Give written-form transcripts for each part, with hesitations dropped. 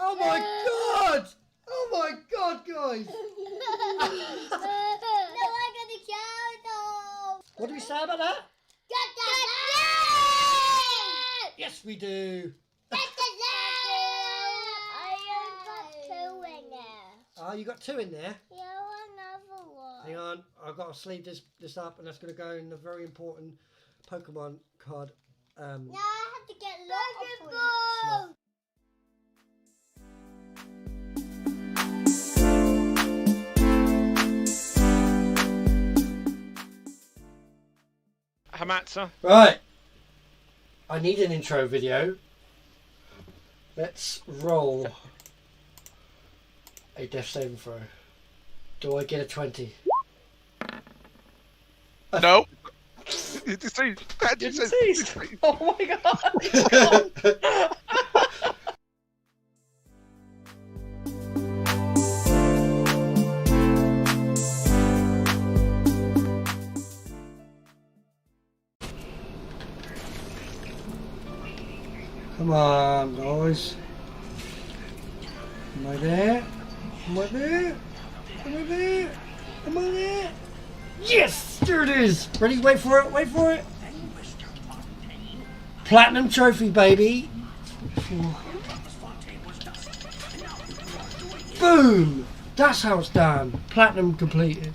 Oh my god! Oh my god, guys! What do we say about that? Yes, we do. Oh, you got 2 in there? Yeah, another one. Hang on, I've got to sleeve this up, and that's going to go in the very important Pokemon card. Now I have to get lots of points. Hamatsa. Right. I need an intro video. Let's roll a death saving throw. Do I get a 20? No. You're deceased. You're deceased. Oh my god. Come on, boys. Am I there? Am I there? Am I there? Am I there? Yes! There it is! Ready? Wait for it, wait for it! Platinum trophy, baby! Boom! That's how it's done. Platinum completed.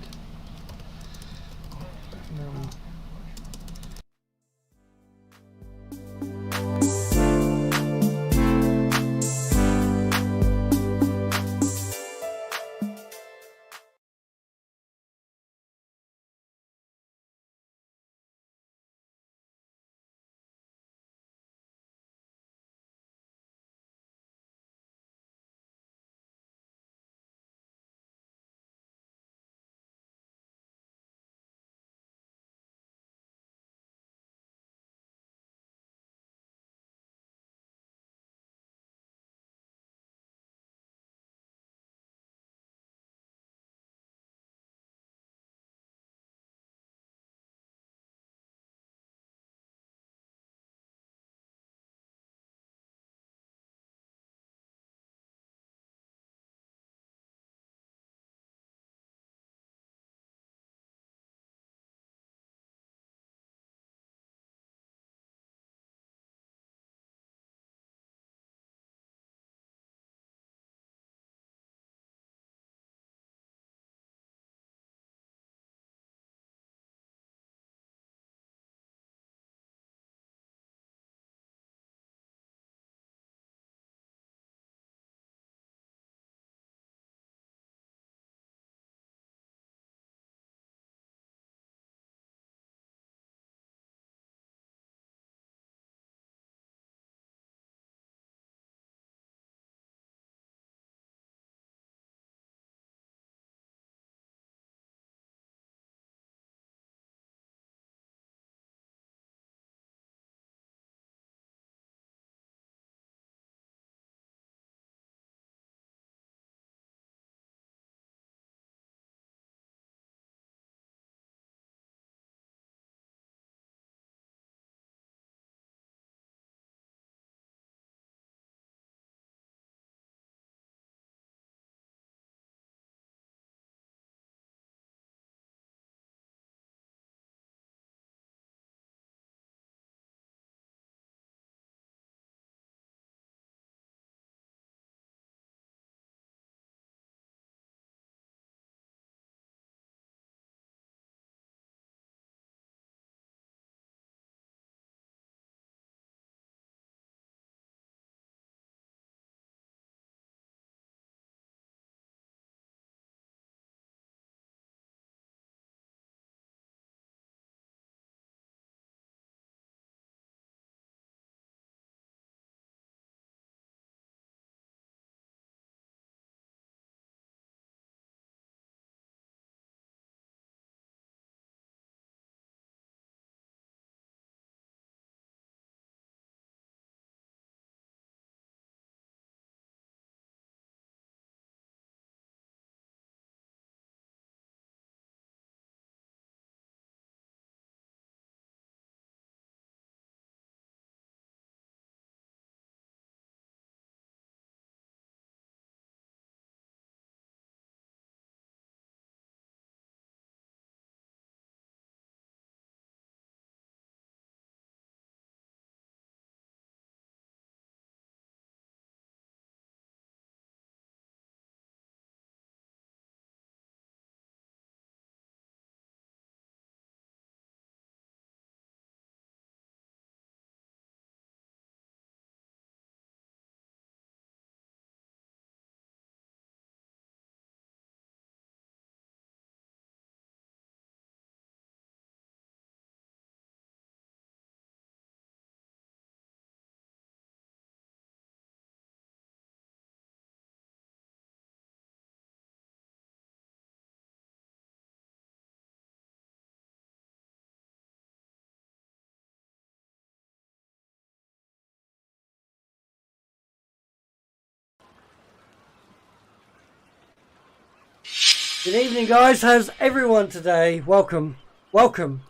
Good evening, guys. How's everyone today? Welcome. Welcome.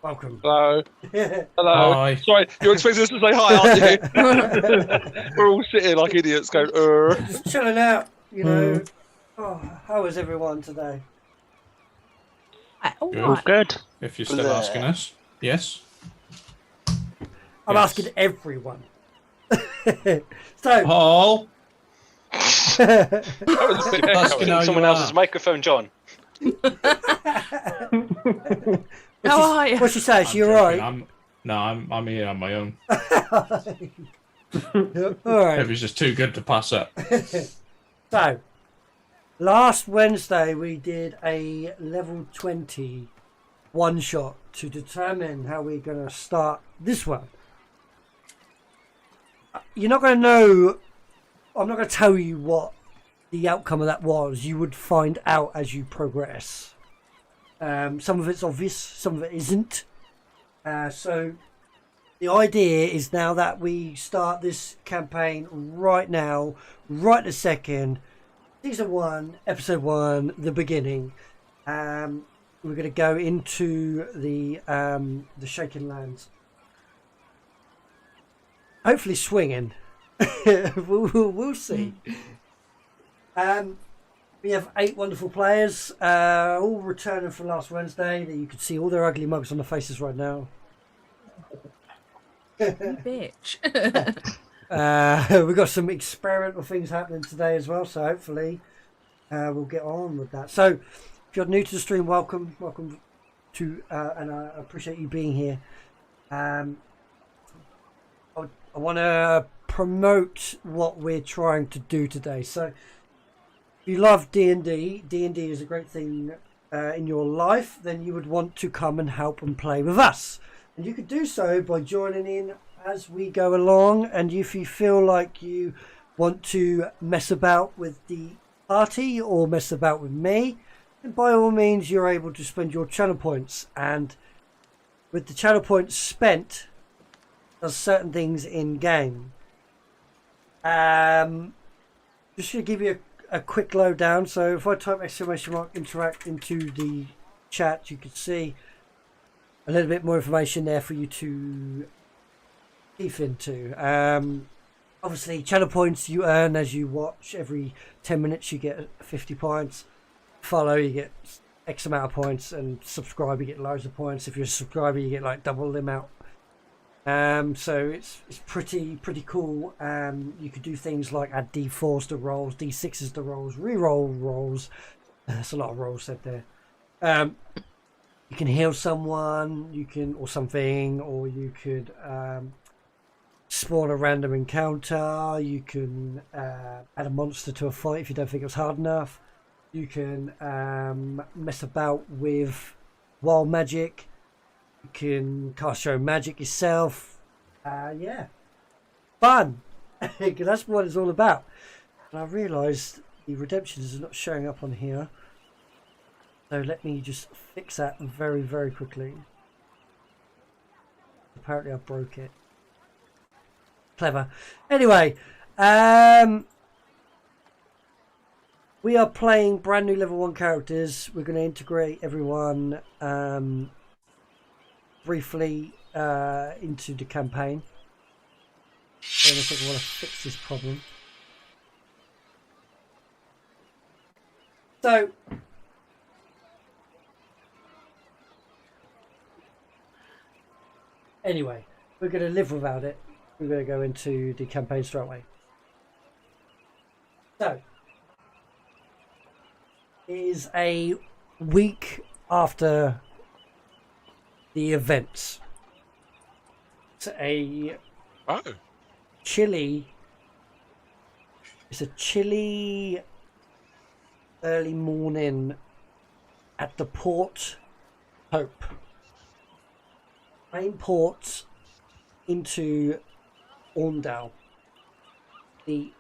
Welcome. Hello. Just Hello. Hi. Sorry, you're expecting us to say hi, aren't you? We're all sitting like idiots going, chilling out, you know. Oh, how is everyone today? Good. All good. If you're still asking us, yes. I'm Yes. asking everyone. So, Paul, That was a bit asking how Someone you else's are. microphone, John. How are you? what's she say? She I'm alright? joking. I'm here on my own. Alright. It was just too good to pass up. So, last Wednesday we did a level 20 one shot to determine how we're going to start this one. You're not going to know, I'm not going to tell you what the outcome of that was. You would find out as you progress. Some of it's obvious, some of it isn't. So the idea is now that we start this campaign right now, right this second, Season 1, Episode 1, the beginning. We're going to go into the Shaken Lands. Hopefully swinging. we'll see. We have 8 wonderful players, all returning from last Wednesday. You can see all their ugly mugs on the faces right now. You bitch. We've got some experimental things happening today as well, so hopefully we'll get on with that. So if you're new to the stream, welcome to and I appreciate you being here. I want to promote what we're trying to do today. So if you love D&D is a great thing in your life, then you would want to come and help and play with us. And you could do so by joining in as we go along. And if you feel like you want to mess about with the party or mess about with me, then by all means you're able to spend your channel points. And with the channel points spent, does certain things in game. Just to give you a quick lowdown. So if I type !interact into the chat, you can see a little bit more information there for you to teeth into. Obviously, channel points you earn as you watch. Every 10 minutes you get 50 points. Follow, you get X amount of points, and subscribe, you get loads of points. If you're a subscriber, you get like double the amount. So it's pretty cool. You could do things like add D4s to rolls, D6s to rolls, re-roll rolls. That's a lot of rolls said there. You can heal someone, you can, or something, or you could spawn a random encounter. You can add a monster to a fight if you don't think it was hard enough. You can mess about with wild magic. You can cast your own magic yourself. Yeah, fun. That's what it's all about. And I realised the redemptions are not showing up on here. So let me just fix that very quickly. Apparently I broke it. Clever. Anyway, we are playing brand new level 1 characters. We're going to integrate everyone briefly into the campaign. I think I want to fix this problem. So anyway, we're going to live without it. We're going to go into the campaign straight away. So it is a week after the events. It's a chilly early morning at the Port Hope. Main port into Orndale, the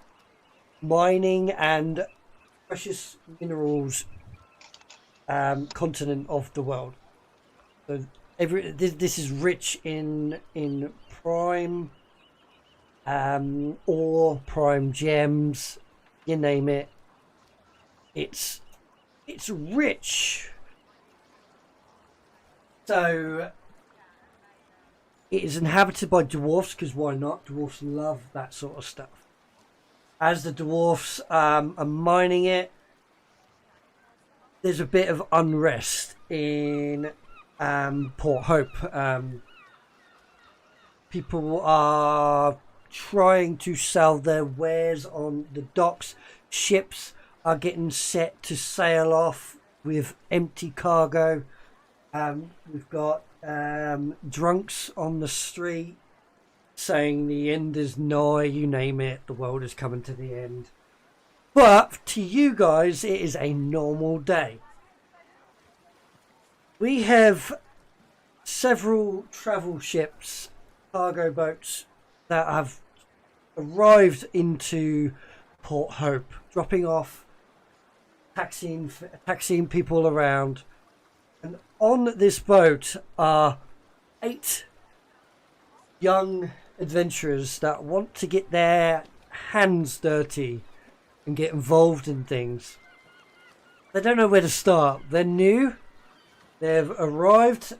mining and precious minerals continent of the world. So this is rich in prime ore, prime gems, you name it. It's rich. So it is inhabited by dwarfs, because why not? Dwarfs love that sort of stuff. As the dwarfs are mining it, there's a bit of unrest in Port Hope. People are trying to sell their wares on the docks. Ships are getting set to sail off with empty cargo. We've got drunks on the street saying the end is nigh, you name it, the world is coming to the end. But to you guys, it is a normal day. We have several travel ships, cargo boats, that have arrived into Port Hope, dropping off, taxiing people around. And on this boat are 8 young adventurers that want to get their hands dirty and get involved in things. They don't know where to start. They're new. They've arrived.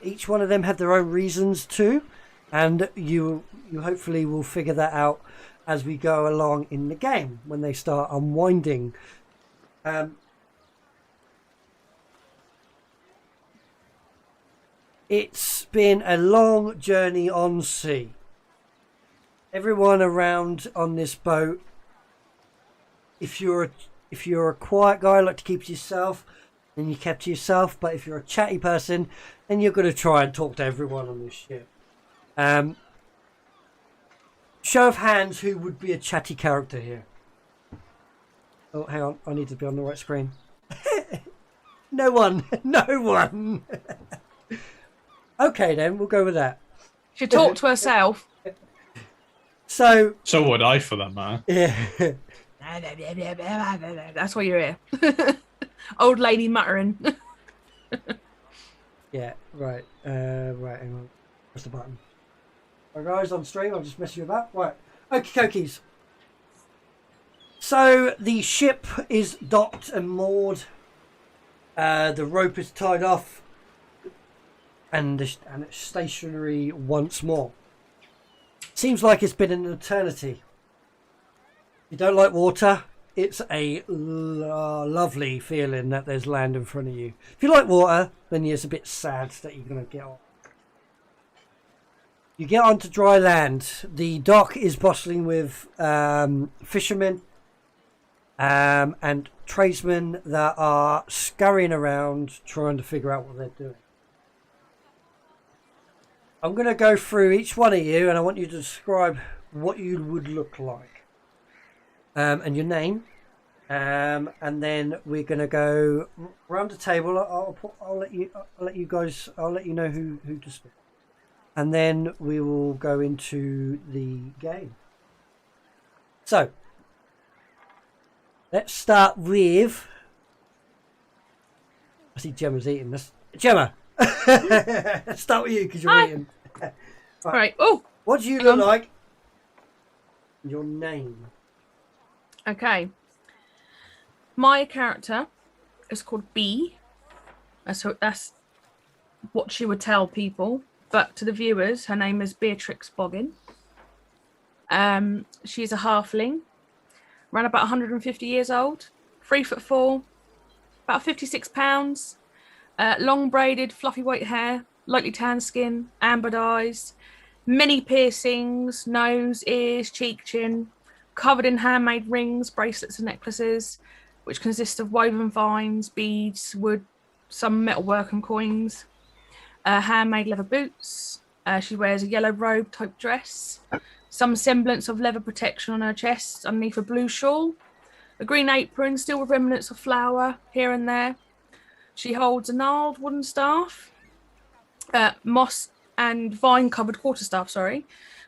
Each one of them have their own reasons too, and you hopefully will figure that out as we go along in the game when they start unwinding. It's been a long journey on sea. Everyone around on this boat, if you're a quiet guy, like to keep to yourself, then you kept to yourself. But if you're a chatty person, then you're going to try and talk to everyone on this ship. Show of hands, who would be a chatty character here? Oh, hang on, I need to be on the right screen. No one. Okay, then we'll go with that. She talked to herself. So would I, for that matter. Yeah. That's why you're here. Old lady muttering. Yeah, right. Right, hang on. Press the button. Right, guys, on stream, I'll just mess you about. Right. Okie dokies. So the ship is docked and moored. The rope is tied off. And it's stationary once more. Seems like it's been an eternity. You don't like water? It's a lovely feeling that there's land in front of you. If you like water, then it's a bit sad that you're going to get on. You get onto dry land. The dock is bustling with fishermen and tradesmen that are scurrying around trying to figure out what they're doing. I'm going to go through each one of you and I want you to describe what you would look like. And your name. And then we're going to go round the table. I'll let you know who to speak. And then we will go into the game. So, let's start with... I see Gemma's eating this. Gemma! Let's start with you because you're eating. Right. Oh! What do you look like? Your name. Okay. My character is called B. So that's what she would tell people. But to the viewers, her name is Beatrix Boggin. She's a halfling, around about 150 years old, 3'4", about 56 pounds, long braided, fluffy white hair, lightly tanned skin, ambered eyes, many piercings, nose, ears, cheek, chin, covered in handmade rings, bracelets and necklaces, which consist of woven vines, beads, wood, some metalwork and coins. Handmade leather boots. She wears a yellow robe type dress, some semblance of leather protection on her chest underneath a blue shawl, a green apron still with remnants of flour here and there. She holds a gnarled wooden staff, moss and vine covered quarterstaff,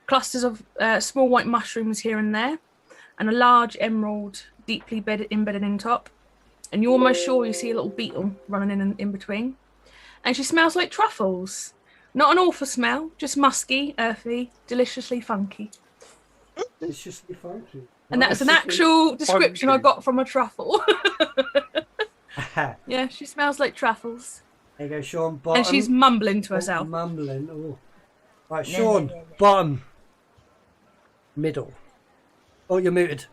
clusters of small white mushrooms here and there, and a large emerald deeply embedded in top. And you're almost sure you see a little beetle running in between. And she smells like truffles. Not an awful smell, just musky, earthy, deliciously funky. Deliciously funky. And that's an actual description I got from a truffle. There Yeah, she smells like truffles. you go, Sean. Bottom. And she's mumbling to Oh, herself. mumbling. Oh. Right, Sean. Bottom. Middle. Oh, you're muted.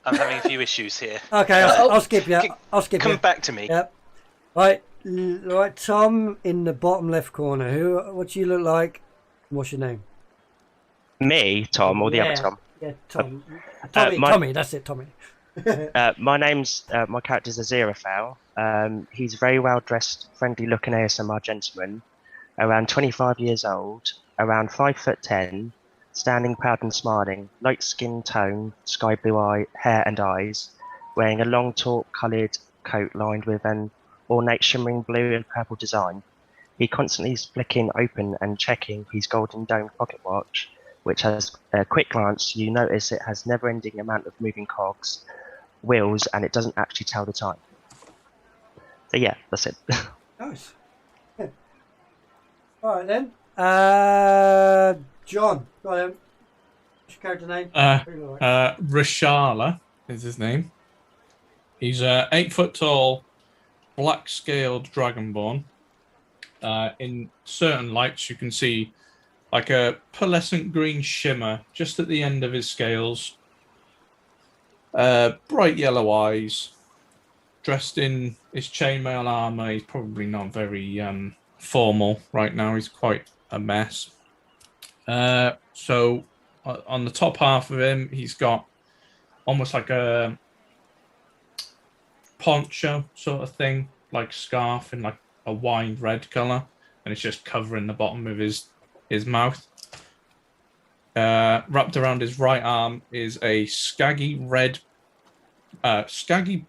I'm having a few issues here. Okay, I'll skip you. I'll skip Come you. back to me. Yep. Right, right. Tom in the bottom left corner. What do you look like? What's your name? Me, Tom, or the other Tom? Yeah, Tom. my- Tommy. That's it, Tommy. My character's Aziraphale. He's a very well dressed, friendly looking ASMR gentleman, around 25 years old, around 5'10", standing proud and smiling, light skin tone, sky blue hair and eyes, wearing a long taupe coloured coat lined with an ornate shimmering blue and purple design. He constantly is flicking open and checking his golden domed pocket watch, which has a quick glance you notice it has never-ending amount of moving cogs, wheels, and it doesn't actually tell the time. So yeah, that's it. Nice. Yeah. All right then. John. Go on then. What's your character name? Rashala is his name. He's 8 foot tall, black scaled dragonborn. In certain lights, you can see like a pearlescent green shimmer just at the end of his scales. Bright yellow eyes. Dressed in his chainmail armor. He's probably not very formal right now. He's quite a mess. So on the top half of him, he's got almost like a poncho sort of thing, like scarf in like a wine red color, and it's just covering the bottom of his mouth. Wrapped around his right arm is a skaggy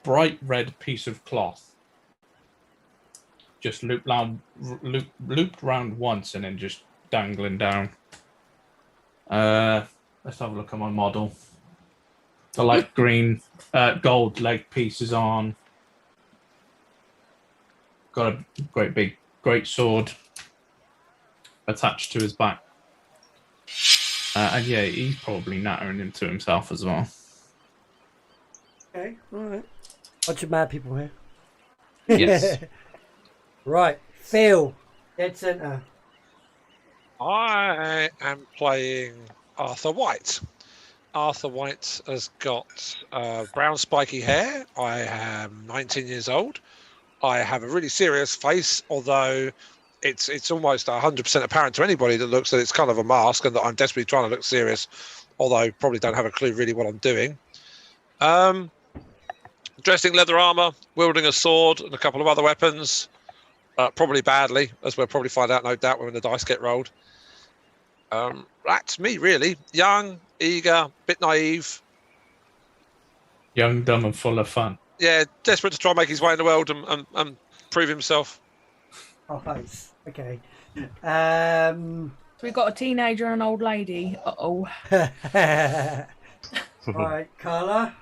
bright red piece of cloth, just looped round once and then just dangling down. Let's have a look at my model. The light green gold leg pieces on. Got a great sword attached to his back. And yeah, he's probably nattering into himself as well. Okay, all right. Bunch of mad people here. Yes. Right, Phil, dead centre. I am playing Arthur White. Arthur White has got brown spiky hair. I am 19 years old. I have a really serious face, although it's almost 100% apparent to anybody that looks that it's kind of a mask and that I'm desperately trying to look serious, although probably don't have a clue really what I'm doing. Dressed in leather armor, wielding a sword and a couple of other weapons, probably badly, as we'll probably find out, no doubt, when the dice get rolled. That's me, really. Young, eager, bit naive. Young, dumb, and full of fun. Yeah, desperate to try and make his way in the world and prove himself. Oh, nice. Okay. So we've got a teenager and an old lady. Uh-oh. Right, Carla.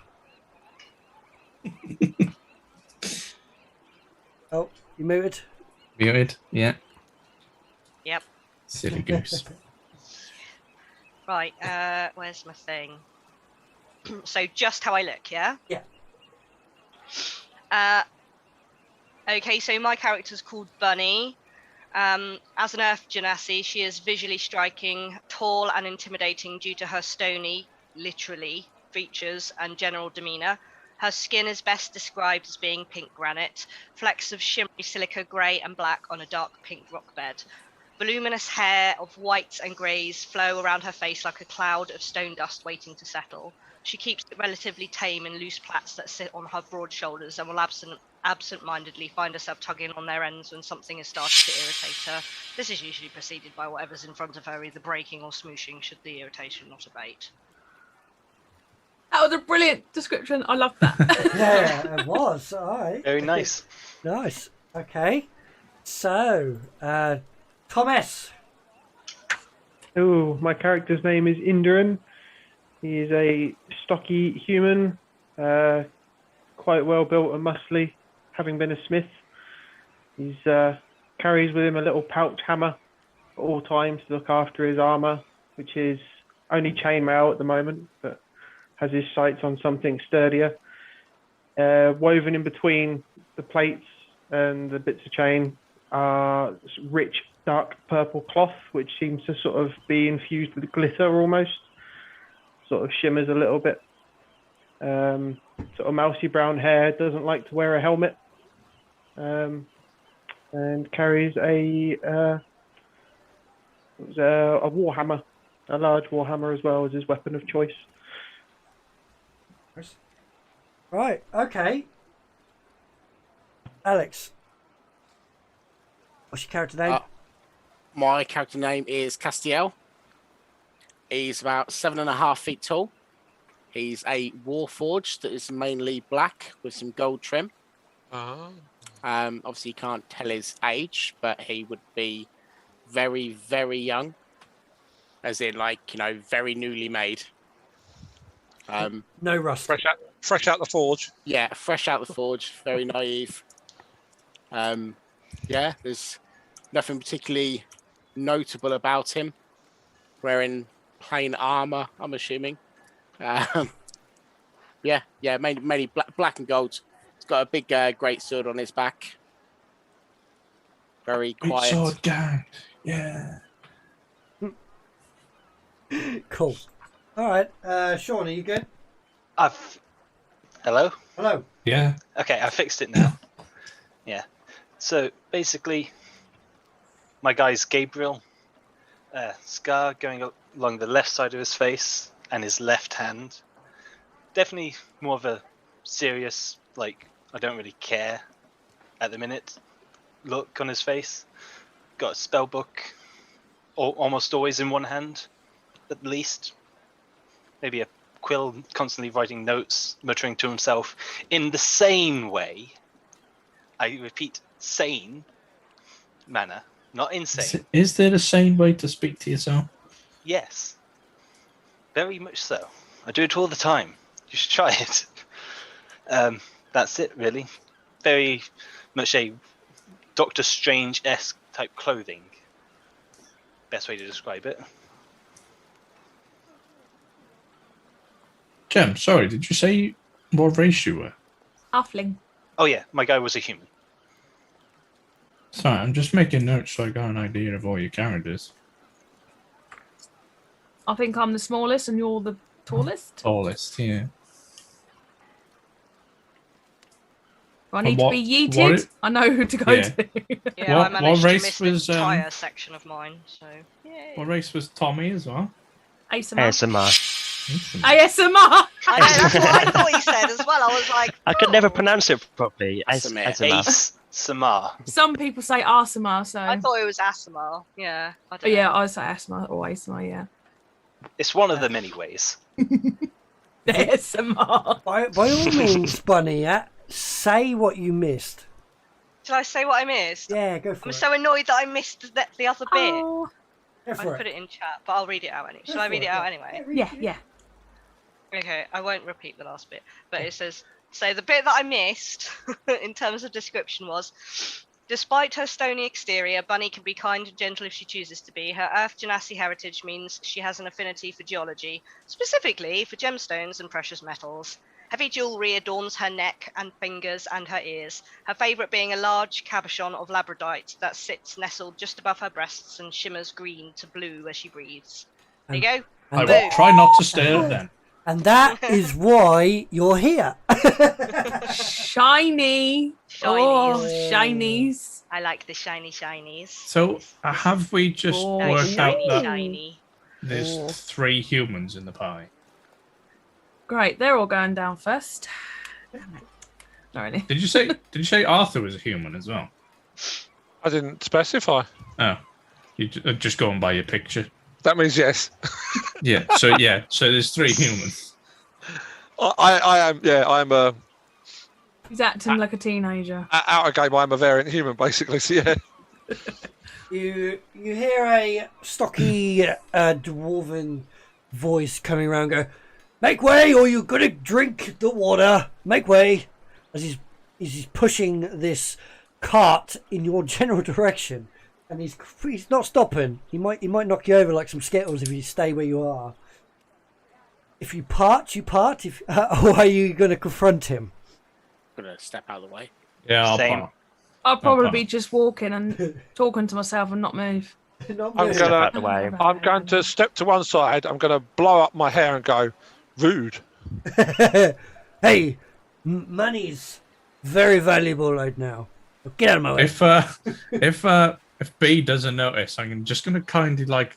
Oh, you muted? Muted, yeah. Yep. Silly goose. Right, where's my thing? So just how I look, yeah? Yeah. Okay, so my character's called Bunny. As an Earth Genasi, she is visually striking, tall and intimidating due to her stony, literally, features and general demeanour. Her skin is best described as being pink granite, flecks of shimmery silica grey and black on a dark pink rock bed. Voluminous hair of whites and greys flow around her face like a cloud of stone dust waiting to settle. She keeps it relatively tame in loose plaits that sit on her broad shoulders and will absent-mindedly find herself tugging on their ends when something has started to irritate her. This is usually preceded by whatever's in front of her either breaking or smooshing should the irritation not abate. That was a brilliant description. I love that. Yeah, it was. All right. Very nice. Nice. Okay. So, Thomas. Oh, my character's name is Indran. He is a stocky human, quite well built and muscly, having been a smith. He carries with him a little pouch hammer at all times to look after his armour, which is only chainmail at the moment, but has his sights on something sturdier. Woven in between the plates and the bits of chain are rich, dark purple cloth, which seems to sort of be infused with glitter almost. Sort of shimmers a little bit. Sort of mousy brown hair, doesn't like to wear a helmet. And carries a warhammer, a large warhammer as well as his weapon of choice. Right, okay. Alex, what's your character name? My character name is Castiel. He's about 7.5 feet tall. He's a warforged that is mainly black with some gold trim. Obviously, you can't tell his age, but he would be very, very young. As in, like, you know, very newly made. No rust. Fresh out the forge. Yeah, fresh out the forge. Very naive. Yeah, there's nothing particularly notable about him. Wearing plain armor, I'm assuming. Yeah, mainly black and gold. He's got a big great sword on his back. Very quiet. Great sword gang. Yeah. Cool. All right, Sean, are you good? Hello? Hello. Yeah. Okay, I fixed it now. Yeah. So basically, my guy's Gabriel. Scar going along the left side of his face and his left hand. Definitely more of a serious, like, I don't really care at the minute look on his face. Got a spell book almost always in one hand, at least. Maybe a quill, constantly writing notes, muttering to himself in the sane way. I repeat, sane manner, not insane. Is there a sane way to speak to yourself? Yes, very much so. I do it all the time. You should try it. That's it, really. Very much a Doctor Strange-esque type clothing. Best way to describe it. Jem, sorry, did you say what race you were? Halfling. Oh yeah, my guy was a human. Sorry, I'm just making notes so I got an idea of all your characters. I think I'm the smallest and you're the tallest. Tallest, yeah. I need to be yeeted. I know who to go to. Yeah, I managed race to miss was, the entire section of mine. So. Yay. What race was Tommy as well? ASMR. ASMR. ASMR. I know, that's what I thought he said as well. I was like, I could never pronounce it properly. ASMR. Some people say ASMR, so. I thought it was ASMR. Yeah. I don't Yeah, know. I say ASMR or ASMR, yeah. It's one of the many ways. ASMR. By all means, Bunny, say what you missed. Shall I say what I missed? Yeah, go for I'm it. so annoyed that I missed the other bit. Oh. Go I for put it. it in chat, but I'll read it out anyway. Shall I read it out anyway? Yeah. Okay, I won't repeat the last bit, but it says, so the bit that I missed in terms of description was, despite her stony exterior, Bunny can be kind and gentle if she chooses to be. Her Earth Genasi heritage means she has an affinity for geology, specifically for gemstones and precious metals. Heavy jewellery adorns her neck and fingers and her ears, her favourite being a large cabochon of labradorite that sits nestled just above her breasts and shimmers green to blue as she breathes. There you go. I will try not to stare then. And that is why you're here. Shiny. Shinies. Oh, shinies. I like the shiny shinies. So, have we just worked out that Shiny. there's 3 humans in the party? Great, they're all going down first. Not really. Did you say Arthur was a human as well? I didn't specify. Oh, you just going by your picture. That means yes. So there's 3 humans. I'm a He's acting like a teenager. out of game. I'm a variant human, basically. So yeah. You hear a stocky dwarven voice coming around go, "Make way or you're gonna drink the water. Make way." As he's pushing this cart in your general direction. And he's not stopping. He might knock you over like some Skittles if you stay where you are. If you part, you part. If or are you going to confront him? I'm gonna step out of the way. Yeah, I'll Same. part. I'll probably part. be just walking and talking to myself and not move. Not I'm really. Step out the way. I'm going to step to one side. I'm going to blow up my hair and go, rude. Hey, money's very valuable right now. Get out of my way. If B doesn't notice, I'm just gonna kindly like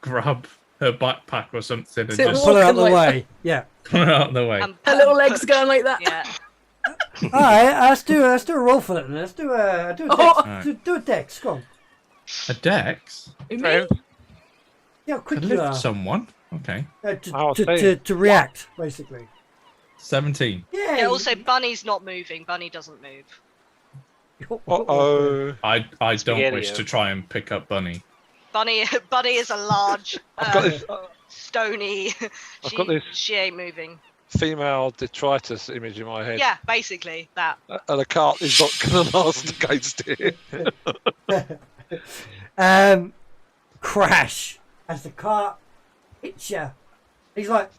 grab her backpack or something and So just Pull her out of the Walking like way. Yeah. put her out of the way. Her little legs going like that. Yeah. All right. Let's do a roll for that. Then. Let's do a dex. Oh. Do a dex. Come on. A dex? Who, me? Yeah, To quick you lift are. someone? Okay. To react, basically. 17. Yeah. Yeah, also, Bunny's not moving. Bunny doesn't move. Uh-oh. I don't Spaghetti-o. wish to try and pick up Bunny. Bunny is a large, I've got this stony. I've got this- She ain't moving. female detritus image in my head. Yeah, basically that. And a cart is not going to last against it. Crash as the car hits you. He's like,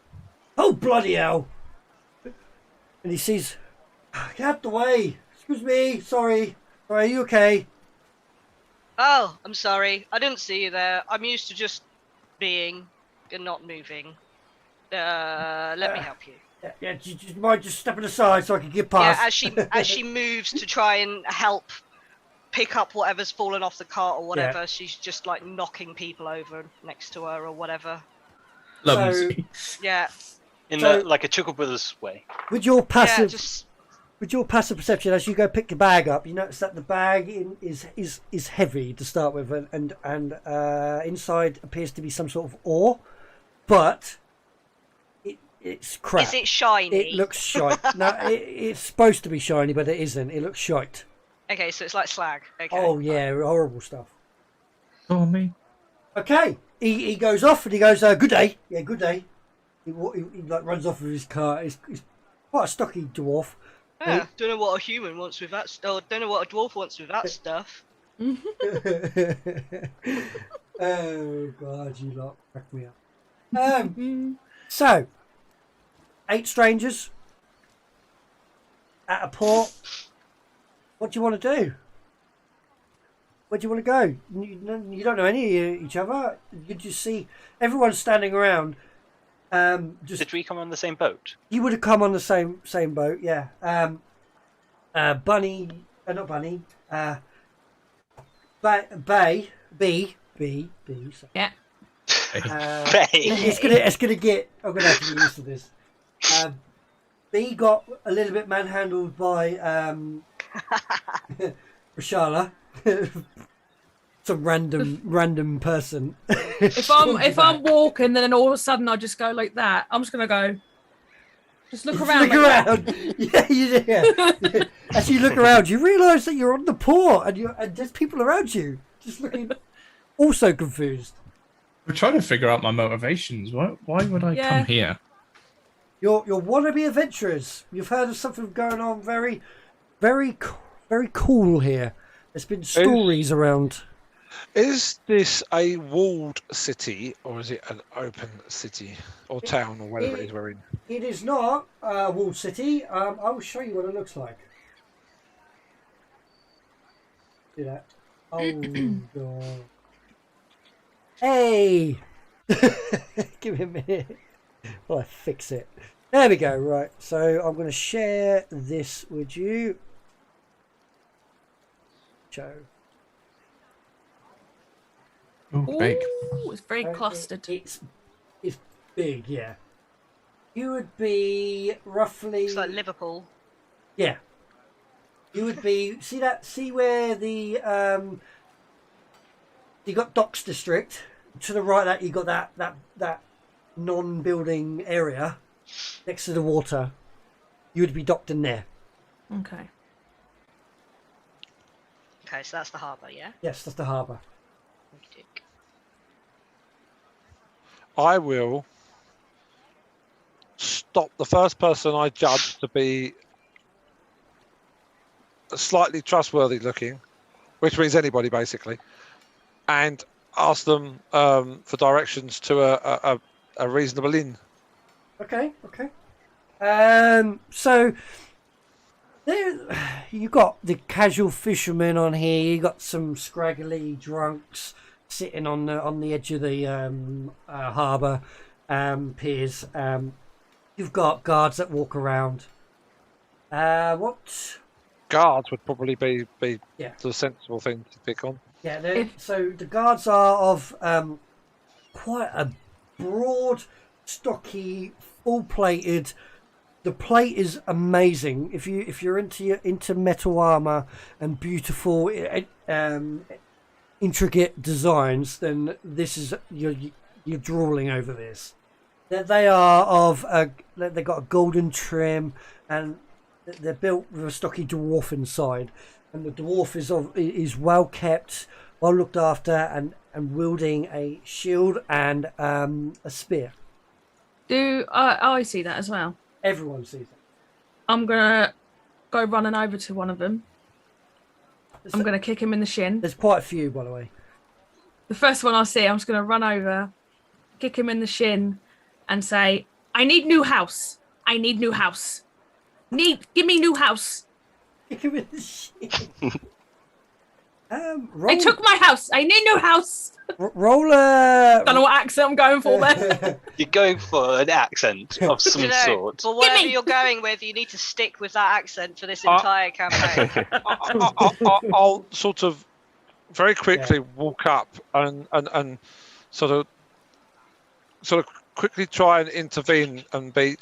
"Oh bloody hell!" And he sees, "Get out the way! Excuse me, sorry. Are you okay?" Oh, I'm sorry. I didn't see you there. I'm used to just being and not moving. Let me help you. Yeah. Do you mind just stepping aside so I can get Yeah, past? as she moves to try and help pick up whatever's fallen off the cart or whatever, she's just like knocking people over next to her or whatever. Clumsy. Yeah. In So- like a Chuckle Brothers way. With your Yeah, passive, just with your passive perception, as you go pick the bag up, you notice that the bag is heavy to start with, and inside appears to be some sort of ore, but it's crap. is it shiny? It looks shite. No, it's supposed to be shiny, but it isn't. It looks shite. Okay, so it's like slag. Okay. Oh yeah, horrible stuff. Oh, me. Okay, he goes off and he goes, "Good day." Yeah, good day. He like runs off with his car. He's quite a stocky dwarf. Yeah, don't know what a human wants with that. Don't know what a dwarf wants with that stuff. Oh God, you lot crack me up. So 8 strangers at a port. What do you want to do? Where do you want to go? You don't know any of each other. You just see everyone's standing around. Did we come on the same boat? You would have come on the same boat, yeah. Bunny, not Bunny. B. So. Yeah. It's gonna get. I'm gonna have to get used to this. B got a little bit manhandled by Rashala. Some random person. If I'm walking, then all of a sudden I just go like that. I'm just gonna go. Just look around. Look around. Yeah, you do. Yeah. As you look around, you realise that you're on the port and there's people around you, just looking, also confused. We're trying to figure out my motivations. Why would I come here? You're wannabe adventurers. You've heard of something going on very cool here. There's been stories around. Is this a walled city or is it an open city or town or whatever it is we're in? It is not a walled city. I will show you what it looks like. See that? Oh God! Hey, give me a minute. Well, I fix it. There we go. Right. So I'm going to share this with you. Show. Oh, big. Ooh, it's very clustered. It's big, yeah. You would be roughly. It's like Liverpool. Yeah. You would be. See where the you got Docks District to the right. Of that you got that non-building area next to the water. You would be docked in there. Okay. Okay, so that's the harbour, yeah? Yes, that's the harbour. I will stop the first person I judge to be slightly trustworthy looking, which means anybody basically, and ask them for directions to a reasonable inn Okay. So there, you got the casual fishermen on here. You got some scraggly drunks sitting on the edge of the harbour piers. You've got guards that walk around. What? Guards would probably be Yeah. the sensible thing to pick on. Yeah. So the guards are of quite a broad, stocky, full-plated. The plate is amazing. If you're into metal armor and beautiful, intricate designs, then this is you're drooling over this. They are of they've got a golden trim, and they're built with a stocky dwarf inside. And the dwarf is well kept, well looked after, and wielding a shield and a spear. Do I see that as well? Everyone sees it. I'm gonna go running over to one of them. I'm gonna kick him in the shin. There's quite a few, by the way. The first one I see, I'm just gonna run over, kick him in the shin, and say, "I need new house. I need new house. Give me new house." Kick him in the shin. They took my house. I need new house. Roll a. Don't know what accent I'm going for there. You're going for an accent of some sort. But whatever you're going with, you need to stick with that accent for this entire campaign. I'll sort of very quickly walk up and sort of quickly try and intervene and be.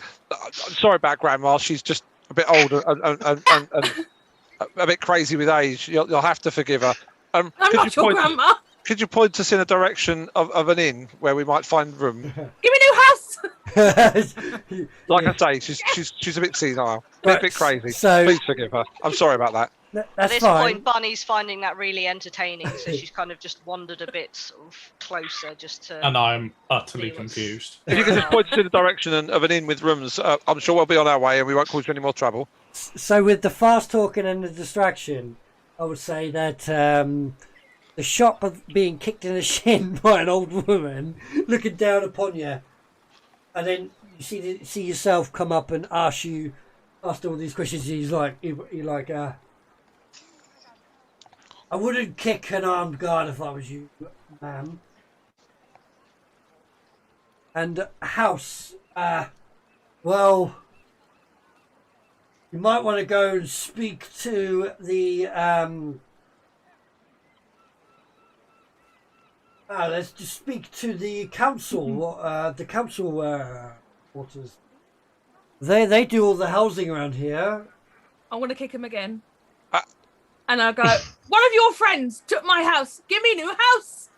Sorry about Grandma. She's just a bit older and a bit crazy with age. You'll have to forgive her. I'm not your grandma. Could you point us in a direction of an inn where we might find room? Give me new house. Like I say, she's a bit senile, a bit crazy. So please forgive her. I'm sorry about that. At this point, Bunny's finding that really entertaining, so she's kind of just wandered a bit sort of closer, just to. And I'm utterly confused. If you could just point us in the direction of an inn with rooms, I'm sure we'll be on our way and we won't cause you any more trouble. So with the fast talking and the distraction, I would say that the shock of being kicked in the shin by an old woman looking down upon you, and then you see yourself come up and ask all these questions. He's like, I wouldn't kick an armed guard if I was you, ma'am. And house, well, you might want to go and speak to the let's just speak to the council. The council quarters. They do all the housing around here. I want to kick him again. And I go, one of your friends took my house. Give me a new house.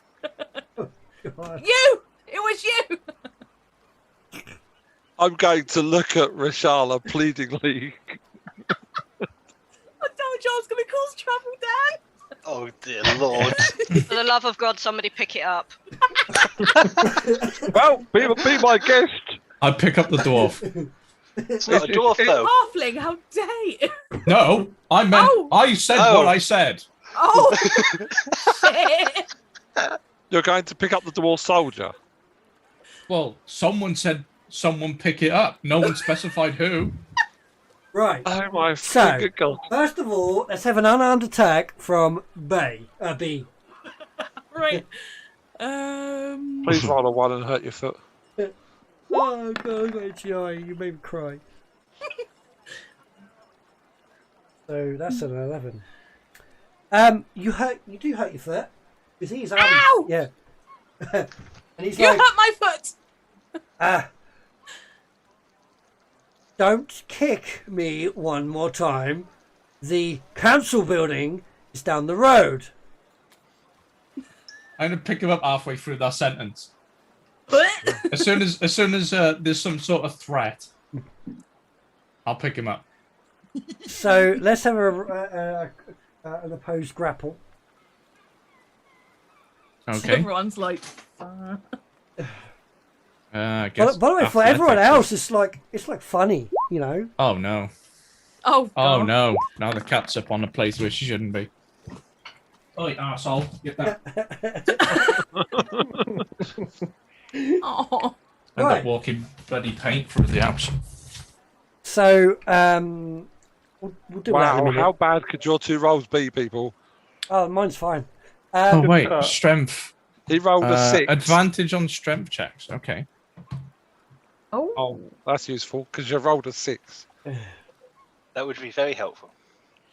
You! It was you! I'm going to look at Rishala pleadingly. I told you I was going to cause trouble, Dan. Oh dear Lord. For the love of God, somebody pick it up. Well, be my guest. I pick up the dwarf. It's not a dwarf though. Halfling, how dare you? No, I meant. Oh. I said what I said. Oh, shit. You're going to pick up the dwarf soldier. Well, someone said someone pick it up. No one specified who. Right. Oh my So, God. first of all, let's have an unarmed attack from B. Right. Please roll a 1 and hurt your foot. Oh God, you made me cry. So that's an 11. You do hurt your foot because he's armed. Ow! Yeah. And he's You like, hurt my foot. don't kick me one more time. The council building is down the road. I'm gonna pick him up halfway through that sentence. As soon as there's some sort of threat, I'll pick him up. So let's have an opposed grapple. Okay. Everyone's like, I guess By the way, for everyone else, it's like funny, you know. Oh no. oh, Oh God. no. Now the cat's up on a place where she shouldn't be. Oi, arsehole. Get that. Oh. End Right. up walking bloody paint through the house. So, we'll do that in a Wow, minute. how bad could your 2 rolls be, people? Oh, mine's fine. Oh wait, cut. strength. He rolled a 6. Advantage on strength checks. Okay. Oh, that's useful because you rolled a 6. That would be very helpful.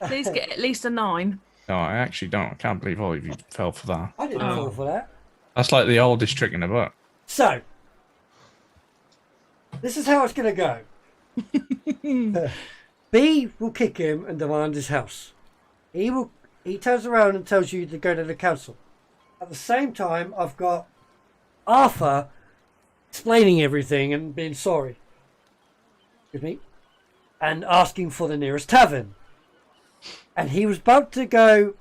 Please get at least a 9. No, I actually don't. I can't believe all of you fell for that. I didn't fall for that. That's like the oldest trick in the book. So, this is how it's going to go. B will kick him and demand his house. He turns around and tells you to go to the council. At the same time, I've got Arthur explaining everything and being sorry. Excuse me. And asking for the nearest tavern. And he was about to go,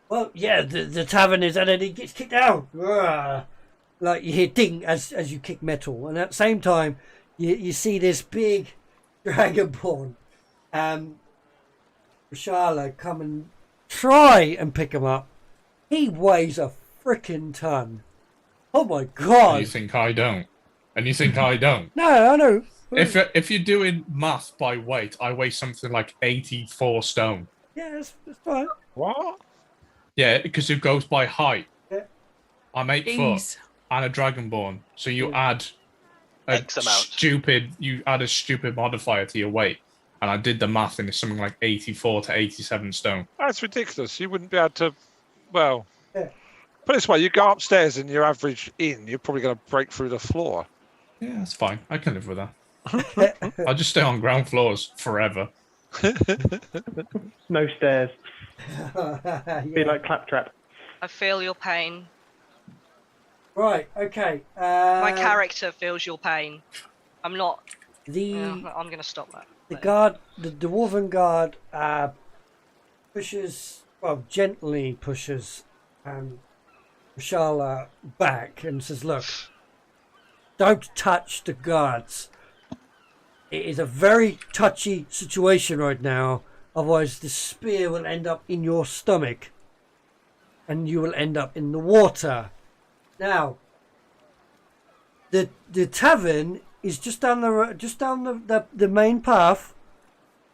well, yeah, the tavern is, and then he gets kicked out. Like you hear ding as you kick metal. And at the same time, you see this big dragonborn, Rashala, come and try and pick him up. He weighs a freaking ton. Oh my god! And you think I don't? And you think I don't? No, I know. If you're doing math by weight, I weigh something like 84 stone. Yeah, that's fine. What? Yeah, because it goes by height. Yeah. I'm 8 foot and a dragonborn, so you add X amount. You add a stupid modifier to your weight, and I did the math, and it's something like 84 to 87 stone. That's ridiculous. You wouldn't be able to. Well, Yeah. put it this way: you go upstairs in your average inn, you're probably going to break through the floor. Yeah, that's fine. I can live with that. I'll just stay on ground floors forever. No stairs. Be Yeah. like Claptrap. I feel your pain. Right. Okay. My character feels your pain. I'm not. The I'm going to stop that. the guard, the dwarven guard, pushes, well, gently pushes, Rashala back and says, "Look, don't touch the guards. It is a very touchy situation right now. Otherwise, the spear will end up in your stomach, and you will end up in the water." Now, the tavern is just down the main path.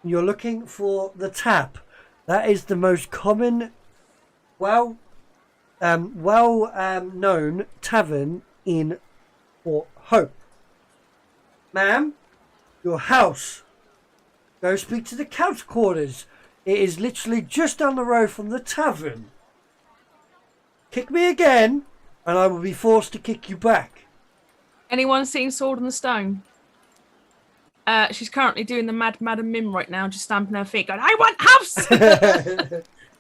You're looking for the tap. That is the most common, known tavern in Port Hope. Ma'am, your house. Go speak to the couch quarters. It is literally just down the road from the tavern. Kick me again, and I will be forced to kick you back. Anyone seen Sword in the Stone? She's currently doing the Mad Madam Mim right now, just stamping her feet, going, "I want house!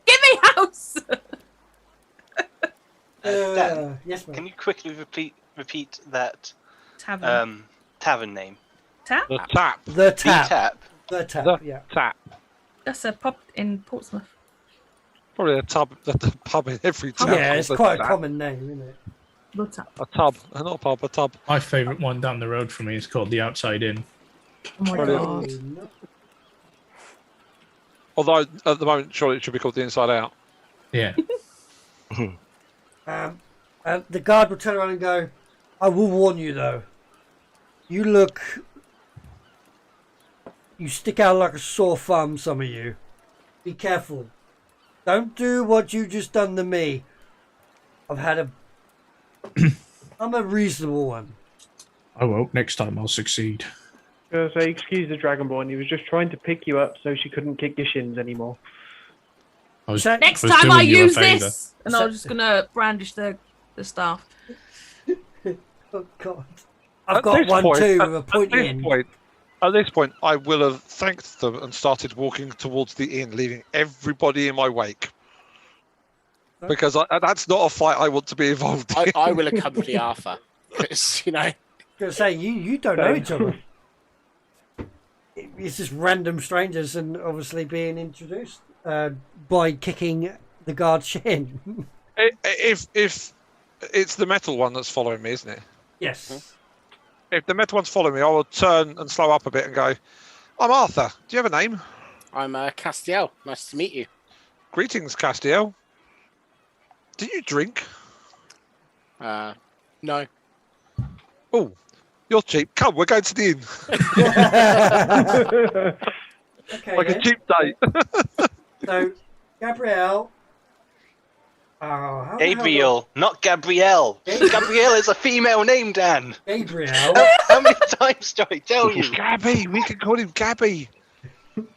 Give me house!" Dan, yes, ma'am. can you quickly repeat that Tavern. name? Tap? The tap. The tap. tap. The tap. The Yeah. tap. That's a pub in Portsmouth. Probably the pub in every town. Yeah, it's calls quite a tap. common name, isn't it? The tap. A tub, not a pub, a tub. My favourite one down the road from me is called the Outside Inn. Oh my god. Although at the moment, surely it should be called the Inside Out. Yeah. The guard will turn around and go, "I will warn you though. You stick out like a sore thumb, some of you. Be careful. Don't do what you just done to me. I'm a reasonable one." I won't. Next time I'll succeed. I was gonna say, excuse the Dragonborn. He was just trying to pick you up so she couldn't kick your shins anymore. Next time I use this, and I was just gonna brandish the staff. Oh God! I've got one too with a pointy end. At this point, I will have thanked them and started walking towards the inn, leaving everybody in my wake. Because that's not a fight I want to be involved in. I will accompany Arthur. Because, you know. I was gonna say you don't know each other. It's just random strangers, and obviously being introduced by kicking the guard's shin. If it's the metal one that's following me, isn't it? Yes. If the metal one's following me, I will turn and slow up a bit and go, "I'm Arthur. Do you have a name?" I'm Castiel. Nice to meet you. Greetings, Castiel. Do you drink? No. Oh, You're cheap. Come, we're going to the inn. Okay, Like a then. cheap date. So, Gabrielle. Oh, how the hell do Gabriel, not Gabrielle. Gabrielle is a female name, Dan. Gabriel. How many times do I tell you? Gabby. We can call him Gabby.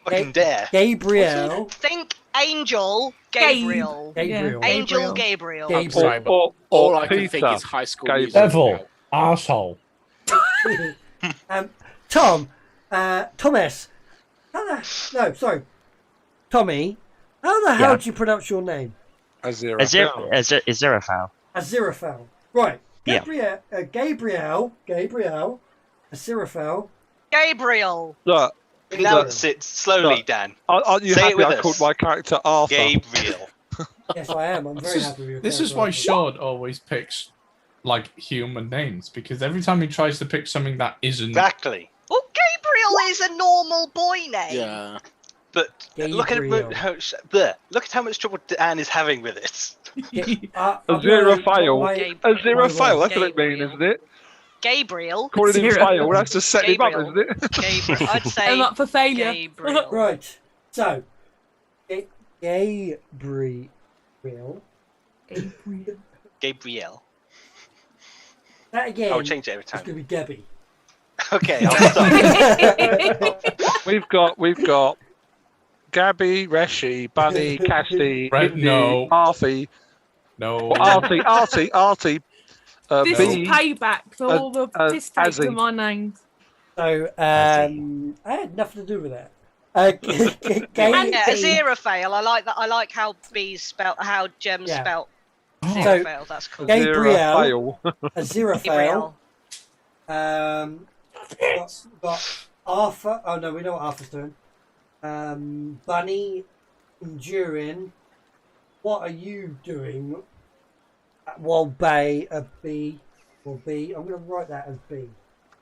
Fucking dare. Gabriel. Think Angel Gabriel. Gabriel. Angel Gabriel. I'm sorry, but all I can think is High School Gabriel. Musical. Devil. Arsehole. Tom. Thomas. Tommy. How the hell Yeah. do you pronounce your name? Aziraphale. Aziraphale. Right. Yeah. Gabriel. Aziraphale. Gabriel. Look. Pronounce it slowly, Dan. Aren't you Say happy it with I us. called my character Arthur? Gabriel. Yes, I am. I'm very happy with your This is character. why Shard always picks like human names, because every time he tries to pick something that isn't Exactly. Well, Gabriel is a normal boy name. Yeah. But look at how much trouble Dan is having with it. Aziraphale. Aziraphale. That's what it means, isn't it? Gabriel. Calling him fail. That's just setting him up, Gabriel. isn't it? Gabriel. I'd say I'm up for failure. Gabriel. Right. So, Gabriel. Gabrielle. That again. I'll change it every It's time. going to be Gabby. Okay, I'll stop. We've got Gabby, Reshi, Bunny, Casty, Right, Indy, no. Arthie. No. Artie. This is B, payback for all the piss takes Azzy. to my names. So, I had nothing to do with that. Aziraphale. I like that. I like how B's spelled, how Gem's Yeah. spelled. So, Aziraphale. That's cool. Gabriel. Aziraphale. Gabriel. Got Arthur. Oh no, we know what Arthur's doing. Bunny, Enduring. What are you doing? While B. I'm going to write that as B.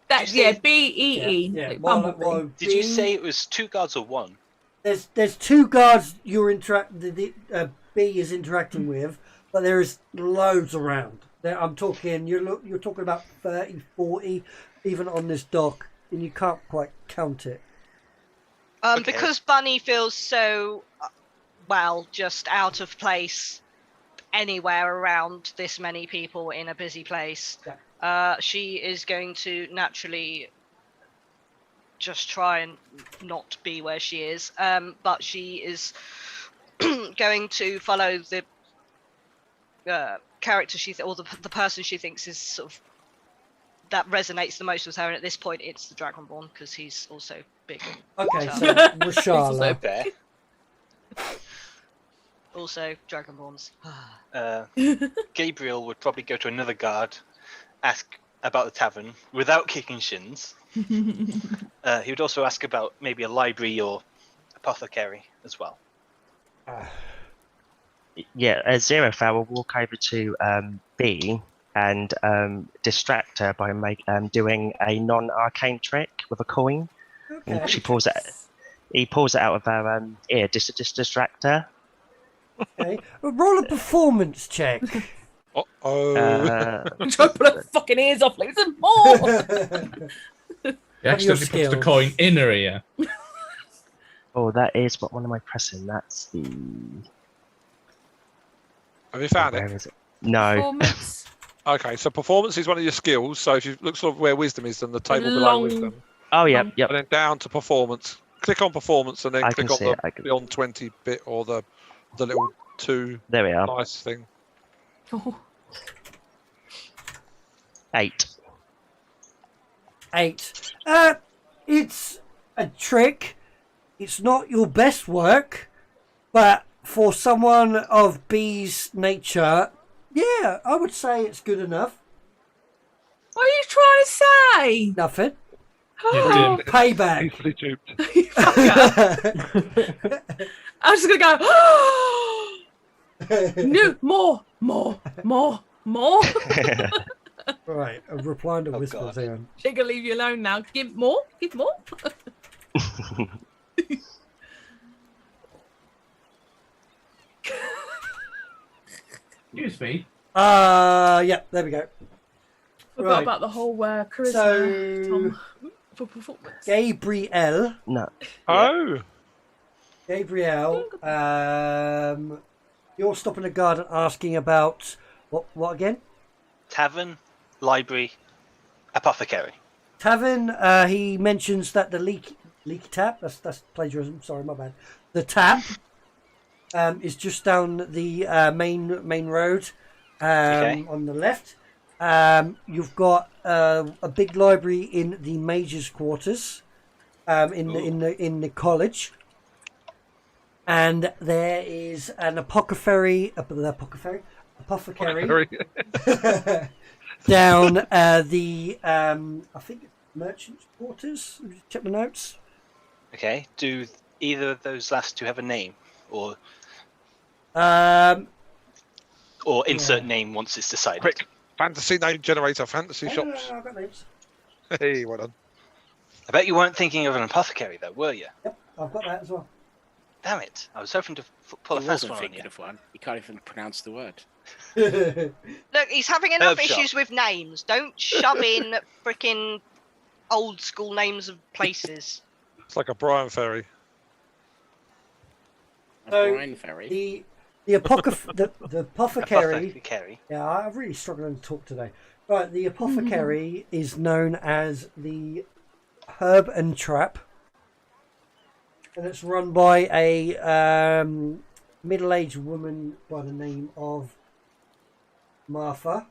That's B-E-E. Yeah. Like While Bumblebee. Did you say it was 2 guards or 1? There's 2 guards you're B is interacting with, but there is loads around. I'm talking. You're talking about 30, 40, even on this dock, and you can't quite count it. Because Bunny feels so, just out of place anywhere around this many people in a busy place. Yeah. She is going to naturally just try and not be where she is. But she is going to follow the character or the person she thinks is sort of that resonates the most with her, and at this point it's the Dragonborn because he's also big. Okay, tough. so Rashala. Bear. Also Dragonborns. Gabriel would probably go to another guard, ask about the tavern without kicking shins. He would also ask about maybe a library or apothecary as well. Yeah, Aziraphale will walk over to B and distract her by doing a non-arcane trick with a coin. Okay. And he pulls it out of her ear just to distract her. Okay. Well, roll a performance check. I'm trying to put her fucking ears off. Like, there's more. He accidentally puts the coin in her ear. Oh, that is what one am I pressing? That's the. Have you found Where it? is it? No. Performance. Okay, so performance is one of your skills. So if you look sort of where wisdom is, then the table below Long- wisdom. Oh, yeah, yep. And then down to performance. Click on performance and then I click can on see the it, I can- beyond 20 bit or the little 2 There we are. nice thing. Oh. 8. 8. It's a trick. It's not your best work, but for someone of B's nature, yeah, I would say it's good enough. What are you trying to say? Nothing. Oh, Payback. Easily duped. I was just gonna go. No, more. Right, I'm replying to whispers here. She can leave you alone now. Give more. Excuse me. Yeah, there we go. Forgot Right. about the whole charisma, So- Tom, for performance. Gabriel. No. Oh, Gabriel, you're stopping the guard and asking about what again? Tavern, library, apothecary. Tavern. He mentions that the leaky tap. That's plagiarism. Sorry, my bad. The tap is just down the main road Okay. on the left. You've got a big library in the major's quarters in the college. And there is an apothecary down the I think merchant's quarters. Let me just check my notes. Okay. Do either of those last two have a name, or insert Yeah. name once it's decided? quick. Fantasy name generator, fantasy shops. I've got names. Hey, well done. I bet you weren't thinking of an apothecary, though, were you? Yep, I've got that as well. Damn it! I was hoping to pull a He fast wasn't one on thinking you. of one. He can't even pronounce the word. Look, he's having enough Herb shop. issues with names. Don't shove in freaking old school names of places. It's like a Brian Ferry. A So, Brian Ferry. the apothecary. Apothecary. Yeah, I'm really struggling to talk today. Right, the apothecary is known as the Herb and Trap, and it's run by a middle-aged woman by the name of Martha.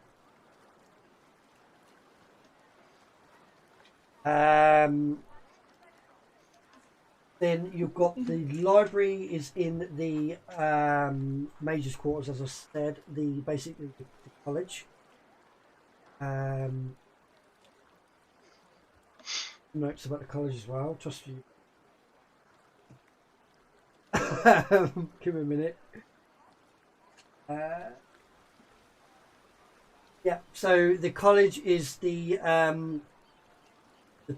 Then you've got the library is in the major's quarters, as I said, basically the college. Notes about the college as well, trust you. Give me a minute. Yeah, so the college is the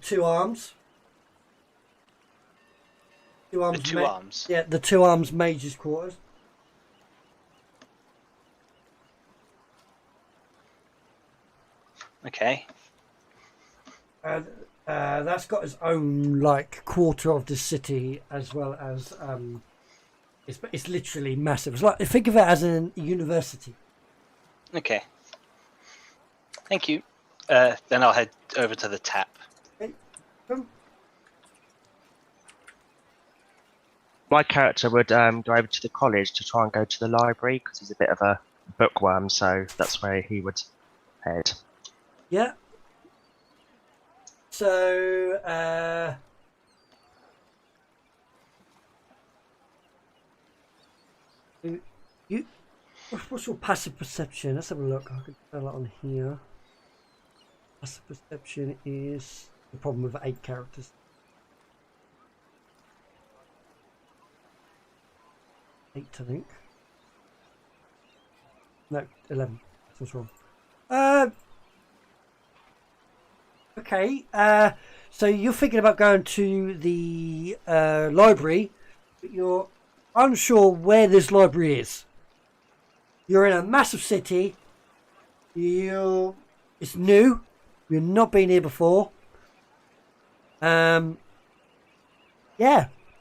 two arms. The two arms. Yeah, the two arms major's quarters. Okay. And that's got its own like quarter of the city, as well as it's literally massive. It's like, think of it as a university. Okay. Thank you. Then I'll head over to the tap. Okay. Come. My character would go over to the college to try and go to the library because he's a bit of a bookworm, so that's where he would head. Yeah. So you what's your passive perception? Let's have a look. I can tell it on here. Passive perception is the problem with 8 characters. 8, I think. No, 11. That's what's wrong. Okay. So you're thinking about going to the library, but you're unsure where this library is. You're in a massive city. It's new. You've not been here before. Yeah.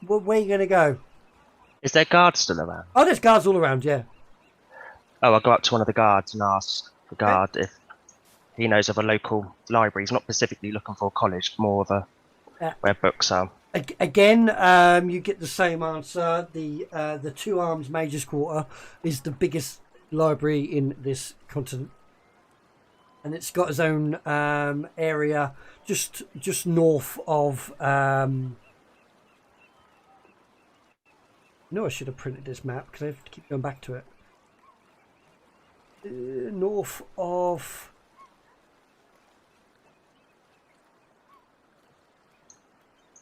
Where are you going to go? Is there guards still around? Oh, there's guards all around, yeah. Oh, I'll go up to one of the guards and ask the guard if he knows of a local library. He's not specifically looking for a college, more of a where books are. Again, you get the same answer. The Two Arms Major's Quarter is the biggest library in this continent, and it's got its own area just north of. No, I should have printed this map because I have to keep going back to it. North of.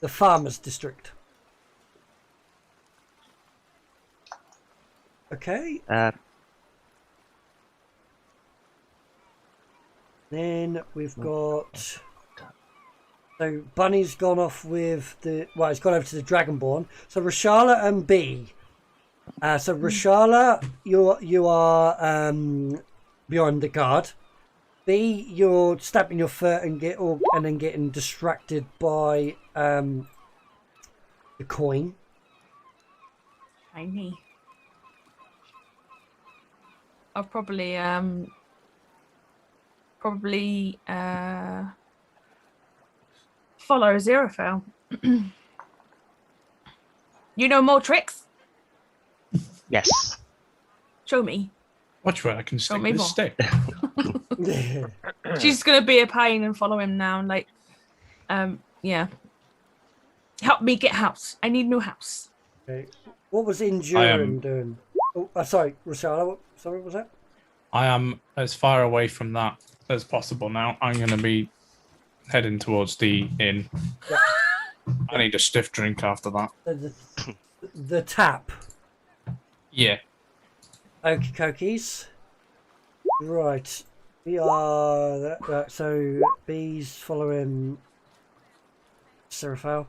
The Farmers District. Okay. Then we've got. So Bunny's gone off with the. Well, he's gone over to the Dragonborn. So Rashala and B. So Rashala, you are beyond the guard. B, you're stamping your foot and then getting distracted by the coin. Tiny. I'll probably follow Aziraphale. You know more tricks? Yes. Show me. Watch where I can stick me this more. stick. She's gonna be a pain and follow him now. And like, yeah. Help me get house. I need new house. Okay. What was Enduring doing? Oh, sorry, Rochelle. Sorry, what was that? I am as far away from that as possible now. I'm going to be heading towards the inn. Yeah. I need a stiff drink after that. The tap. Yeah. Okie dokies. Right. We are... so, B's following Seraphel.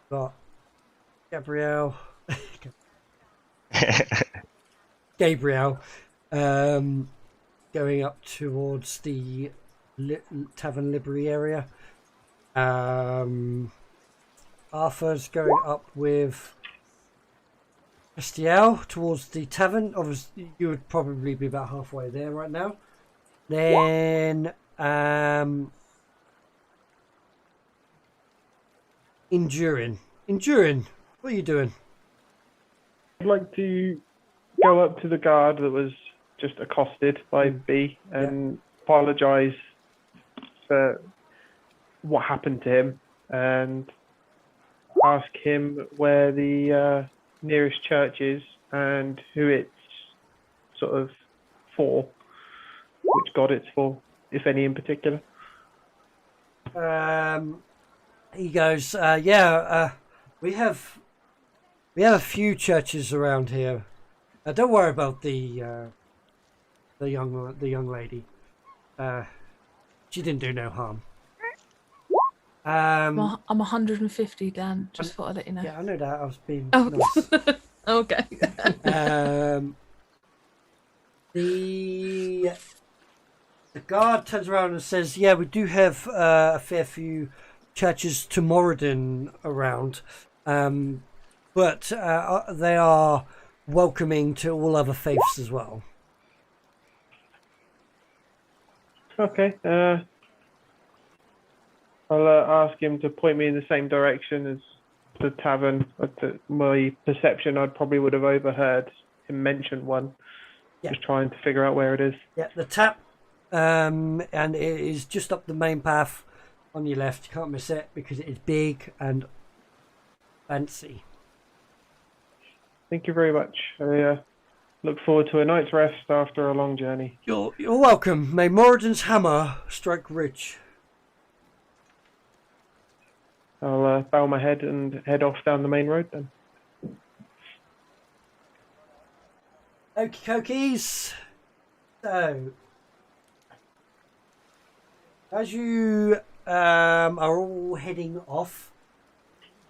Got Gabrielle. Gabriel. Going up towards the Tavern Library area. Arthur's going up with Estiel towards the tavern. Obviously, you would probably be about halfway there right now. Then, Enduring, what are you doing? I'd like to go up to the guard that was just accosted by B and apologise for what happened to him and ask him where the nearest church is and who it's sort of for, which god it's for, if any in particular. He goes, we have a few churches around here. Don't worry about the young lady. She didn't do no harm. I'm 150, Dan. Just thought I'd let you know. Yeah, I know that. I was being nice. Okay. The guard turns around and says, "Yeah, we do have a fair few churches to Moradin around, but they are welcoming to all other faiths as well." Okay. I'll ask him to point me in the same direction as the tavern. My perception, I probably would have overheard him mention one. Yeah. Just trying to figure out where it is. Yeah, the tap, and it is just up the main path on your left. You can't miss it because it is big and fancy. Thank you very much. I look forward to a night's rest after a long journey. You're welcome. May Moradin's hammer strike rich. I'll bow my head and head off down the main road then. Okie dokies. So, as you are all heading off,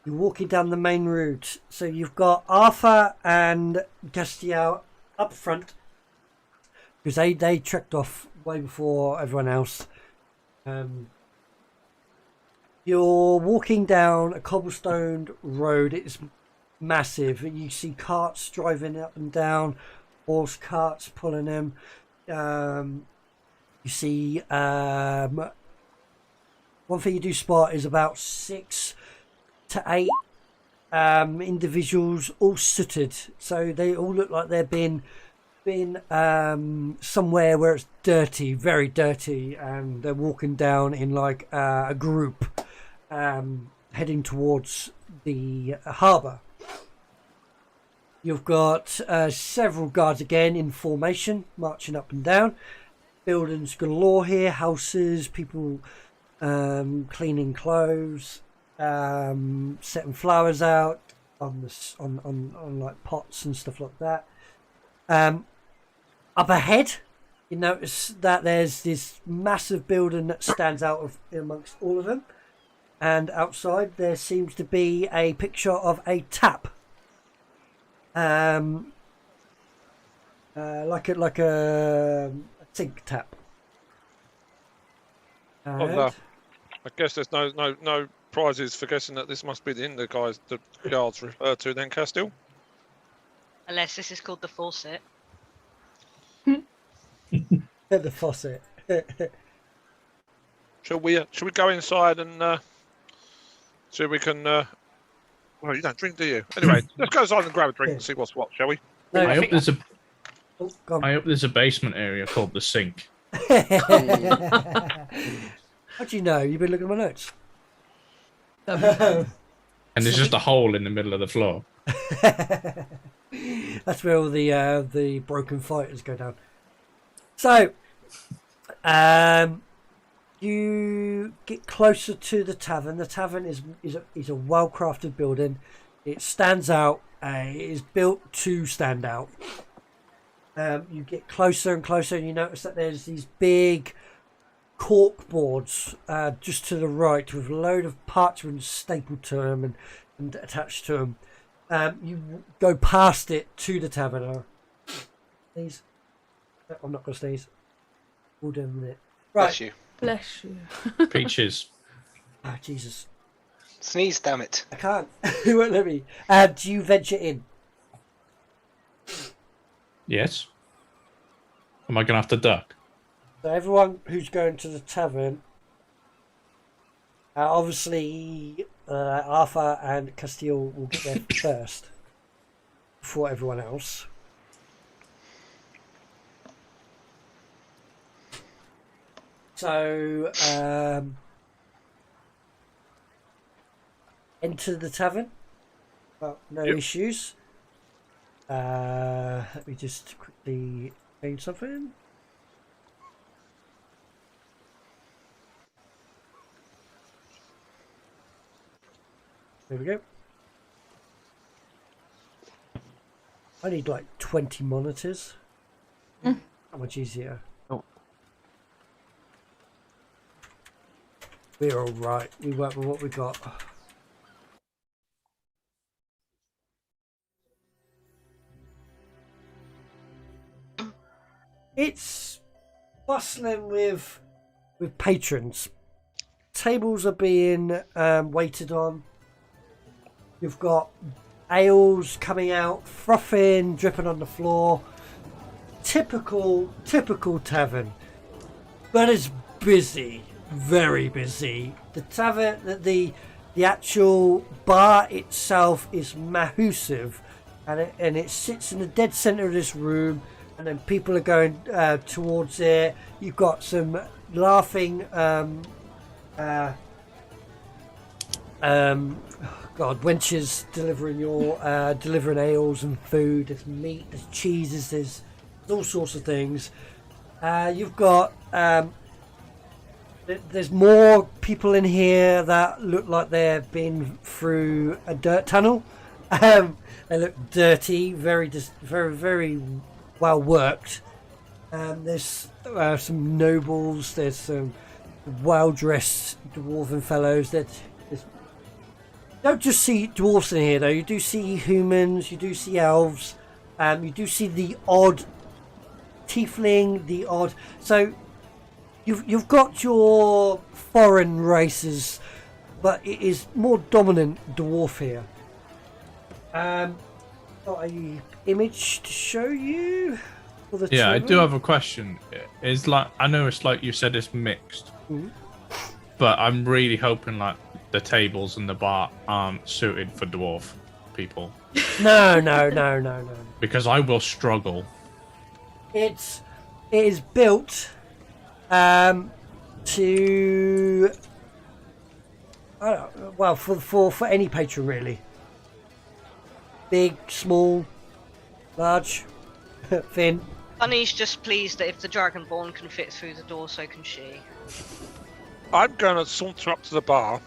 you're walking down the main route. So you've got Arthur and Gastiel up front because they trekked off way before everyone else. You're walking down a cobblestone road. It's massive. You see carts driving up and down, horse carts pulling them. You see one thing you do spot is about 6 to 8 individuals all sooted. So they all look like they've been somewhere where it's dirty, very dirty, and they're walking down in like a group. Heading towards the harbour. You've got several guards again in formation, marching up and down. Buildings galore here, houses, people cleaning clothes, setting flowers out on like pots and stuff like that. Up ahead, you notice that there's this massive building that stands out amongst all of them. And outside there seems to be a picture of a tap, like a sink tap. Oh, And no. I guess there's no prizes for guessing that this must be the inn the guards refer to then, Castile. Unless this is called the faucet. the faucet. Shall we go inside and see if we can? Well, you don't drink, do you? Anyway, let's go inside and grab a drink and see what's what, shall we? No, I hope there's a. Oh, go on. I hope there's a basement area called the sink. How do you know? You've been looking at my notes. And there's just a hole in the middle of the floor. That's where all the broken fighters go down. So, you get closer to the tavern. The tavern is a well-crafted building. It stands out. It is built to stand out. You get closer and closer, and you notice that there's these big cork boards just to the right with a load of parchment stapled to them and attached to them. You go past it to the tavern. Sneeze. I'm not going to sneeze. We'll do in a minute. Right. Bless you. Bless you. Peaches. Ah, Jesus. Sneeze, damn it. I can't. It won't let me. Do you venture in? Yes. Am I gonna have to duck? So everyone who's going to the tavern, obviously Arthur and Castile will get there first before everyone else. So enter the tavern. Well, no issues. Let me just quickly change something. There we go. I need like 20 monitors. How much easier? Oh. We're all right. We work with what we got. It's bustling with patrons. Tables are being waited on. You've got ales coming out, frothing, dripping on the floor. Typical tavern, but it's busy, very busy. The tavern, the actual bar itself is massive, and it sits in the dead center of this room. And then people are going towards it. You've got some laughing, wenches delivering ales and food. There's meat, there's cheeses, there's all sorts of things. You've got there's more people in here that look like they've been through a dirt tunnel. They look dirty, very well worked. There's some nobles, there's some well-dressed dwarven fellows. You don't just see dwarfs in here though, you do see humans, you do see elves, you do see the odd tiefling, so you've got your foreign races, but it is more dominant dwarf here. Got a image to show you for the Yeah, I tavern. do have a question. It's like, I know it's like you said, it's mixed, but I'm really hoping like the tables and the bar aren't suited for dwarf people. No. Because I will struggle. It is built to well for any patron really. Big, small, large, thin. Bunny's just pleased that if the Dragonborn can fit through the door, so can she. I'm going to saunter up to the bar.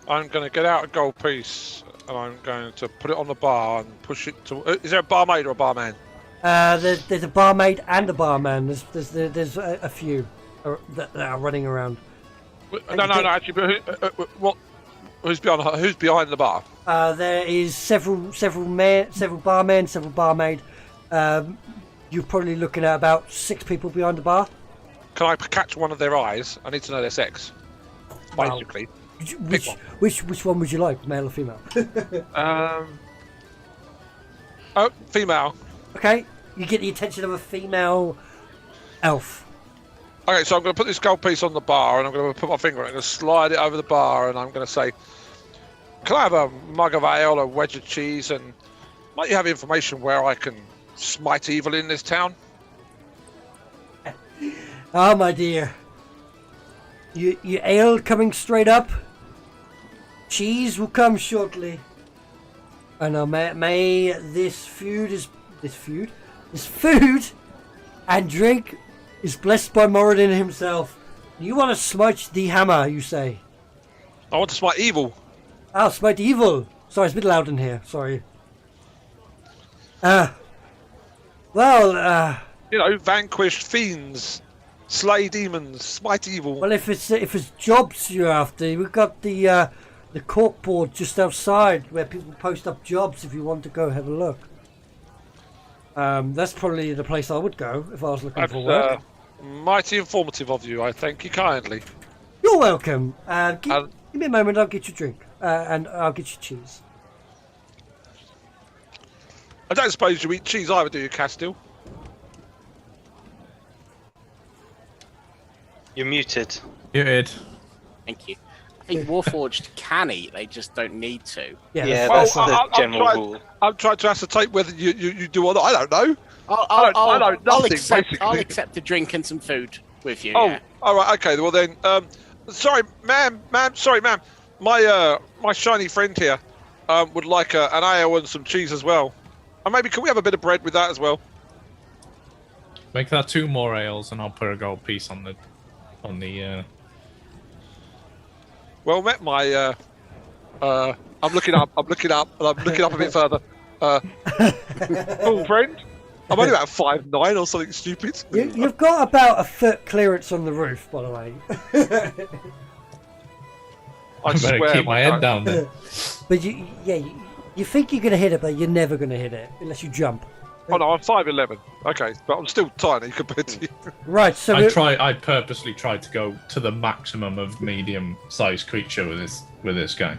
I'm going to get out a gold piece and I'm going to put it on the bar and push it to. Is there a barmaid or a barman? There's a barmaid and a barman. There's a few that are running around. No. Actually, but who's behind the bar? There is several barmen, several barmaid. you're probably looking at about 6 people behind the bar. Can I catch one of their eyes? I need to know their sex. Basically. Which one would you like, male or female? Oh, female. Okay, you get the attention of a female elf. Okay, so I'm going to put this gold piece on the bar, and I'm going to put my finger on it, I'm going to slide it over the bar, and I'm going to say, can I have a mug of ale, a wedge of cheese, and might you have information where I can smite evil in this town? Oh, my dear. You ale coming straight up. Cheese will come shortly. And may this food and drink is blessed by Moradin himself. You want to smite the hammer, you say? I want to smite evil. Oh, smite evil. Sorry, it's a bit loud in here. Sorry. Vanquish fiends, slay demons, smite evil. Well, if it's jobs you're after, we've got the cork board just outside where people post up jobs. If you want to go have a look, that's probably the place I would go if I was looking for work. Mighty informative of you. I thank you kindly. You're welcome. Give me a moment. I'll get you a drink and I'll get you cheese. I don't suppose you eat cheese either, do you, Castile? You're muted. Muted. Thank you. I think Warforged can eat, they just don't need to. Yeah, that's the general rule. I'm trying to ascertain whether you do or not. I don't know. I know nothing, I'll accept a drink and some food with you. Oh, yeah. all right, okay. Well then, sorry, ma'am. My shiny friend here would like an ale and some cheese as well. And maybe can we have a bit of bread with that as well? Make that 2 more ales, and I'll put a gold piece on the. Well met, my. I'm looking up, and I'm looking up a bit further. Cool friend. I'm only about 5'9" or something stupid. You've got about a foot clearance on the roof, by the way. I better keep my head down then. But you think you're going to hit it, but you're never going to hit it unless you jump. Oh no, I'm 5'11". Okay, but I'm still tiny compared to you. Right, so I purposely tried to go to the maximum of medium-sized creature with this guy.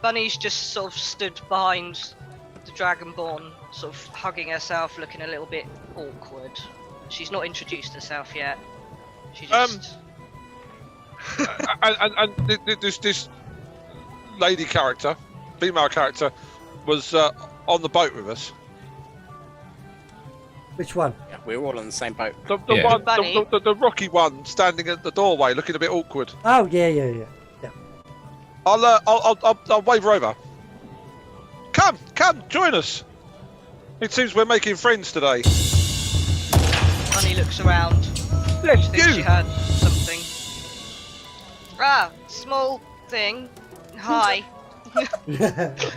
Bunny's just sort of stood behind the Dragonborn, sort of hugging herself, looking a little bit awkward. She's not introduced herself yet. She just. And this lady character, female character, was on the boat with us. Which one? Yeah, we're all on the same boat. The rocky one standing at the doorway, looking a bit awkward. Oh yeah. I'll wave her over. Come, join us. It seems we're making friends today. Bunny looks around. Yes, she thinks she heard something. Small thing. Hi.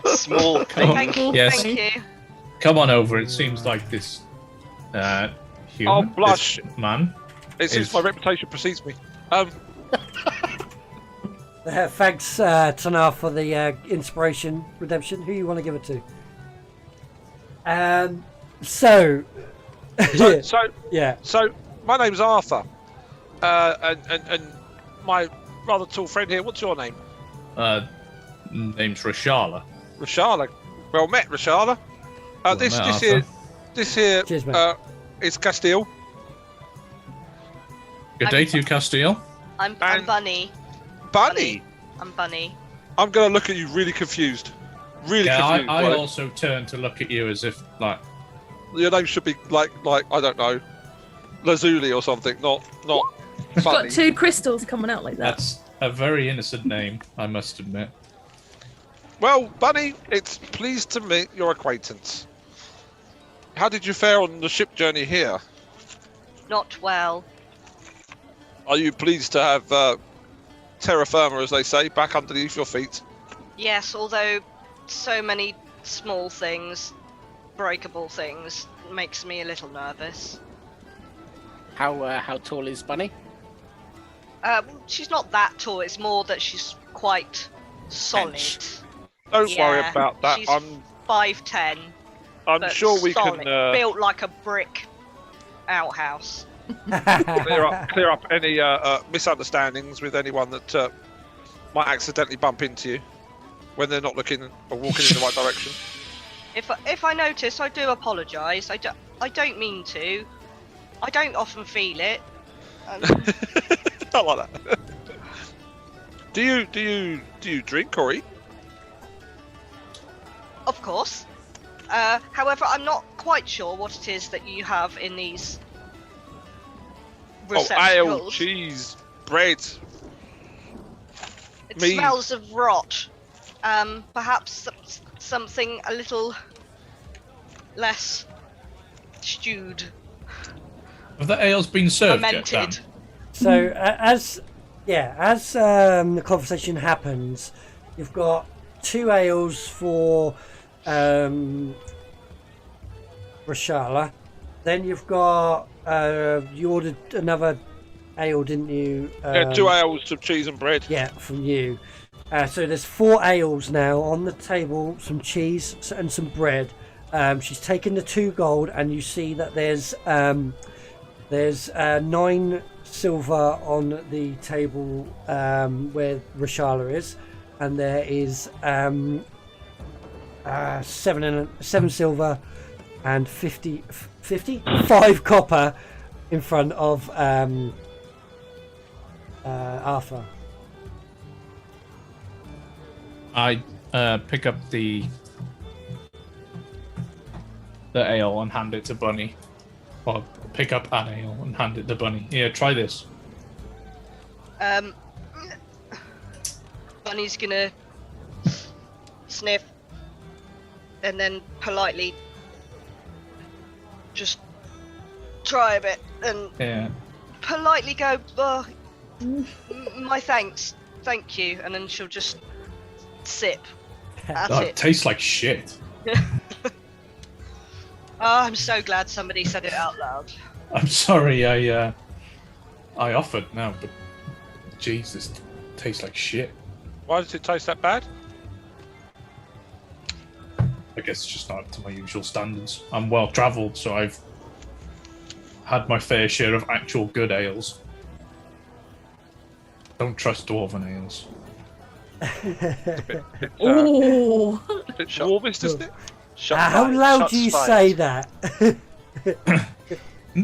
Small thing. Thank you. Come on over. It seems like this human. I'll blush, man. It seems my reputation precedes me. Thanks, Tanar, for the inspiration redemption. Who you want to give it to? So my name's Arthur, and my rather tall friend here. What's your name? Name's Rashala. Rashala. Well met, Rashala. This here Cheers, is Castile. Good day to you, Castile. I'm Bunny. Bunny? I'm Bunny. I'm going to look at you really confused. Really confused. I also turn to look at you as if, like... Your name should be, like I don't know, Lazuli or something, not It's got Bunny. 2 crystals coming out like that. That's a very innocent name, I must admit. Well, Bunny, it's pleased to meet your acquaintance. How did you fare on the ship journey here? Not well. Are you pleased to have terra firma, as they say, back underneath your feet? Yes, although so many small things, breakable things, makes me a little nervous. How tall is Bunny? She's not that tall. It's more that she's quite solid. Don't worry about that. She's 5'10". I'm but sure we solid, can built like a brick outhouse. clear up any misunderstandings with anyone that might accidentally bump into you when they're not looking or walking in the right direction. If I notice, I do apologise. I don't mean to. I don't often feel it. I like that. Do you drink or eat? Of course. However, I'm not quite sure what it is that you have in these receptacles. Ale, cheese, bread. It meat. smells of rot. Perhaps something a little less stewed. Have the ales been served yet, Dan? Fermented. So as the conversation happens, you've got 2 ales for Rashala. Then you've got you ordered another ale, didn't you? Yeah, 2 ales, some cheese and bread. Yeah, from you. So there's 4 ales now on the table, some cheese and some bread. She's taken the 2 gold, and you see that there's 9 silver on the table where Rashala is, and there is 7 silver and 5 copper in front of Arthur. I pick up the ale and hand it to Bunny. Or pick up an ale and hand it to Bunny. Here, try this. Bunny's gonna sniff and then politely just try a bit and politely go, oh, my thanks, thank you, and then she'll just sip. That's Oh, it. it tastes like shit. Oh, I'm so glad somebody said it out loud. I'm sorry, I offered now, but Jesus, it tastes like shit. Why does it taste that bad? I guess it's just not up to my usual standards. I'm well travelled, so I've had my fair share of actual good ales. Don't trust dwarven ales. Ooh. Bit dwarvish, isn't it? How loud do you say that?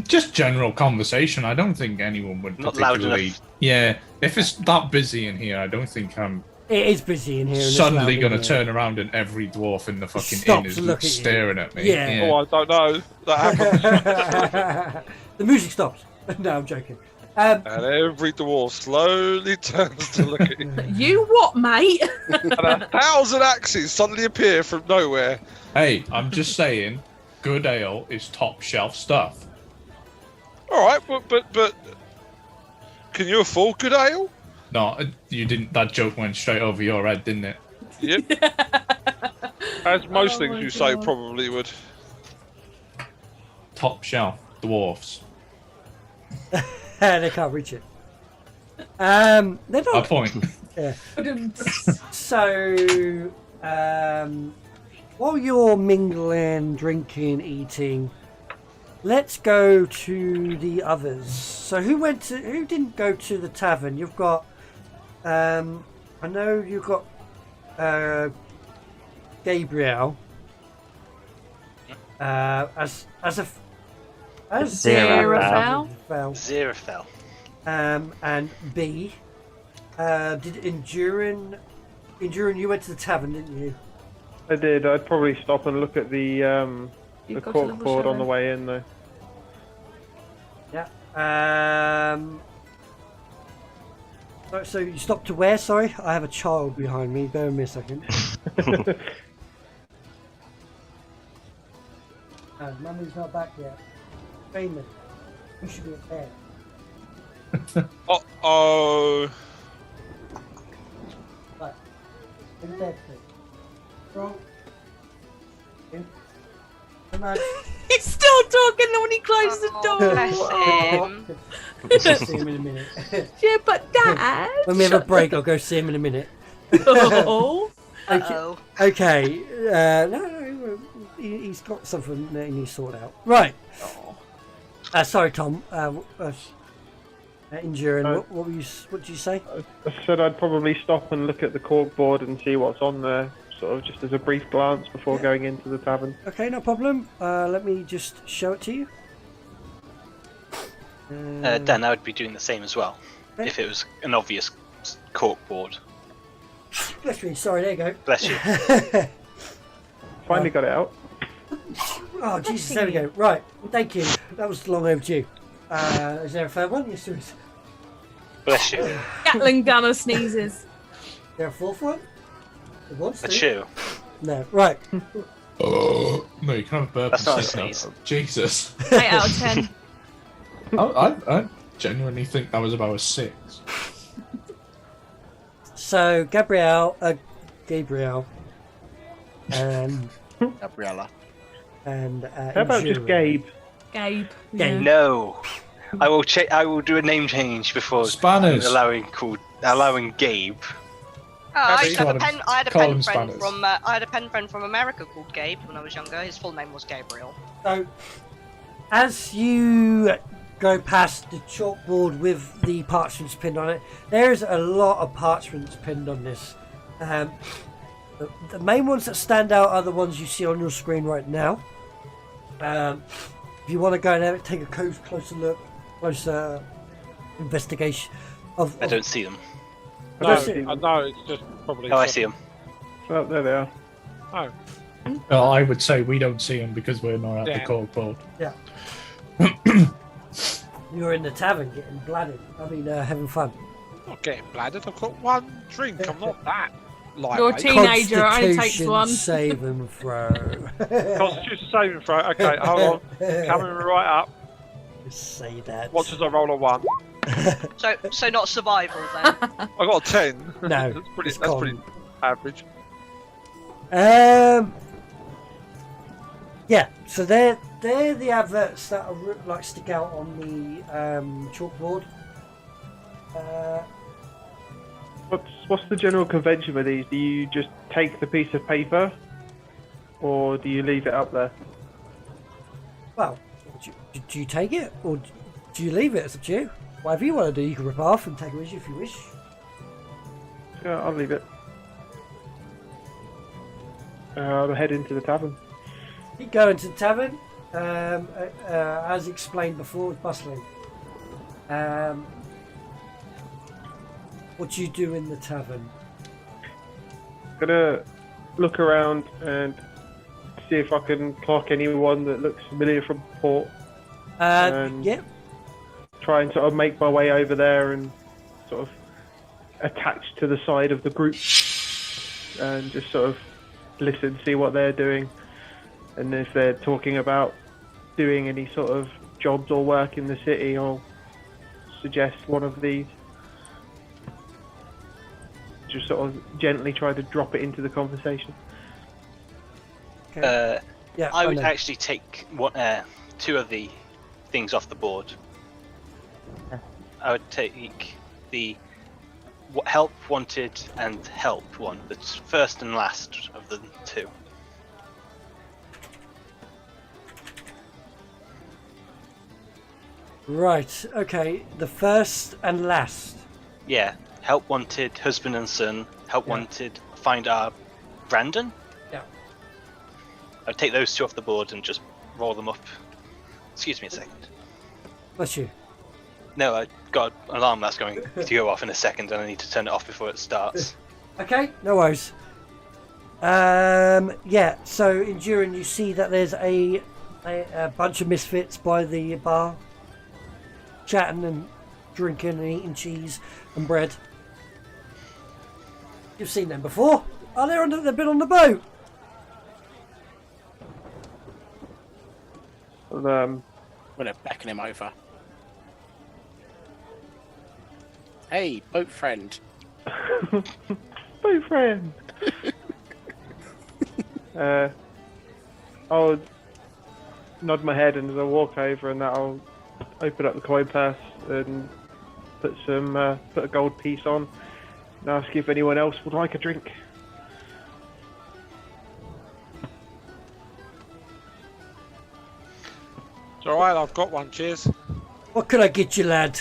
Just general conversation. I don't think anyone would Not loud particularly. enough. Yeah, if it's that busy in here, I don't think I'm It is busy in here. and it's suddenly loud going to in here. turn around and every dwarf in the fucking inn Stops is to look at you. staring at me. Yeah. Oh, I don't know. That happens. The music stops. No, I'm joking. And every dwarf slowly turns to look at you. You what, mate? And 1,000 axes suddenly appear from nowhere. Hey, I'm just saying, good ale is top shelf stuff. All right, but can you afford good ale? No, you didn't. That joke went straight over your head, didn't it? Yep. As most things my you say God. probably would. Top shelf dwarfs. They can't reach it. They're A not. point. Yeah. So, while you're mingling, drinking, eating, let's go to the others. So, who didn't go to the tavern? You've got, I know you've got Gabriel as Zerafel. Zerafel. And B. Did Endurin, you went to the tavern, didn't you? I did. I'd probably stop and look at the You've got to cork level board on 7. the way in, though. Yeah. So you stopped to where? Sorry, I have a child behind me. Bear with me a second. Mummy's not back yet. Raymond, you should be at bed. Uh-oh. Right. In bed, please. Wrong. In. Come on. He's still talking when he closes the door. Bless him. See him in a minute. Yeah, but Dad. When we have a break, I'll go see him in a minute. Oh. Uh-oh. Okay. No, he's got something that he needs to sort out. Right. Sorry, Tom. Enduring. What did you say? I said I'd probably stop and look at the cork board and see what's on there, sort of just as a brief glance before going into the tavern. Okay, no problem. Let me just show it to you. Dan, I would be doing the same as well, if it was an obvious cork board. Bless me. Sorry, there you go. Bless you. Finally got it out. Oh, Jesus, there we go. Right, thank you. That was long overdue. Is there a third one? Yes, there is. Bless you. Gatling gunner sneezes. Is there a fourth one? It wants A to. chew. No, right. No, you can have a burp. That's not a and sneeze. Jesus. 8 out of 10. I genuinely think that was about a 6. So, Gabrielle, and Gabriella. and How about just Endurance. Gabe? Gabe. No. I will do a name change before Spanners. allowing Gabe. Oh, I Call him- had a call pen him friend Spanners. from I had a pen friend from America called Gabe when I was younger. His full name was Gabriel. So, as you go past the chalkboard with the parchments pinned on it, there's a lot of parchments pinned on this. The main ones that stand out are the ones you see on your screen right now. If you want to go and have it, take a closer investigation of. I don't see them. No, it's just probably. Oh, I see them. Oh, there they are. Oh. Well, I would say we don't see them because we're not at the Yeah. cork board. Yeah. You're in the tavern getting bladdered. I mean, having fun. I'm not getting bladdered. I've got one drink. I'm not that lightweight. You're a teenager. It only takes Constitution one. Save and throw. Constitution saving throw. Okay, hold on. Coming right up. Just say that. What does I roll a 1? So not survival then. I got a 10. No, that's it's pretty gone. average. Yeah, so they're the adverts that are like stick out on the chalkboard. What's the general convention with these? Do you just take the piece of paper, or do you leave it up there? Well, do you take it or do you leave it? It's up to you. Whatever you want to do, you can rip off and take it with you if you wish. Yeah, I'll leave it. I'll head into the tavern. You go into the tavern. As explained before, it's bustling. What do you do in the tavern? Gonna look around and see if I can clock anyone that looks familiar from port. Yeah. Try and sort of make my way over there and sort of attach to the side of the group and just sort of listen, see what they're doing, and if they're talking about doing any sort of jobs or work in the city, I'll suggest one of these. Just sort of gently try to drop it into the conversation. Yeah, I would know. actually take two of the things off the board. I would take the help wanted and help one, the first and last of the two. Right, okay. The first and last. Yeah, help wanted, husband and son. Help wanted, find our Brandon. Yeah. I'd take those two off the board and just roll them up. Excuse me a second. Bless you. No, I got an alarm that's going to go off in a second, and I need to turn it off before it starts. Okay, no worries. Yeah, so Enduring, you see that there's a bunch of misfits by the bar, chatting and drinking and eating cheese and bread. You've seen them before. Oh, they've been on the boat. I'm gonna beckon him over. Hey, boat friend. Boat friend. I'll nod my head, and as I walk over, and that I'll open up the coin purse and put a gold piece on, and ask if anyone else would like a drink. all right. I've got one. Cheers. What can I get you, lad?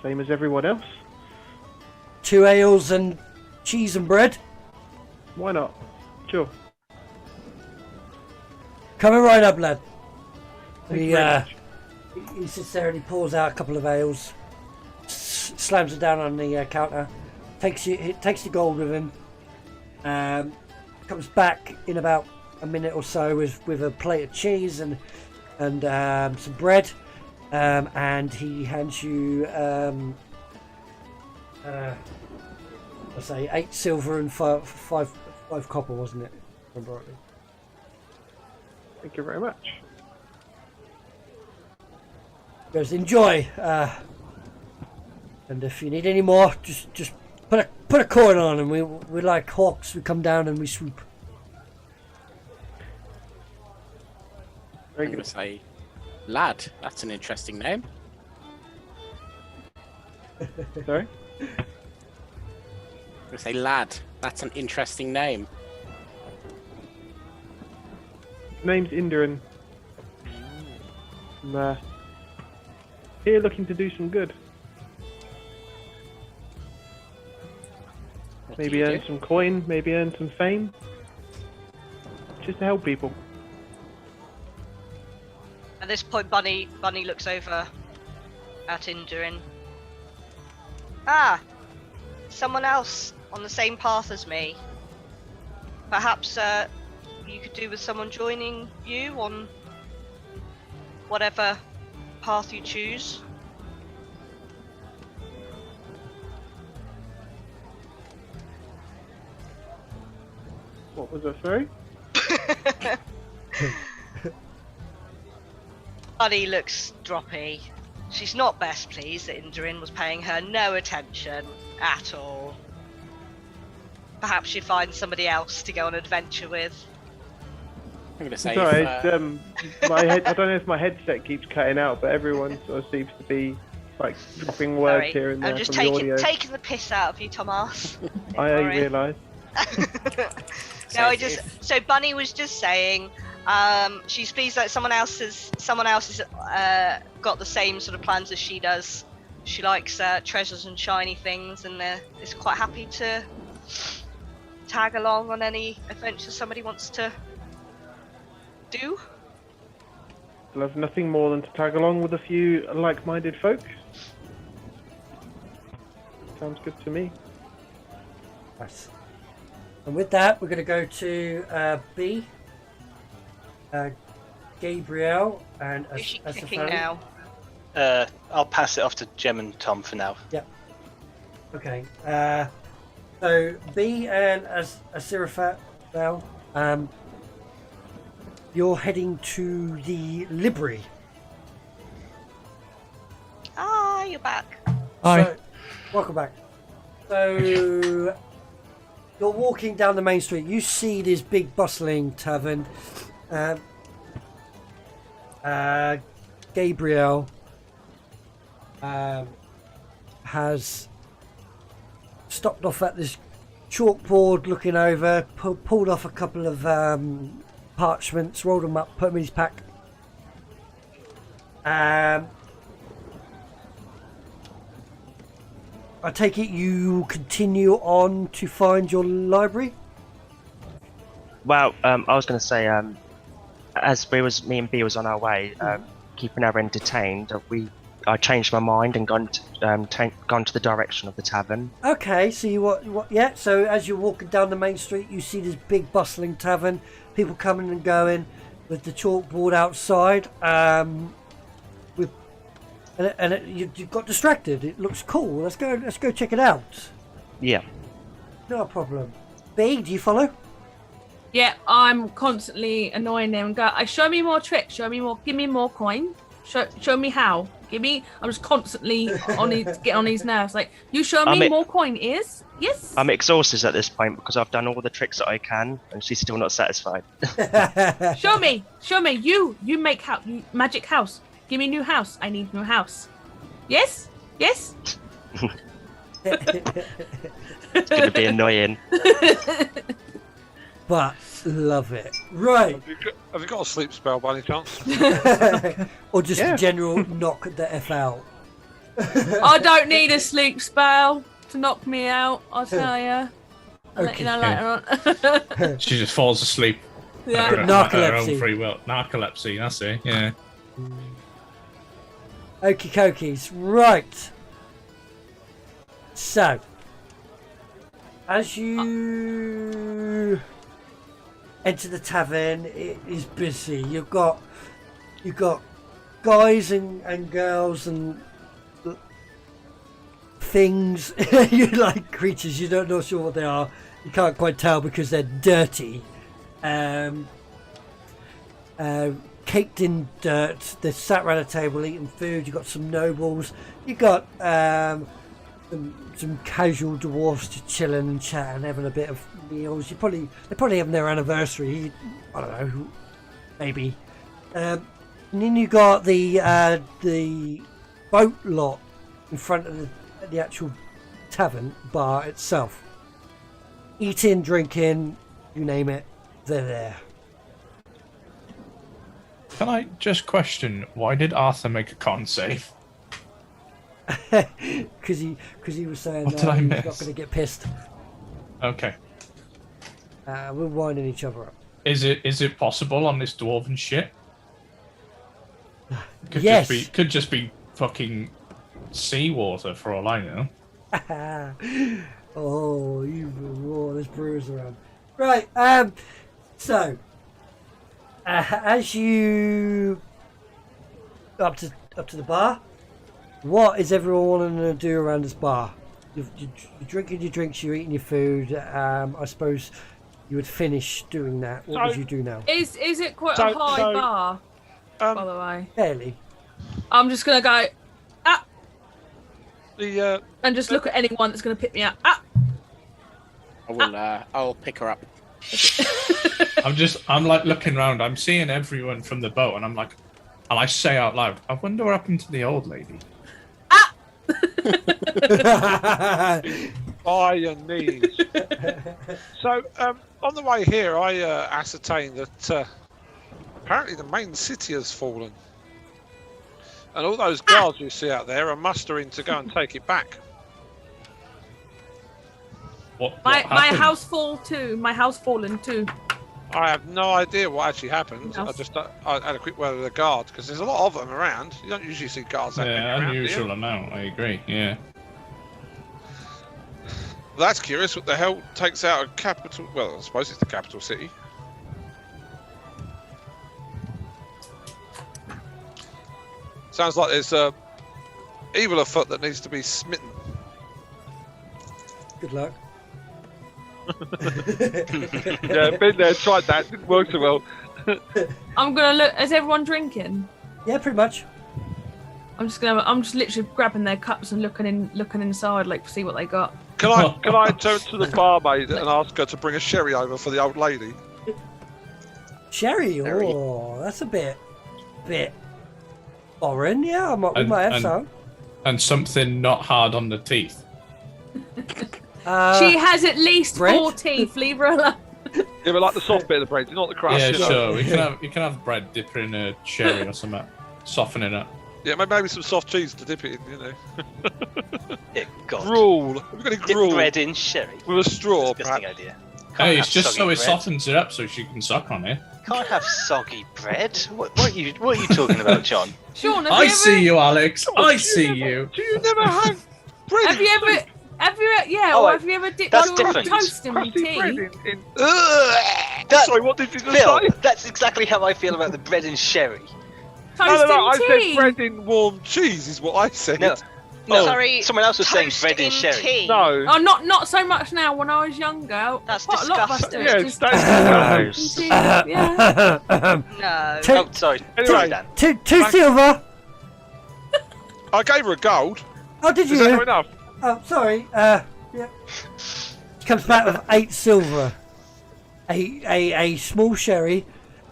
Same as everyone else. 2 ales and cheese and bread. Why not? Sure. Coming right up, lad. Thank you very much. He sits there and he pours out a couple of ales, slams it down on the counter, takes the gold with him, comes back in about a minute or so with a plate of cheese and some bread, and he hands you I say 8 silver and 5 copper, wasn't it? Remember rightly. Thank you very much. Goes, enjoy, and if you need any more, just put a coin on, and we like hawks. We come down and we swoop. Very I'm going good. to say, lad. That's an interesting name. Sorry? I'm going to say, lad. That's an interesting name. Name's Indran. I'm here looking to do some good. What do Maybe you earn do? some coin, maybe earn some fame. Just to help people. At this point, Bunny looks over at Indurin. Ah, someone else on the same path as me. Perhaps you could do with someone joining you on whatever path you choose. What was that, sorry? Bunny looks droppy. She's not best pleased that Indurin was paying her no attention at all. Perhaps she'd find somebody else to go on an adventure with. I'm going to say, Sorry, if, my head, I don't know if my headset keeps cutting out, but everyone sort of seems to be like dropping words Sorry, here and there I'm just from the audio. taking the piss out of you, Tomas. I realise. So Bunny was just saying, she's pleased that someone else has got the same sort of plans as she does. She likes treasures and shiny things, and is quite happy to tag along on any adventure somebody wants to do. I'll have nothing more than to tag along with a few like-minded folk. Sounds good to me. Nice. And with that, we're going to go to B, Gabriel, and Who's she as kicking now? I'll pass it off to Jem and Tom for now. Yep. Okay. So B and Aziraphale, you're heading to the library. Ah, you're back. Hi. So, welcome back. So you're walking down the main street. You see this big bustling tavern. Gabriel has stopped off at this chalkboard, looking over, pulled off a couple of parchments, rolled them up, put them in his pack. I take it you continue on to find your library? Well, I was going to say, as me and B was on our way, keeping her entertained, I changed my mind and gone to the direction of the tavern. Okay, so yeah, so as you're walking down the main street, you see this big bustling tavern, people coming and going with the chalkboard outside. You got distracted. It looks cool. Let's go check it out. Yeah. No problem. B, do you follow? Yeah, I'm constantly annoying them and go, show me more tricks, give me more coin, show me how. I'm just constantly getting on his nerves. Like, you show me more coin, yes? I'm exhausted at this point because I've done all the tricks that I can and she's still not satisfied. Show me, you make magic house. Give me new house. I need new house. Yes? It's going to be annoying. but love it. Right. Have you got a sleep spell by any chance? Or just a general knock the F out. I don't need a sleep spell to knock me out, I'll tell you. I'll let you know later on. She just falls asleep. Yeah. At her own free will. Narcolepsy, that's it, yeah. Okie dokies. Right. So, as you enter the tavern, it is busy. You've got guys and girls and things. You like creatures. You don't know sure what they are. You can't quite tell because they're dirty. Caked in dirt. They're sat around a table eating food. You've got some nobles. You've got some casual dwarfs just chilling and chatting, having a bit of meals. They're probably having their anniversary. I don't know, maybe. And then you got the boat lot in front of the actual tavern bar itself. Eating, drinking, you name it, they're there. Can I just question, why did Arthur make a con save? Because he was saying What did I he's miss? not going to get pissed. Okay. We're winding each other up. Is it possible on this dwarven shit? Yes. Could just be fucking seawater for all I know. Oh, there's brewers around. Right. So, as you up to the bar, what is everyone wanting to do around this bar? You're drinking your drinks, you're eating your food. I suppose you would finish doing that. What would you do now? Is it quite a high bar, by the way? Fairly. I'm just going to go, and just look at anyone that's going to pick me up. I'll pick her up. I'm like looking around, I'm seeing everyone from the boat, and I say out loud, I wonder what happened to the old lady. By your knees. So, on the way here, I ascertained that apparently the main city has fallen. And all those guards you see out there are mustering to go and take it back. My house fall too. My house fallen too. I have no idea what actually happened. Yes. I had a quick word with the guard because there's a lot of them around. You don't usually see guards that many around. Unusual amount. I agree. Yeah. That's curious. What the hell takes out a capital? Well, I suppose it's the capital city. Sounds like there's evil afoot that needs to be smitten. Good luck. Yeah, been there, tried that, didn't work so well. I'm gonna look. Is everyone drinking? Yeah, pretty much. I'm just literally grabbing their cups and looking inside, like see what they got. Can I turn to the barmaid and ask her to bring a sherry over for the old lady? Sherry? Oh, that's a bit foreign. Yeah, we might have some. And something not hard on the teeth. She has at least bread? 4 teeth. Leave her alone. Yeah, but like the soft bit of the bread, not the crust. Yeah, you know. sure. You can have bread, dip it in a cherry or something, soften it up. Yeah, maybe some soft cheese to dip it in, you know. Yeah, God. Gruel. Have you got any Dip gruel? bread in sherry. With a straw, Disgusting perhaps. idea. Hey, it's have just so soggy it bread. softens it up so she can suck on it. Can't have soggy bread. What are you talking about, John? Sean, I see you, Alex. I see you. Do you never have bread? Have you ever? Have you ever dipped that's your different. toast in Crusty tea? bread in... Sorry, what did you just Phil, say? that's exactly how I feel about the bread and sherry. Toast No, I in said tea. bread in warm cheese is what I said. No, Sorry, someone else was saying toast bread and in sherry. tea. No. Oh, not so much now. When I was younger, That's quite a lot of us disgusting. do. Yeah, It's it's just yeah. No. Oh, sorry. Anyway. Dan. Two silver. I gave her a gold. Oh, did you? Is that not enough? Oh, sorry. Yeah. Comes back with 8 silver, a small sherry,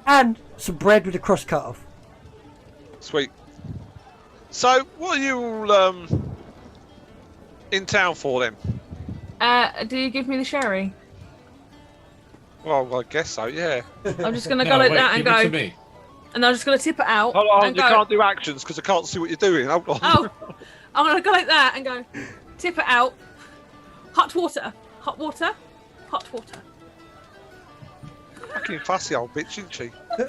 and some bread with a cross cut off. Sweet. So, what are you all in town for then? Do you give me the sherry? Well, I guess so. Yeah. I'm just gonna go like that and give it to go, me. and I'm just gonna tip it out. Hold on, and you go, can't do actions because I can't see what you're doing. Hold on. Oh, I'm gonna go like that and go, tip it out. Hot water, hot water, hot water. Fucking fussy old bitch, isn't she? I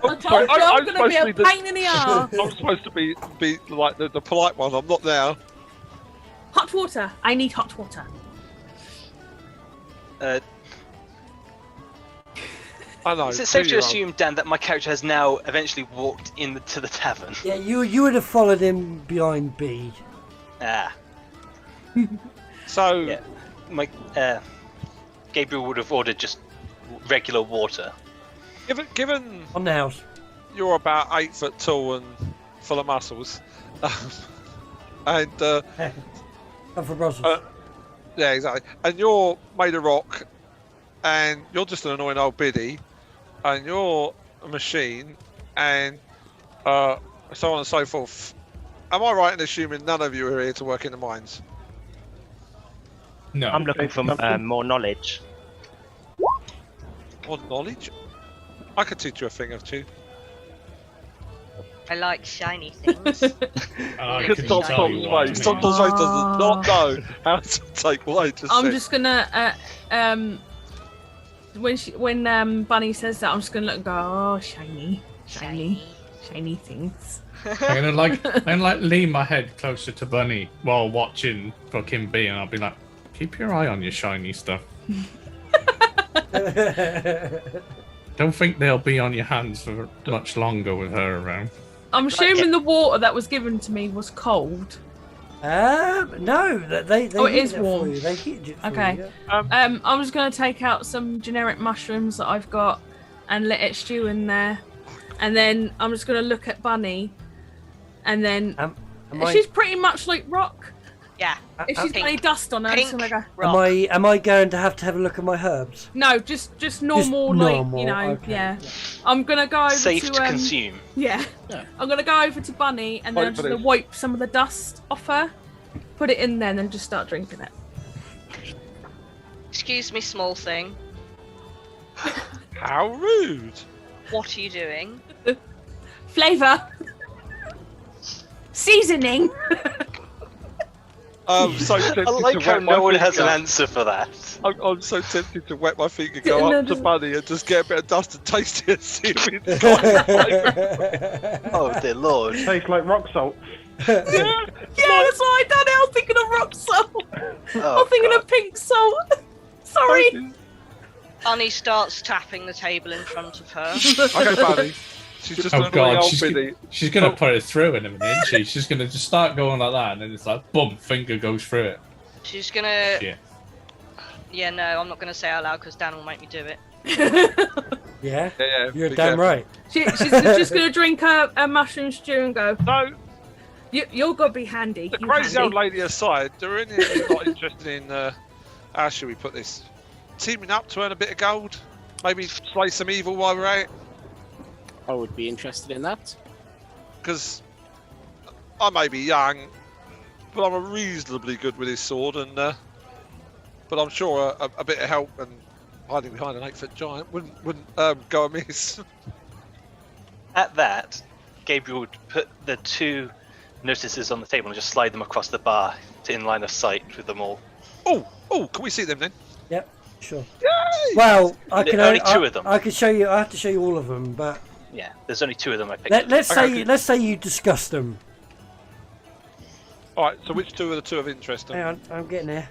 told you I'm gonna be a pain in the arse. I'm supposed to be like the polite one. I'm not now. Hot water. I need hot water. I know. Is it safe to assume, Dan, that my character has now eventually walked into the tavern? Yeah, you would have followed him behind B. Ah. So yeah, my Gabriel would have ordered just regular water. Given on the house, you're about 8 foot tall and full of muscles, and I'm from Brussels. yeah, exactly. And you're made of rock, and you're just an annoying old biddy, and you're a machine, and so on and so forth. Am I right in assuming none of you are here to work in the mines? No. I'm looking for more knowledge. More knowledge? I could teach you a thing or two. I like shiny things. Because Tom's face does not know how to take what I just I'm said. just gonna when Bunny says that, I'm just gonna look and go, oh, shiny things. I'm gonna lean my head closer to Bunny while watching fucking B, and I'll be like, keep your eye on your shiny stuff. Don't think they'll be on your hands for much longer with her around. I'm assuming the water that was given to me was cold. No, they it is heat it warm. for you. They heat it for Okay. you, yeah. I'm just gonna take out some generic mushrooms that I've got and let it stew in there, and then I'm just gonna look at Bunny, and then she's pretty much like rock. Yeah. If she's got any dust on her, I'm just gonna go. Am I going to have a look at my herbs? No, just normal, normal, like, you know, okay. yeah. I'm gonna go over Safe to to consume. Yeah. I'm gonna go over to Bunny and then I'm just gonna wipe some of the dust off her, put it in there, and then just start drinking it. Excuse me, small thing. How rude! What are you doing? Flavour. Seasoning. I'm so tempted I like to how wet my no one has finger. an answer for that. I'm so tempted to wet my finger, go up to Bunny and just get a bit of dust and taste it and see if it's got any. Oh dear lord. Tastes like rock salt. Yeah, that's what I done. I was thinking of rock salt. Oh, I'm thinking of pink salt. Sorry. Bunny starts tapping the table in front of her. Okay, Bunny. She's just an annoying old biddy. She's gonna put it through in a minute, isn't she? She's gonna just start going like that, and then it's like, boom, finger goes through it. She's gonna. Yeah. Yeah, no, I'm not gonna say out loud because Dan will make me do it. Yeah? Yeah, You're be damn careful. right. She's just gonna drink a mushroom stew and go. No, You're gonna be handy. the you crazy handy. old lady aside, are any of you not interested in, how should we put this? Teaming up to earn a bit of gold? Maybe slay some evil while we're at it? I would be interested in that. Because I may be young, but I'm reasonably good with his sword, and but I'm sure a bit of help and hiding behind an 8-foot giant wouldn't go amiss. At that, Gabriel would put the 2 notices on the table and just slide them across the bar to in line of sight with them all. Oh, can we see them then? Yep, sure. Yay! Well, I can Only 2 of them. I can show you. I have to show you all of them, but Yeah, there's only 2 of them I picked up. let's say you discuss them. All right. So which 2 are the 2 of interest? Hang on, I'm getting there.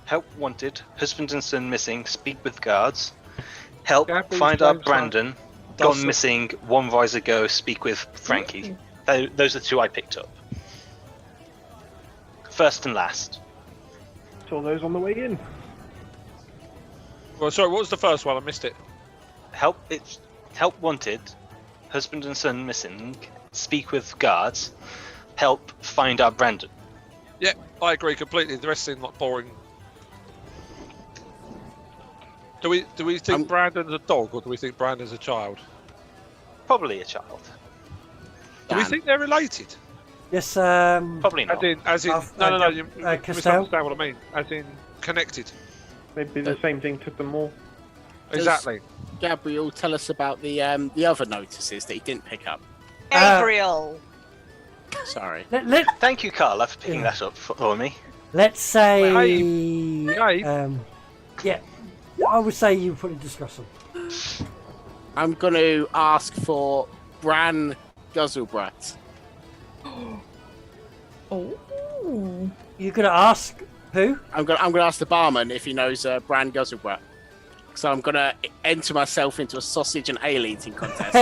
Help wanted, husband and son missing, speak with guards. Help Gabriel's find our James Brandon, Dawson. gone missing, 1 rise ago, speak with Frankie. Those are the 2 I picked up. First and last. Saw those on the way in. Well, sorry. What was the first one? I missed it. Help wanted, husband and son missing, speak with guards. Help find our Brandon. Yeah, I agree completely. The rest seem like boring. Do we think Brandon's a dog, or do we think Brandon's a child? Probably a child. Do we think they're related? Yes, Probably not. As in, Castell? you misunderstand what I mean. As in, connected. Maybe the same thing took them all. Exactly. Gabriel, tell us about the other notices that he didn't pick up. Gabriel. Sorry. Thank you, Carla, for picking that up for me. Let's say, Gabe. I would say you probably discuss them. I'm going to ask for Bran Guzzlebrat. Oh. You're gonna ask who? I'm gonna ask the barman if he knows Bran Guzzlebrat. So I'm gonna enter myself into a sausage and ale eating contest.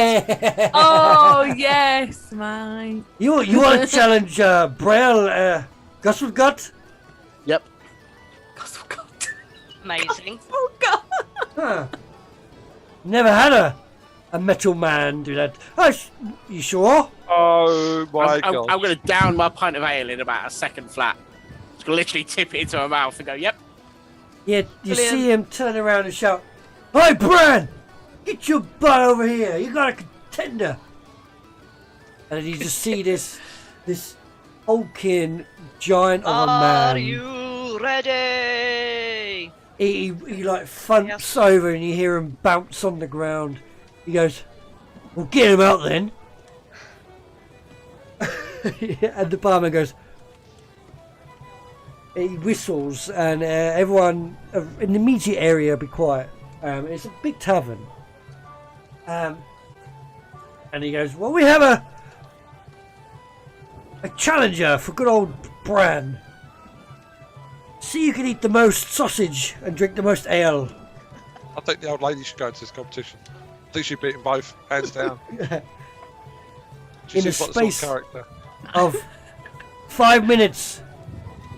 Oh yes, mate. You want to challenge Braille Guzzlegut? Yep. Guzzlegut. Amazing. Oh god. Huh. Never had a metal man do that. Oh, you sure? Oh my god! I'm gonna down my pint of ale in about a second flat. Just gonna literally tip it into my mouth and go, "Yep." Yeah, you Brilliant. see him turn around and shout, "Hey, Bran! Get your butt over here! You got a contender!" And then you just see this hulking giant of a man. Are you ready? He like thumps over and you hear him bounce on the ground. He goes, "Well, get him out then." And the barman goes, he whistles and everyone in the immediate area be quiet. It's a big tavern. And he goes, "Well, we have a challenger for good old Bran. See who can eat the most sausage and drink the most ale." I think the old lady should go into this competition. I think she'd beat them both, hands down. She In the seems like the space sort of character. of 5 minutes,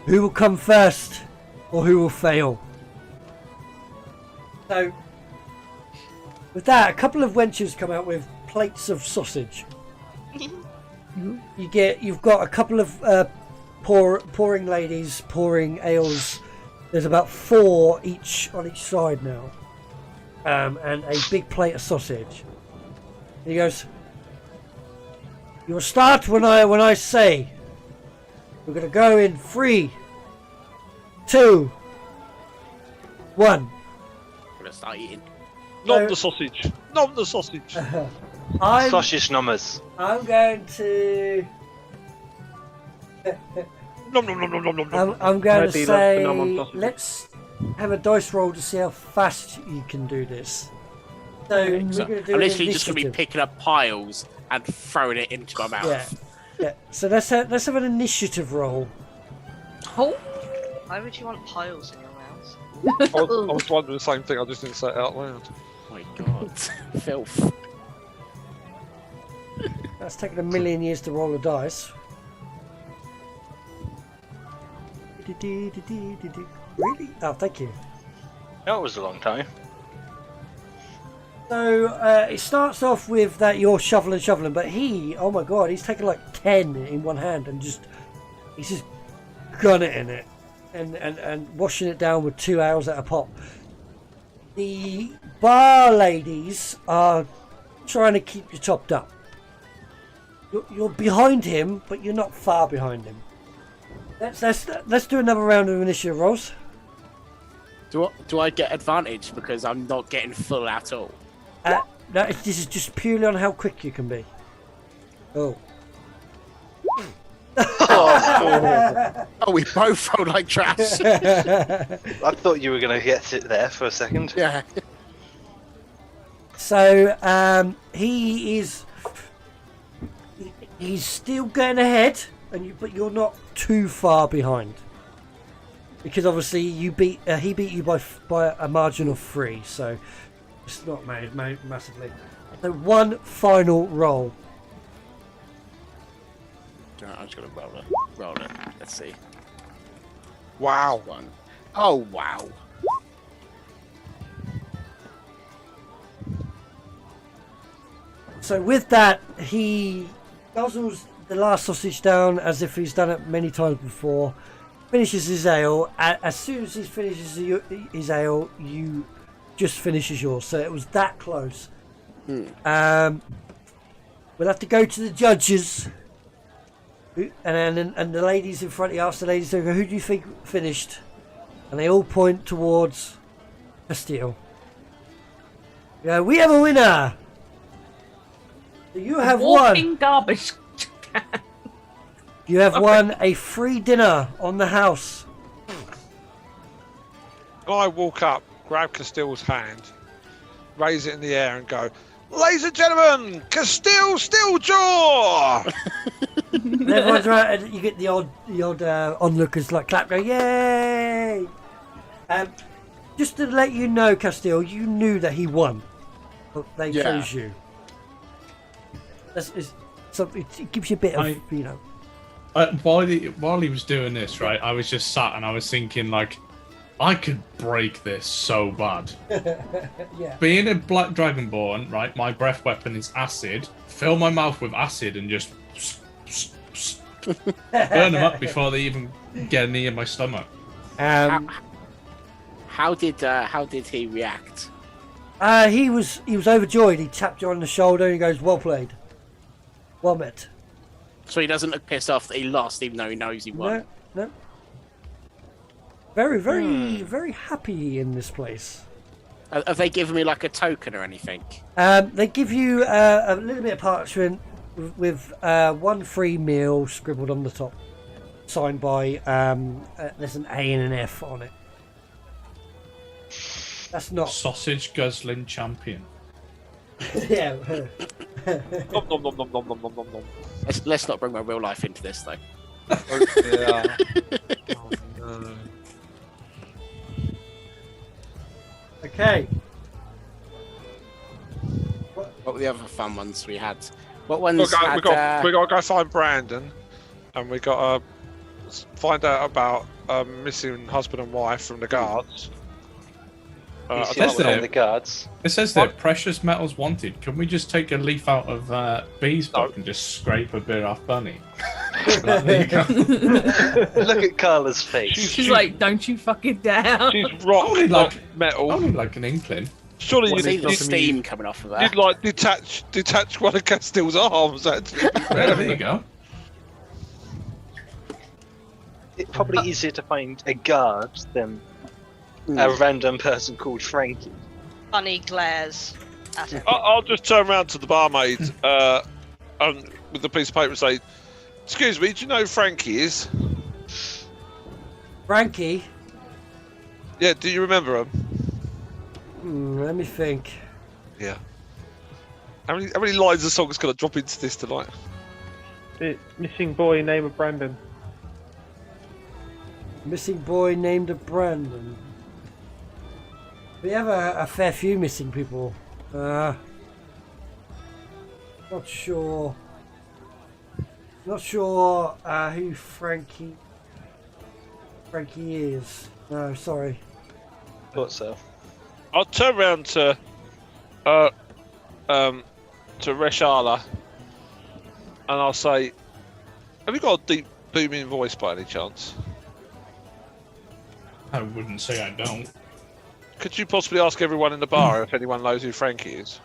who will come first or who will fail? So, with that, a couple of wenches come out with plates of sausage. You've got a couple of pouring ladies pouring ales. There's about 4 each on each side now, and a big plate of sausage. And he goes, "You'll start when I say. We're gonna go in 3, 2, 1." I'm gonna start eating. Not the sausage. Not the sausage. Sausage numbers. I'm going to. Nom, nom, nom, nom, nom, nom, nom. I'm going to Maybe say, that's the nom of sausage. let's have a dice roll to see how fast you can do this. So we're going So to do I'm an literally just gonna be initiative. picking up piles and throwing it into my mouth. Yeah, yeah. So let's have an initiative roll. Oh. Why would you want piles in your mouth? I was wondering the same thing, I just didn't say it out loud. Oh my god. Filth. That's taken a million years to roll a dice. Really? Oh, thank you. That was a long time. So it starts off with that you're shoveling, but oh my god, he's taken like 10 in one hand and he's just gunning it and washing it down with 2 hours at a pop. The bar ladies are trying to keep you topped up. You're behind him, but you're not far behind him. Let's do another round of initiative rolls. Do I get advantage because I'm not getting full at all? No, this is just purely on how quick you can be. Oh. Oh, we both rolled like trash. I thought you were going to get it there for a second. Yeah. So he's still going ahead, but you're not too far behind. Because obviously he beat you by a margin of 3, so it's not massively. So one final roll. I'm just gonna roll it. Let's see. Wow. One. Oh wow. So with that, he guzzles the last sausage down as if he's done it many times before. Finishes his ale. As soon as he finishes his ale, you just finishes yours. So it was that close. We'll have to go to the judges, and the ladies in front of you ask the ladies, "Who do you think finished?" And they all point towards Castile. Yeah, we have a winner. You have Walking won. garbage. You have won a free dinner on the house. I walk up, grab Castile's hand, raise it in the air, and go, "Ladies and gentlemen, Castile Stilljaw!" And everyone's around, and you get the odd onlookers like clap, go, yay! Just to let you know, Castile, you knew that he won, but they chose you. It gives you a bit of, you know. While he was doing this, right, I was just sat and I was thinking, like, I could break this so bad. Yeah. Being a black dragonborn, right, my breath weapon is acid. Fill my mouth with acid and just burn them up before they even get near my stomach. How did he react? He was overjoyed. He tapped you on the shoulder and he goes, "Well played. Well met." So he doesn't look pissed off that he lost, even though he knows he won. No. Very, very, very happy in this place. Have they given me like a token or anything? They give you a little bit of parchment with one free meal scribbled on the top, signed by there's an A and an F on it. That's not sausage guzzling champion. Yeah. Nom, nom, nom, nom, nom, nom, nom, nom, nom. Let's not bring my real life into this though. Yeah. Oh, no. Okay. What were the other fun ones we had? What ones We got to go find Brandon, and we got to find out about missing husband and wife from the guards. It says there, precious metals wanted. Can we just take a leaf out of B's book and just scrape a bit off Bunny? There you go. Look at Carla's face. She's like, "Don't you fucking dare!" She's rock, Only not like metal. Only like an inkling. Surely Well, you'd the steam coming off of that. You'd like detach one of Castile's arms. Actually, Yeah, there you go. It's probably easier to find a guard than a random person called Frankie. Bunny glares at him. I'll just turn around to the barmaid and with the piece of paper and say, "Excuse me, do you know who Frankie is?" Frankie? Yeah, do you remember him? Let me think. Yeah. How many lines of songs can I drop into this tonight? The missing boy named Brandon. Missing boy named Brandon. We have a fair few missing people. Not sure. Not sure who Frankie is. No, sorry. Thought so. I'll turn around to Reshala and I'll say, "Have you got a deep booming voice by any chance?" I wouldn't say I don't. Could you possibly ask everyone in the bar if anyone knows who Frankie is?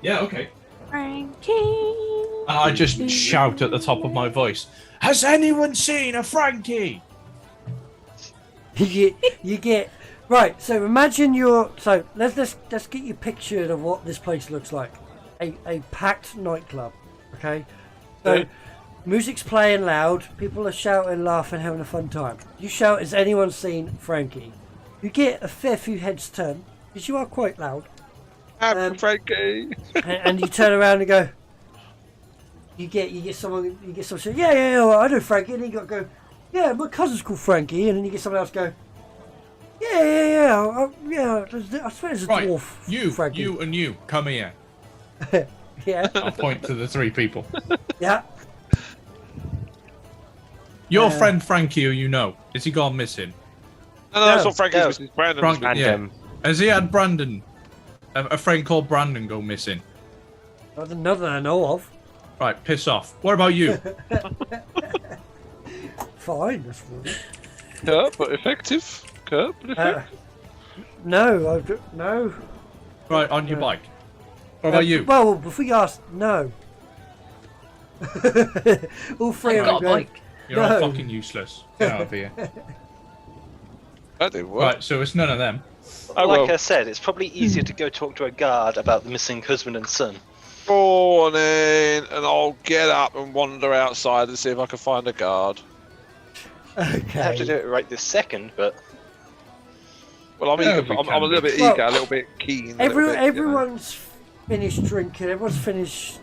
Yeah, okay. Frankie. I just shout at the top of my voice, "Has anyone seen a Frankie?" You get right. So imagine so let's get you pictured of what this place looks like. A packed nightclub. Okay. So music's playing loud. People are shouting, laughing, having a fun time. You shout, "Has anyone seen Frankie?" You get a fair few heads turned because you are quite loud. Frankie. and you turn around and go. You get someone saying, yeah, I know Frankie, and then you got to go, "Yeah, my cousin's called Frankie," and then you get someone else go, yeah. I swear it's a dwarf. Frankie. You, and you, come here. Yeah. I'll point to the three people. Yeah. Your friend Frankie, who you know, is he gone missing? No, that's not Frankie. It's Brandon. Yeah. Has he had Brandon, a friend called Brandon, go missing? Not that I know of. Right, piss off. What about you? Fine, that's fine. Curt, but effective. Curt, but effective. No. Right, on your bike. What about you? Well, before you ask, no. All three of them go. You're all fucking useless. Get out of here. That didn't work. Right, so it's none of them. Like I said, it's probably easier to go talk to a guard about the missing husband and son. Morning, and I'll get up and wander outside and see if I can find a guard. Okay. I have to do it right this second, but... Well, I'm, Yeah, eager, we I'm can a little do. bit eager, a little bit keen. Everyone's finished drinking. Everyone's finished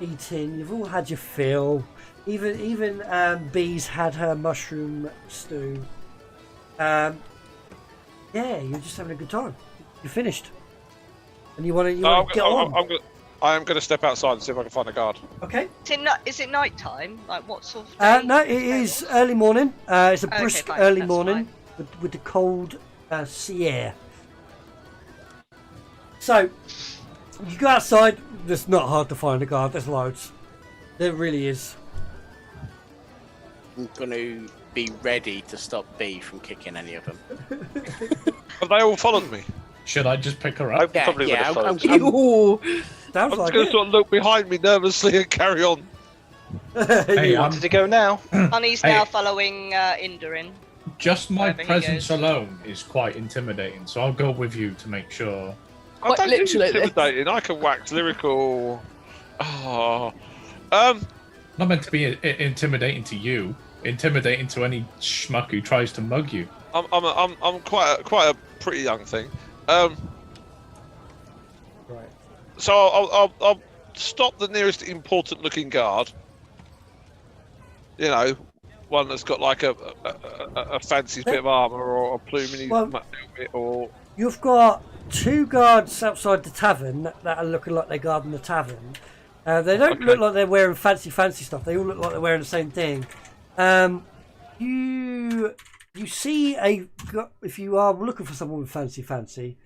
eating. You've all had your fill. Even Bee's had her mushroom stew. Yeah, you're just having a good time. You're finished, and you want to get on. I am going to step outside and see if I can find a guard. Okay. Is it night time? Like what sort of day? No, it is early morning. It's a Okay, brisk fine, early that's morning with the cold sea air. So you go outside. It's not hard to find a guard. There's loads. There really is. I'm going to be ready to stop B from kicking any of them. Have they all followed me? Should I just pick her I up? probably would have followed you. Sounds I'm like just going it. to sort of look behind me nervously and carry on. Hey, You wanted to go now? Bunny's now following Indurin. Just my Wherever he presence goes. alone is quite intimidating, so I'll go with you to make sure. I don't think it's literally. intimidating. I can wax lyrical. Oh. Not meant to be intimidating to you, intimidating to any schmuck who tries to mug you. I'm quite a pretty young thing. Right. So I'll stop the nearest important looking guard. You know, one that's got like a fancy bit of armour or a plume in his helmet or. You've got two guards outside the tavern that are looking like they're guarding the tavern. They don't look like they're wearing fancy stuff. They all look like they're wearing the same thing. You see if you are looking for someone with fancy,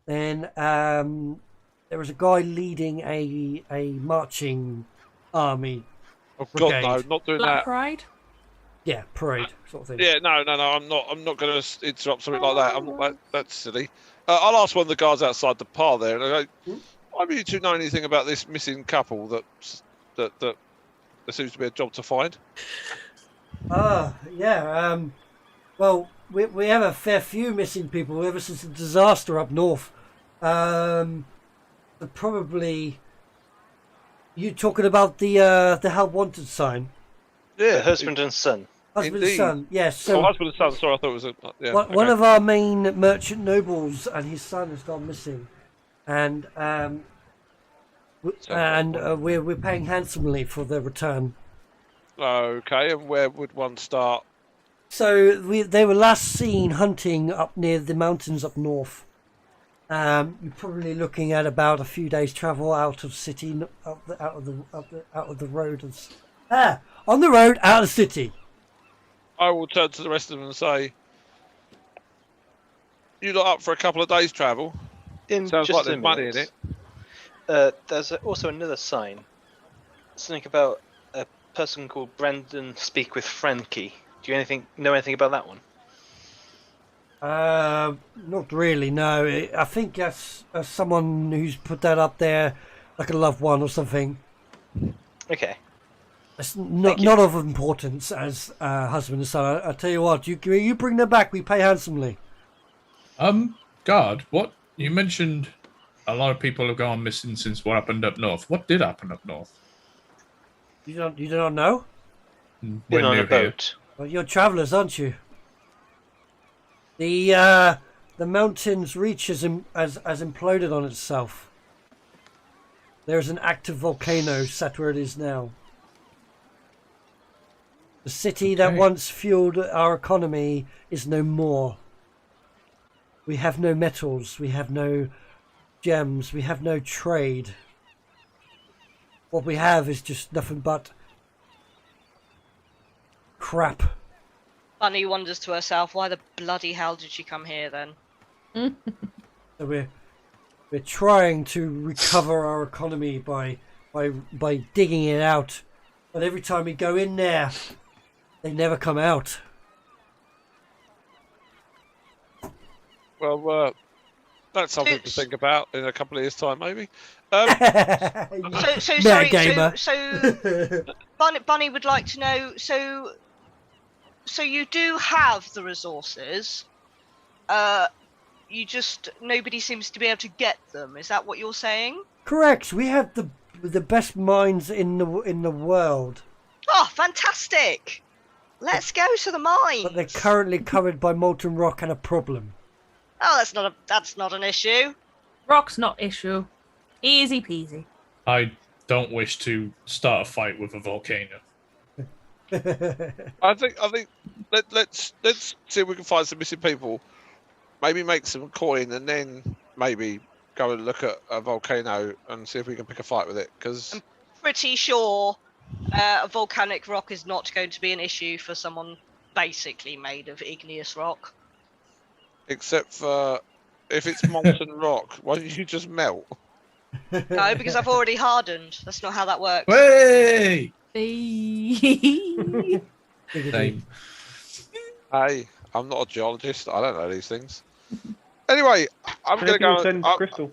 then there is a guy leading a marching army. Oh God, brigade. no! Not doing Black that. Pride. Yeah, parade sort of thing. Yeah, no. I'm not going to interrupt something like that. I'm not. That's silly. I'll ask one of the guards outside the bar there, and I go, "I mean, do you know anything about this missing couple that there seems to be a job to find?" Yeah. Well, we have a fair few missing people ever since the disaster up north. Probably you talking about the how wanted sign? Yeah, The husband and son. Husband Indeed. and son. Yes. So husband and son. Sorry, I thought it was a. Yeah, one of our main merchant nobles and his son has gone missing, and we're paying handsomely for their return. Okay, and where would one start? So they were last seen hunting up near the mountains up north. You're probably looking at about a few days' travel out of city, out of the road, on the road out of the city. I will turn to the rest of them and say, "You lot up for a couple of days' travel? In Sounds just like a there's money in minute. it." There's also another sign. Something about a person called Brandon speak with Frankie. Do you know anything about that one? Not really. No, I think that's someone who's put that up there, like a loved one or something. Okay. It's not of importance as husband and son. I tell you what, you bring them back, we pay handsomely. Guard, what you mentioned? A lot of people have gone missing since what happened up north. What did happen up north? You do not know? Been on a boat. Well, you're travellers, aren't you? The mountain's reach has imploded on itself. There's an active volcano sat where it is now. The city that once fueled our economy is no more. We have no metals, we have no gems, we have no trade. What we have is just nothing but crap. Bunny wonders to herself, why the bloody hell did she come here then? So we're trying to recover our economy by digging it out, but every time we go in there, they never come out. Well, that's something to think about in a couple of years' time, maybe. So sorry. So Bunny would like to know. So you do have the resources, Nobody seems to be able to get them. Is that what you're saying? Correct. We have the best minds in the world, Oh, fantastic! Let's go to the mines. but they're currently covered by molten rock and a problem. Oh, that's not an issue. Rock's not issue. Easy peasy. I don't wish to start a fight with a volcano. I think let's see if we can find some missing people. Maybe make some coin and then maybe go and look at a volcano and see if we can pick a fight with it. Because Pretty sure a volcanic rock is not going to be an issue for someone basically made of igneous rock. except for if it's molten rock, why don't you just melt? No, because I've already hardened. That's not how that works. Hey! Same. Hey, I'm not a geologist. I don't know these things. Anyway, I'm going to go. Crystal.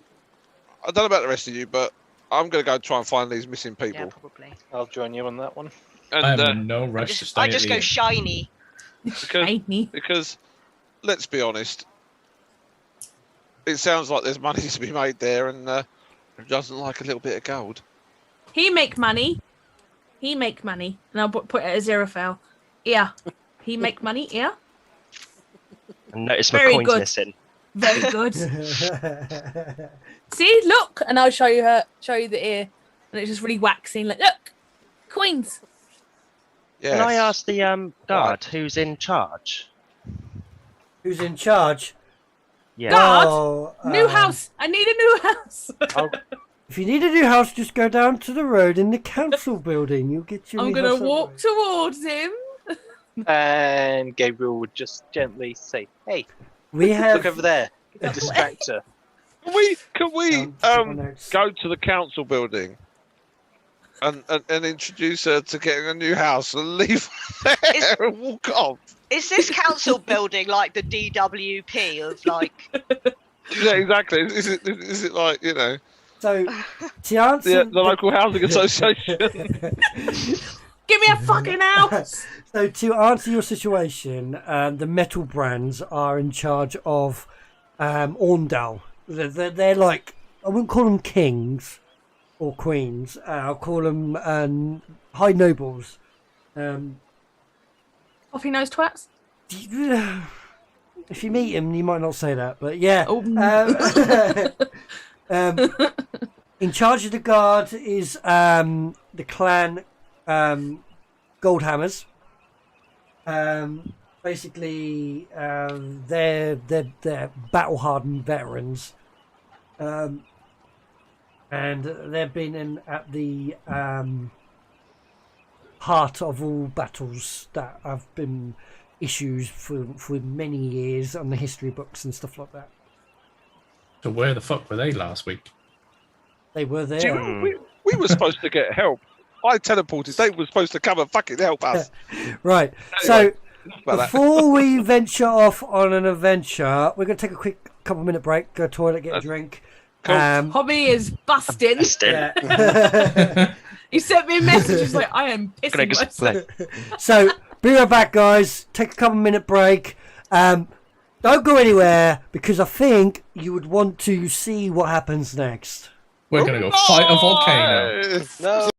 I don't know about the rest of you, but I'm going to go try and find these missing people. Yeah, probably. I'll join you on that one. And, I am in no rush to stay I at just the go end. shiny. Because, let's be honest, it sounds like there's money to be made there, and who doesn't like a little bit of gold? He make money. And I'll put it at 0 foul. Yeah. He make money. Yeah. And notice my Very coin's good. missing. Very good. See, look, and I'll show you the ear, and it's just really waxing. Like, look, coins. Yes. Can I ask the guard who's in charge? Who's in charge? Yeah. Guard, Oh, new house. I need a new house. If you need a new house, just go down to the road in the council building. You'll get your I'm new gonna house that walk way. towards him. And Gabriel would just gently say, "Hey, We have look over there." And distract her. Can we go to the council building and introduce her to getting a new house and leave her there and walk off? Is this council building like the DWP of like? Yeah, exactly. Is it like, you know? So to answer the local housing association. Give me a fucking house. So to answer your situation, the metal brands are in charge of Orndal. They're like, I wouldn't call them kings or queens. I'll call them high nobles. Coffee nose twats. If you meet him, you might not say that, but yeah. In charge of the guard is the clan Goldhammers. Basically, they're battle-hardened veterans, and they've been at the heart of all battles that have been issues for many years on the history books and stuff like that. So where the fuck were they last week? They were there. Do you know, we were supposed to get help. I teleported. They were supposed to come and fucking help us. Right. Anyway, So before we venture off on an adventure, we're going to take a quick couple-minute break, go to the toilet, get a drink. Cool. Hobby is busting. Yeah. He sent me a message. He's like, I am pissing myself. So be right back, guys. Take a couple-minute break. Don't go anywhere because I think you would want to see what happens next. We're going to go fight a volcano. No.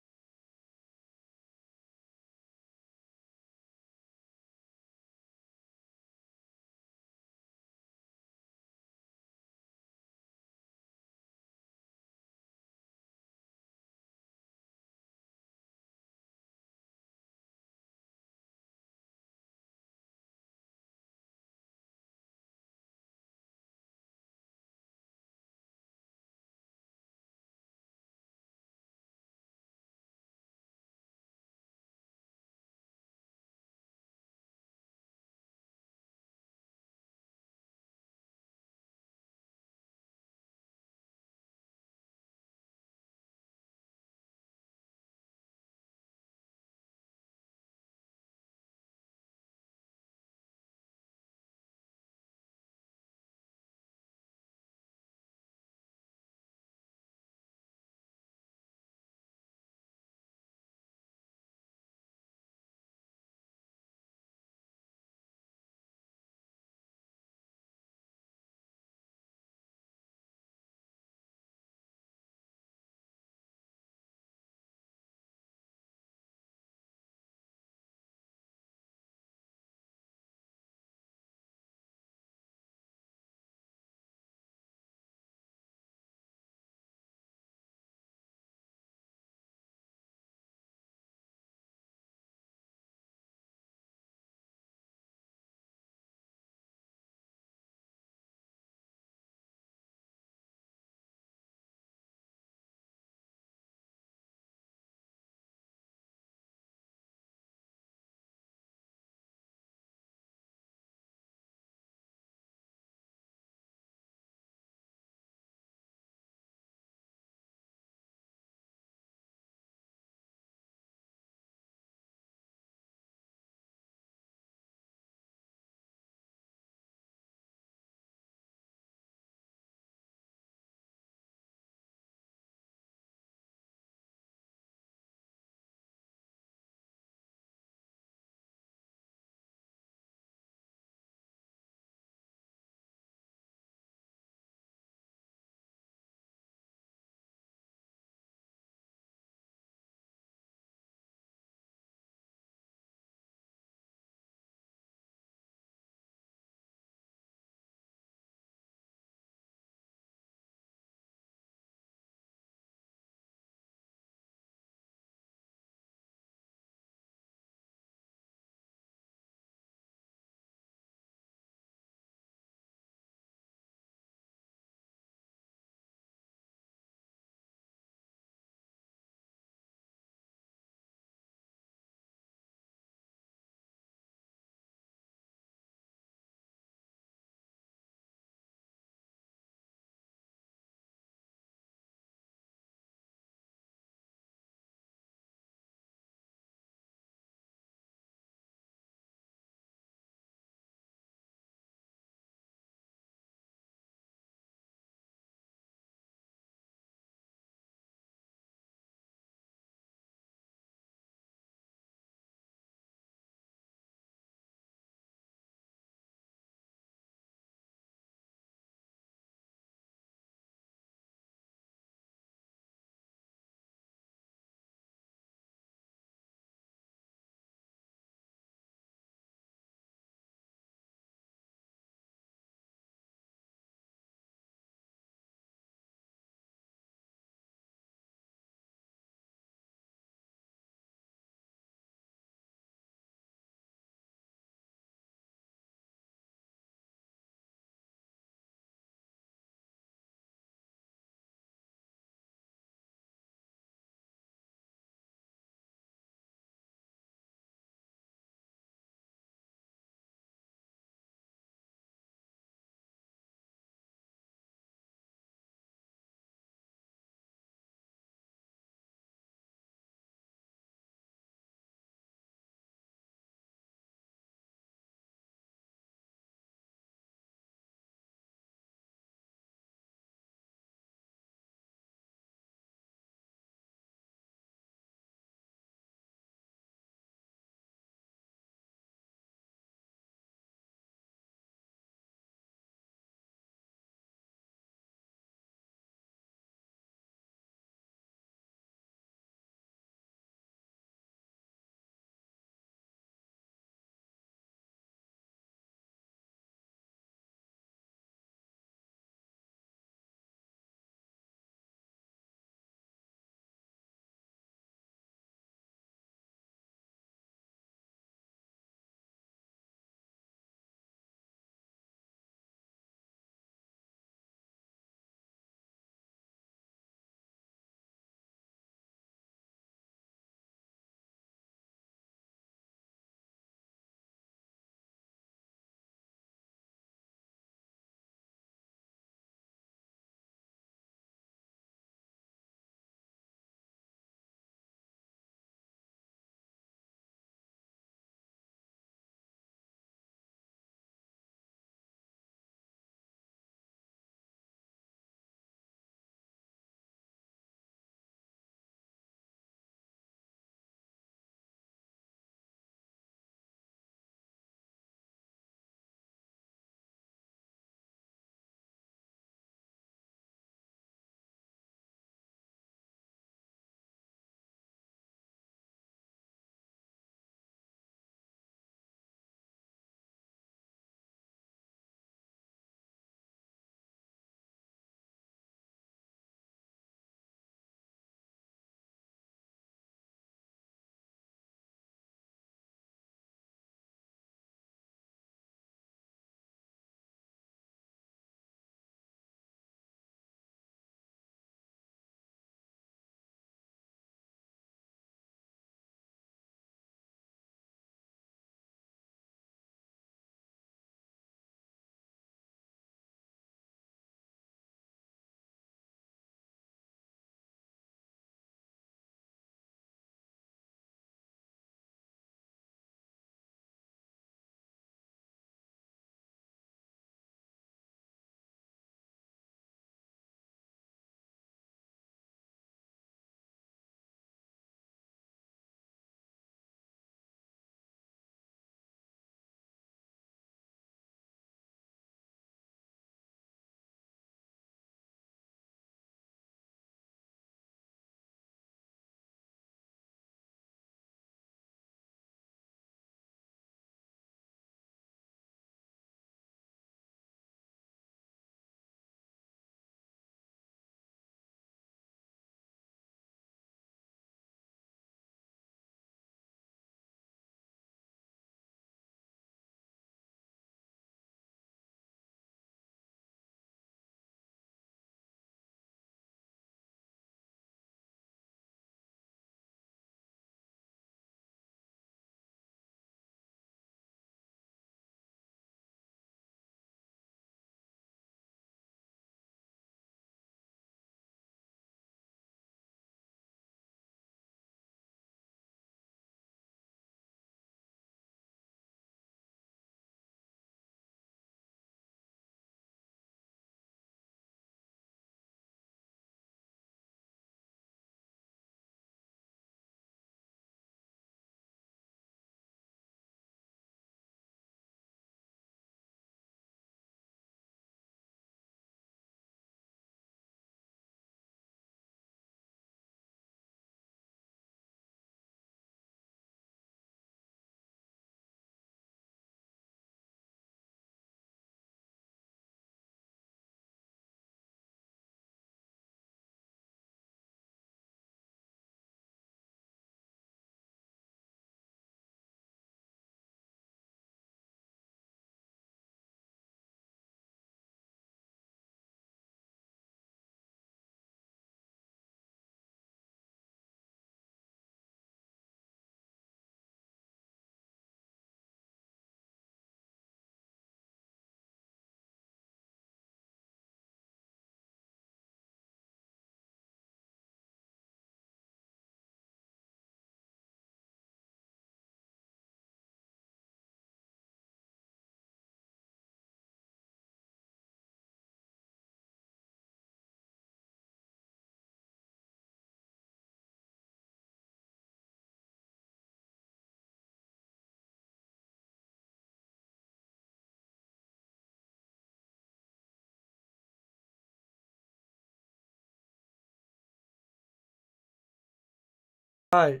Right,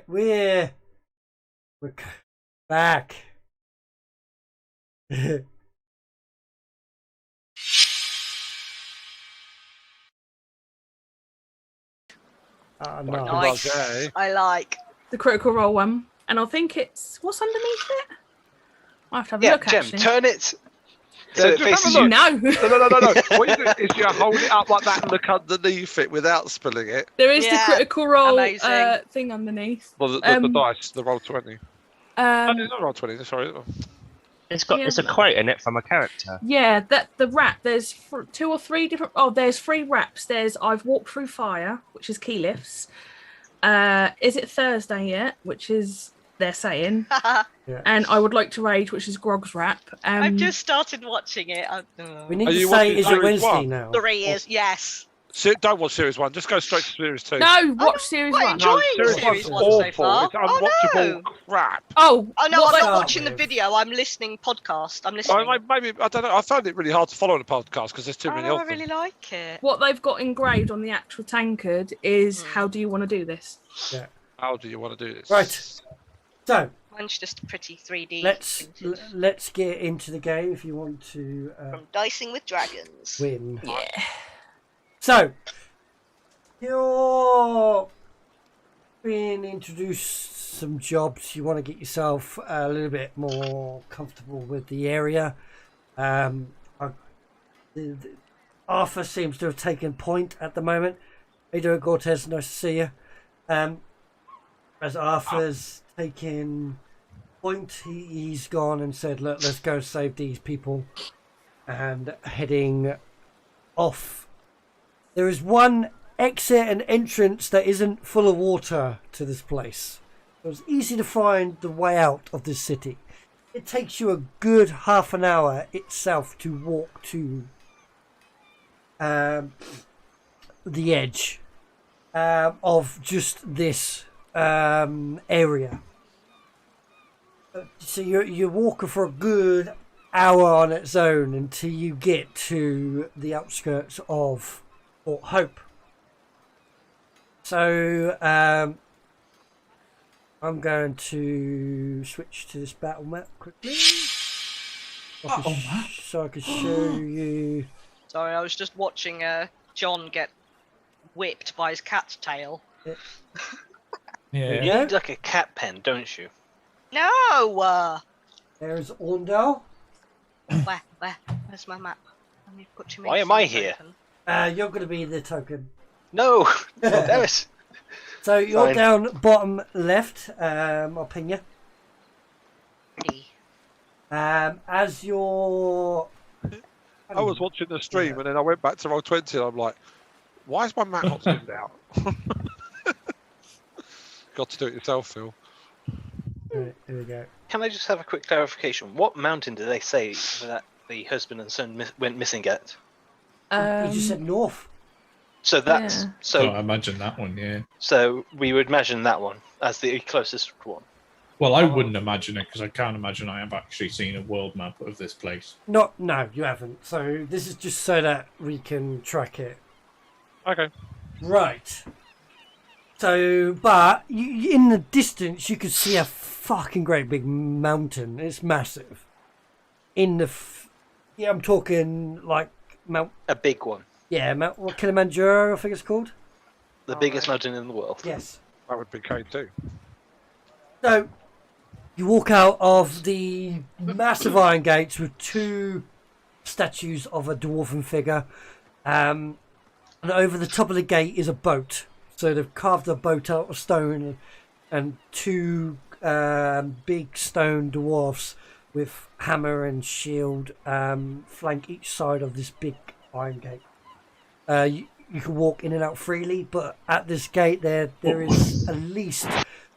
we're back. Oh, no. Nice. I like the Critical Role one, and I think it's what's underneath it. I have to have a Yeah, look. Jem, Actually, turn it so Yeah, it just faces have a you. look. no. No. What you do is you hold it up like that and look underneath it without spilling it. There is the Yeah, Critical Role amazing. thing underneath. Well, the dice, the roll 20. No, Um, it's not roll 20. Sorry. It's a quote in it from a character. Yeah, that the rap. There's 2 or 3 different. Oh, there's 3 raps. There's I've walked through fire, which is key lifts. Is it Thursday yet? Which is they're saying. And I would like to rage, which is Grog's rap. I've just started watching it. We need to say, is it Wednesday now? 3 years, yes. Don't watch Series 1. Just go straight to Series 2. No, watch Series 1. Enjoying Series Series 1 1's so far. It's unwatchable crap. Oh no, I'm What's not that watching the with? video. I'm listening podcast. I'm listening. Maybe I don't know. I found it really hard to follow the podcast because there's too many I of them. really like it. What they've got engraved on the actual tankard is how do you want to do this? Yeah. How do you want to do this? Right. So Mine's just a pretty 3D. let's get into the game if you want to From Dicing with Dragons. win. Yeah. So you're being introduced some jobs. You want to get yourself a little bit more comfortable with the area. Arthur seems to have taken point at the moment. How you doing, Cortez? Nice to see you. As Arthur's taken point, he's gone and said, look, let's go save these people, and heading off. There is one exit and entrance that isn't full of water to this place. It was easy to find the way out of this city. It takes you a good half an hour itself to walk to the edge of just this area. So you're walking for a good hour on its own until you get to the outskirts of Fort Hope. So I'm going to switch to this battle map quickly. So I can show you. Sorry, I was just watching John get whipped by his cat's tail. You need like a cat pen, don't you? No! There's Orndale. Where's my map? Let me put you Why am I here? You're going to be the token. No! Damn it! So you're Fine. down bottom left. I'll ping you. As you're... I was watching the stream and then I went back to roll 20 and I'm like, why is my map not zoomed out? Got to do it yourself, Phil. Right, here we go. Can I just have a quick clarification? What mountain did they say that the husband and son went missing at? You just said north. So that's I imagine that one, yeah. So we would imagine that one as the closest one. Well, I wouldn't imagine it because I can't imagine I have actually seen a world map of this place. No, you haven't. So this is just so that we can track it. Okay. Right. So, but in the distance, you could see a fucking great big mountain. It's massive. I'm talking like a big one. Yeah, Mount Kilimanjaro, I think it's called. The biggest mountain in the world. Yes. That would be K2. So, you walk out of the massive iron gates with 2 statues of a dwarven figure. And over the top of the gate is a boat. So they've carved a boat out of stone, and 2 big stone dwarfs with hammer and shield flank each side of this big iron gate. You can walk in and out freely, but at this gate there is at least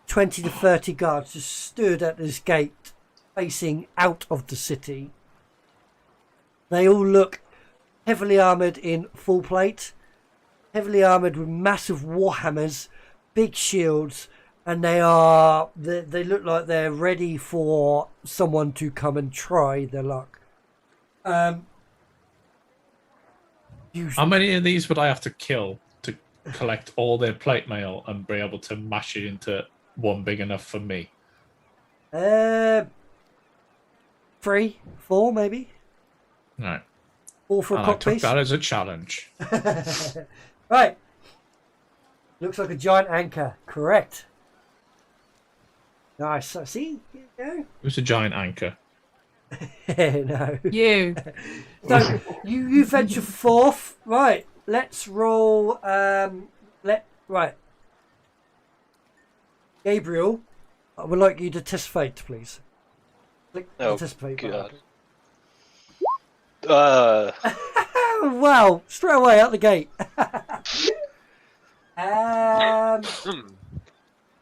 20 to 30 guards just stood at this gate facing out of the city. They all look heavily armoured in full plate, heavily armoured with massive warhammers, big shields, and they look like they're ready for someone to come and try their luck. How many of these would I have to kill to collect all their plate mail and be able to mash it into one big enough for me? 3, 4 maybe. Right. All for a And I cock took piece. that as a challenge. Right. Looks like a giant anchor. Correct. Nice. So, see? Here you go. It was a giant anchor. No. You. So you venture forth. Right. Let's roll. Right. Gabriel, I would like you to test fate, please. Click Oh, test fate. God. Wow! Straight away out the gate.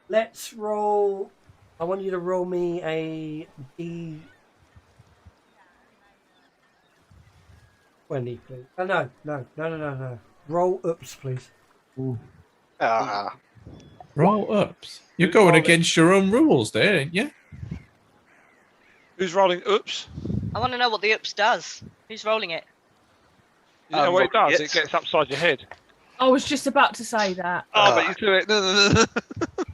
Let's roll. I want you to roll me a D20, please. Oh, no. Roll ups, please. Roll ups. You're going against your own rules there, ain't you? Who's rolling oops? I want to know what the oops does. Who's rolling it? You know what it does? It gets upside your head. I was just about to say that. Oh, but you do it. No.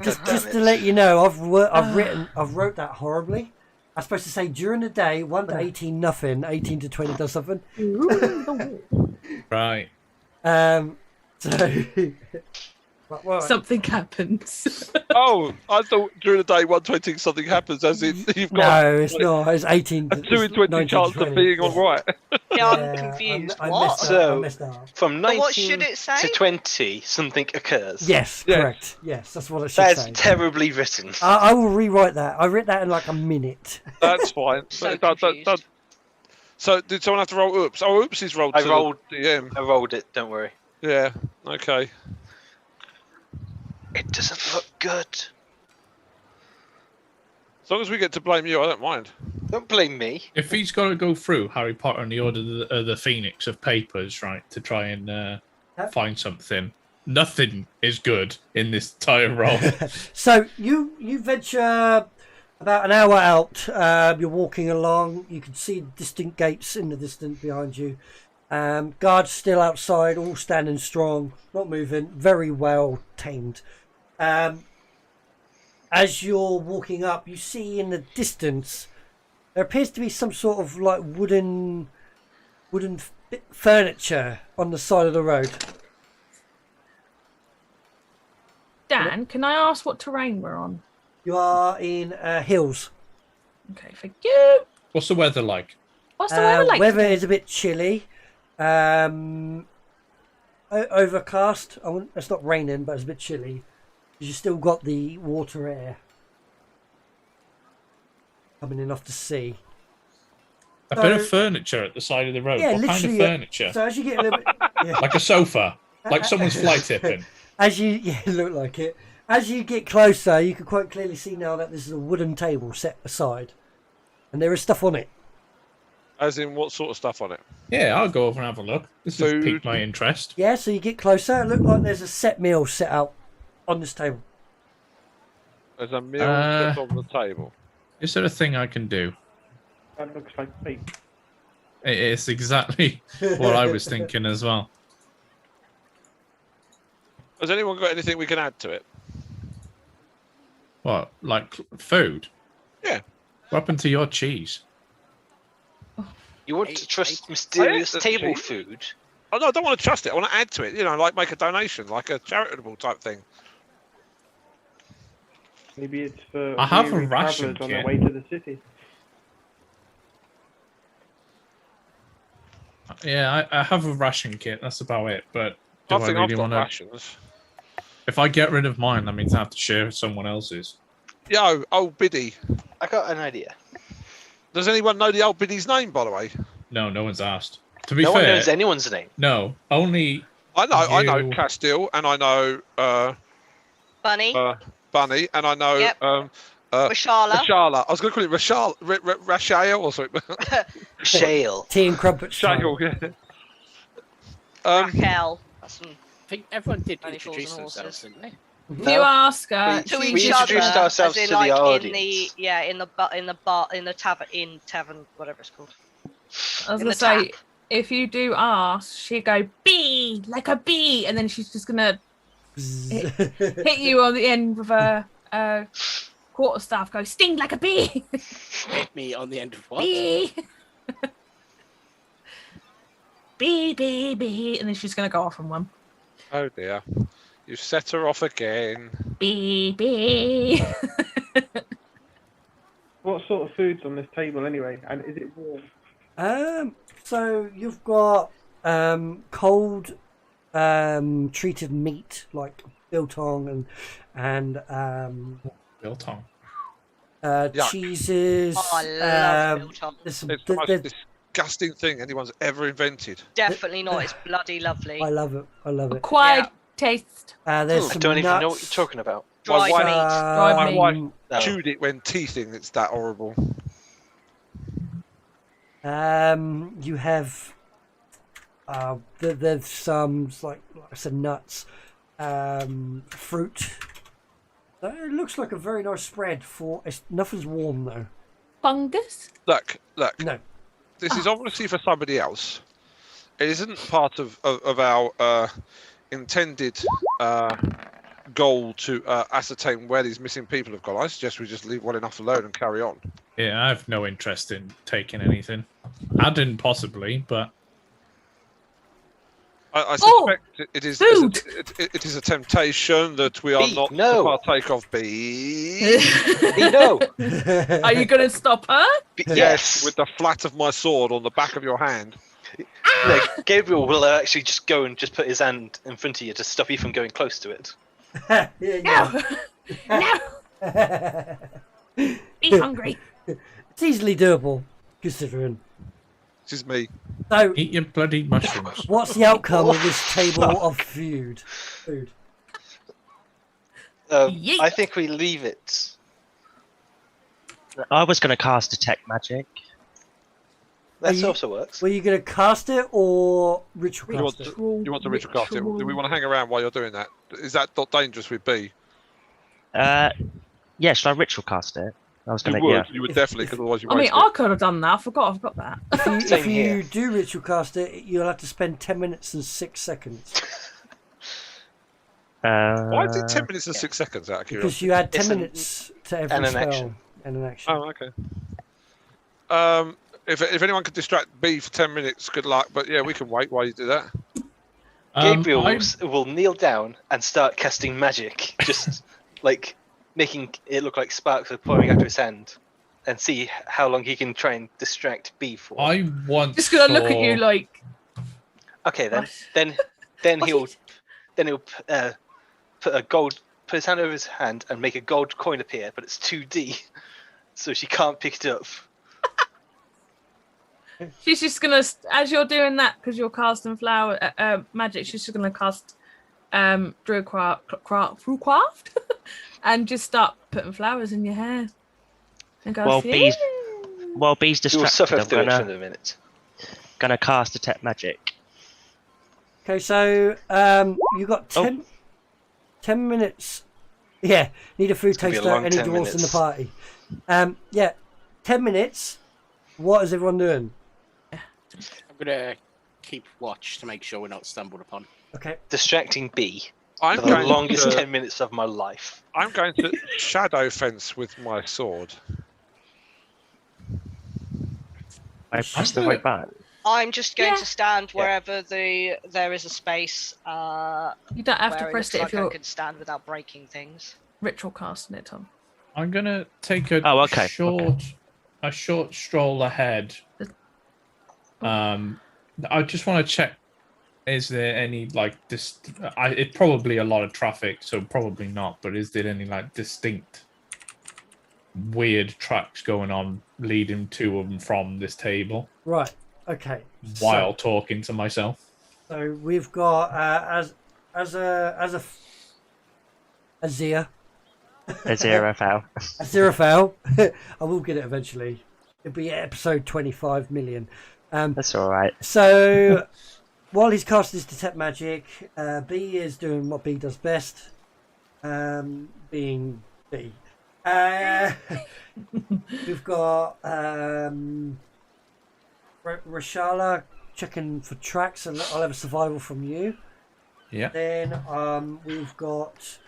Just to let you know, I've wrote that horribly. I'm supposed to say during the day, 1 to 18 nothing, 18 to 20 does something. Right. So what? Something happens. Oh, I thought during the day 120 something happens, as in you've got. No, it's not. It's 18. A 2 in 20 chance of being all right. Yeah, I'm confused. What? So, I messed up. from But what 19 should it say? to 20, something occurs. Yes, correct. Yes, that's what it should That's say. terribly written. I will rewrite that. I wrote that in like a minute. That's fine. So did someone have to roll oops? Oh, oops is rolled. I rolled. DM. I rolled it. Don't worry. Yeah. Okay. It doesn't look good. As long as we get to blame you, I don't mind. Don't blame me. If he's got to go through Harry Potter and the Order of the Phoenix of papers, right, to try and find something, nothing is good in this entire role. So you venture about an hour out. You're walking along. You can see distant gates in the distance behind you. Guards still outside, all standing strong, not moving, very well tamed. As you're walking up, you see in the distance there appears to be some sort of like wooden furniture on the side of the road. Dan, can I ask what terrain we're on? You are in hills. Okay, thank you. What's the weather like? What's the weather like? Weather today? is a bit chilly. Overcast. It's not raining, but it's a bit chilly. You still got the water air coming in off the sea. A bit of furniture at the side of the road. Yeah, what kind of literally. furniture? So as you get a little bit, yeah. Like a sofa, like someone's fly tipping. Look like it. As you get closer, you can quite clearly see now that this is a wooden table set aside, and there is stuff on it. As in, what sort of stuff on it? Yeah, I'll go over and have a look. This has piqued my interest. Yeah, so you get closer. It looks like there's a set meal set out on this table. There's a meal set on the table. Is there a thing I can do? That looks like meat. It's exactly what I was thinking as well. Has anyone got anything we can add to it? What, like food? Yeah. What happened to your cheese? You want to trust mysterious the table cheese. food? Oh no, I don't want to trust it. I want to add to it. You know, like make a donation, like a charitable type thing. Maybe it's for I have a weary ration travellers on their kit. way to the city. Yeah, I have a ration kit. That's about it. But do I I think really I've got want to? rations. If I get rid of mine, that means I have to share with someone else's. Yo, old Biddy. I got an idea. Does anyone know the old Biddy's name, by the way? No, no one's asked. To be No fair, one knows anyone's name. no, only I know You- Castile, and I know Bunny. Bunny, and I know Yep. Rashala. Rashala. I was going to call it Rashale or something. Shale. Tea and crumpet. Shale, yeah. Raquel. That's some I think everyone did Bunny falls introduce and themselves, horses. didn't they? If you ask her, to We each introduced other, ourselves as in, to the like, audience. in the tavern, whatever it's called. I was in gonna the say, tap. if you do ask, she'd go bee like a bee, and then she's just gonna hit you on the end with a quarterstaff. Go sting like a bee. Hit me on the end of what? Bee. Bee, bee, bee. And then she's going to go off on one. Oh dear. You set her off again. Bee, bee. What sort of food's on this table anyway? And is it warm? So you've got cold treated meat like biltong and Biltong. cheeses. Oh, I love biltong. There's It's the most disgusting thing anyone's ever invented. Definitely not. It's bloody lovely. I love it. I love it. Acquired taste. There's I some don't even know what nuts. you're talking about. Dried wife- meat. Dried My meat. wife No. chewed it when teething. It's that horrible. You have there's some like I said nuts, fruit. It looks like a very nice spread for. Nothing's warm though. Fungus. Look. No. This is obviously for somebody else. It isn't part of our intended goal to ascertain where these missing people have gone. I suggest we just leave well enough alone and carry on. Yeah, I have no interest in taking anything. I didn't possibly, but I suspect it is food. it is a temptation that we are Bee, not no. to partake of. Bee. No. Are you going to stop her? Yes. With the flat of my sword on the back of your hand. No, Gabriel will actually just go and just put his hand in front of you to stop you from going close to it. No. No. Be hungry. It's easily doable, considering. This is me. So, eat your bloody mushrooms. what's the outcome of this table of food? Yeet. I think we leave it. I was going to cast detect magic. That you- also works. Were you going to cast it or ritual You want cast it? You want to ritual cast it? Do we want to hang around while you're doing that? Is that not dangerous with B? Yeah, should I ritual cast it? I was You going to, would. yeah. You would definitely, because otherwise you I mean, waste I it. could have done that. I've got that. If Same you here. do ritual cast it, you'll have to spend 10 minutes and 6 seconds. Why is it 10 minutes and 6 seconds out of Because curiosity? you add 10 It's an- minutes to every and an spell action. and an action. Oh, okay. If anyone could distract B for 10 minutes, good luck. But yeah, we can wait while you do that. Gabriel I- will kneel down and start casting magic, just like making it look like sparks are pouring out of his hand, and see how long he can try and distract B for. I once Just going to look at you saw- like. Okay, What? then he'll put his hand over his hand and make a gold coin appear, but it's 2D, so she can't pick it up. She's just going to, as you're doing that, because you're casting flower magic, she's just going to cast Druidcraft and just start putting flowers in your hair. And go, While "Yeah." B's You will suffer distracted, through I'm it for gonna, a minute. gonna cast detect magic. Okay, so you got 10 minutes. Yeah, need a food gonna be a taster. long Any 10 dwarves in the minutes. party? Yeah, 10 minutes. What is everyone doing? I'm gonna keep watch to make sure we're not stumbled upon. Okay. Distracting B I'm for the going longest to, 10 minutes of my life. I'm going to shadow fence with my sword. I pressed the right button. I'm just going Yeah. to stand wherever there is a space. You don't have to where press it it looks if like I you're could stand without breaking things. ritual casting it, Tom. I'm gonna take a Oh, okay, short stroll ahead. I just want to check: is there any like this? It's probably a lot of traffic, so probably not. But is there any like distinct weird tracks going on leading to and from this table? Right. Okay. While talking to myself. So we've got Aziraphale. Aziraphale. I will get it eventually. It'll be episode 25 million. That's all right. So while he's casting his detect magic, B is doing what B does best, being B. We've got Rashala checking for tracks, and I'll have a survival from you. Yeah. Then we've got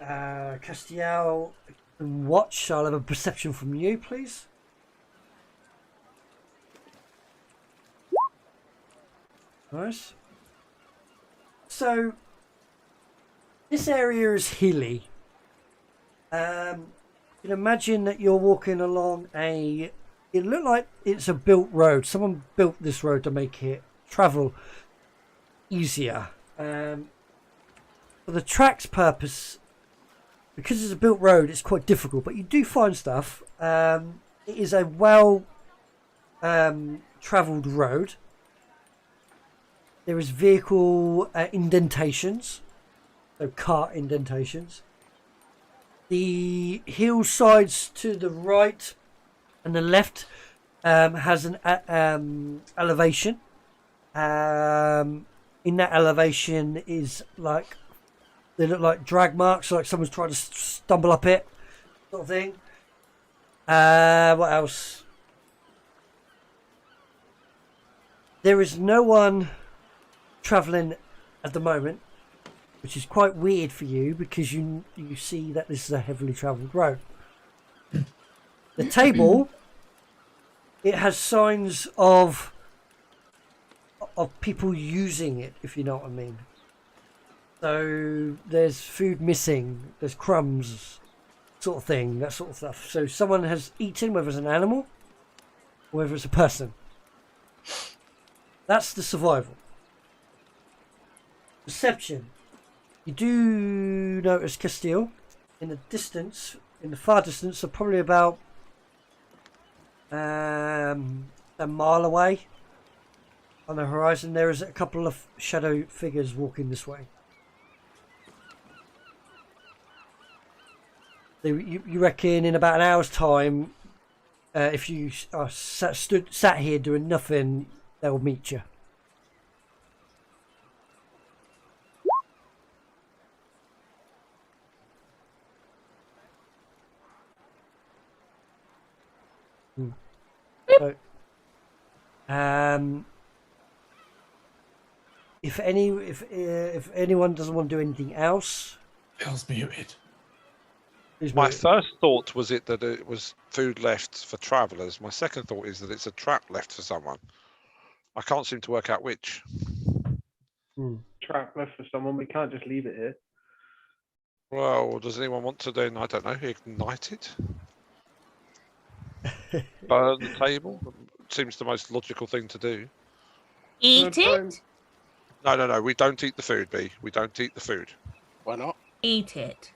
Castiel and Watch. I'll have a perception from you, please. Nice. So this area is hilly. You can imagine that you're walking along it looked like it's a built road. Someone built this road to make it travel easier. For the track's purpose, because it's a built road, it's quite difficult, but you do find stuff. It is a well travelled road. There is vehicle indentations, so cart indentations. The hillsides to the right and the left has an elevation. In that elevation is like, they look like drag marks, like someone's trying to stumble up it, sort of thing. What else? There is no one travelling at the moment, which is quite weird for you because you see that this is a heavily travelled road. The table, it has signs of people using it, if you know what I mean. So there's food missing, there's crumbs, sort of thing, that sort of stuff. So someone has eaten, whether it's an animal or whether it's a person. That's the survival. Perception. You do notice Castile in the distance, in the far distance, so probably about a mile away on the horizon. There is a couple of shadow figures walking this way. You reckon in about an hour's time, if you are sat here doing nothing, they'll meet you. So, if anyone doesn't want to do anything else, Bill's muted. My first thought was that it was food left for travellers. My second thought is that it's a trap left for someone. I can't seem to work out which. Trap left for someone. We can't just leave it here. Well, does anyone want to then, I don't know, ignite it? Burn the table? Seems the most logical thing to do. Eat it? No. We don't eat the food, B. We don't eat the food. Why not? Eat it.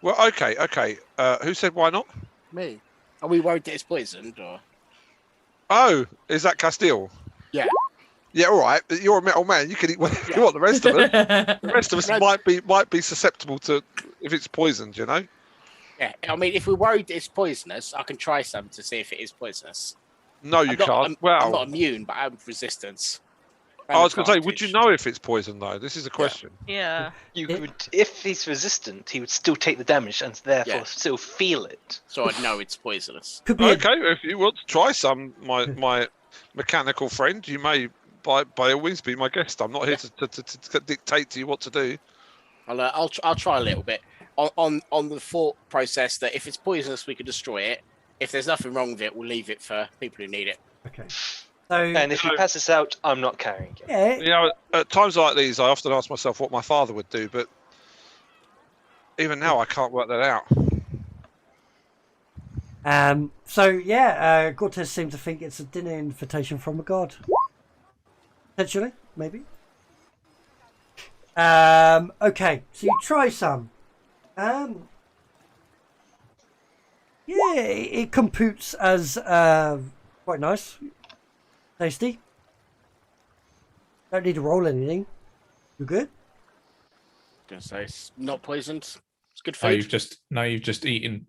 Well, okay. Who said why not? Me. Are we worried that it's poisoned, or? Oh, is that Castile? Yeah. Yeah, all right. You're a metal man. You can eat whatever you want. The rest of us, might be susceptible to if it's poisoned. You know. Yeah. I mean, if we're worried that it's poisonous, I can try some to see if it is poisonous. No, you can't. I'm not immune, but I have resistance. I was going to say, would you know if it's poison though? This is a question. Yeah. You could, if he's resistant, he would still take the damage and therefore still feel it. So I'd know it's poisonous. Okay, if you want to try some, my mechanical friend, you may by all means be my guest. I'm not here to dictate to you what to do. I'll try a little bit on the thought process that if it's poisonous, we could destroy it. If there's nothing wrong with it, we'll leave it for people who need it. Okay. And if he passes out, I'm not carrying it. Yeah. You know, at times like these, I often ask myself what my father would do, but even now, I can't work that out. Cortez seems to think it's a dinner invitation from a god. Potentially, maybe. Okay, so you try some. It computes as quite nice. Tasty. Don't need to roll anything. You good? Gonna say it's not poisoned. It's good Oh, food. you've just eaten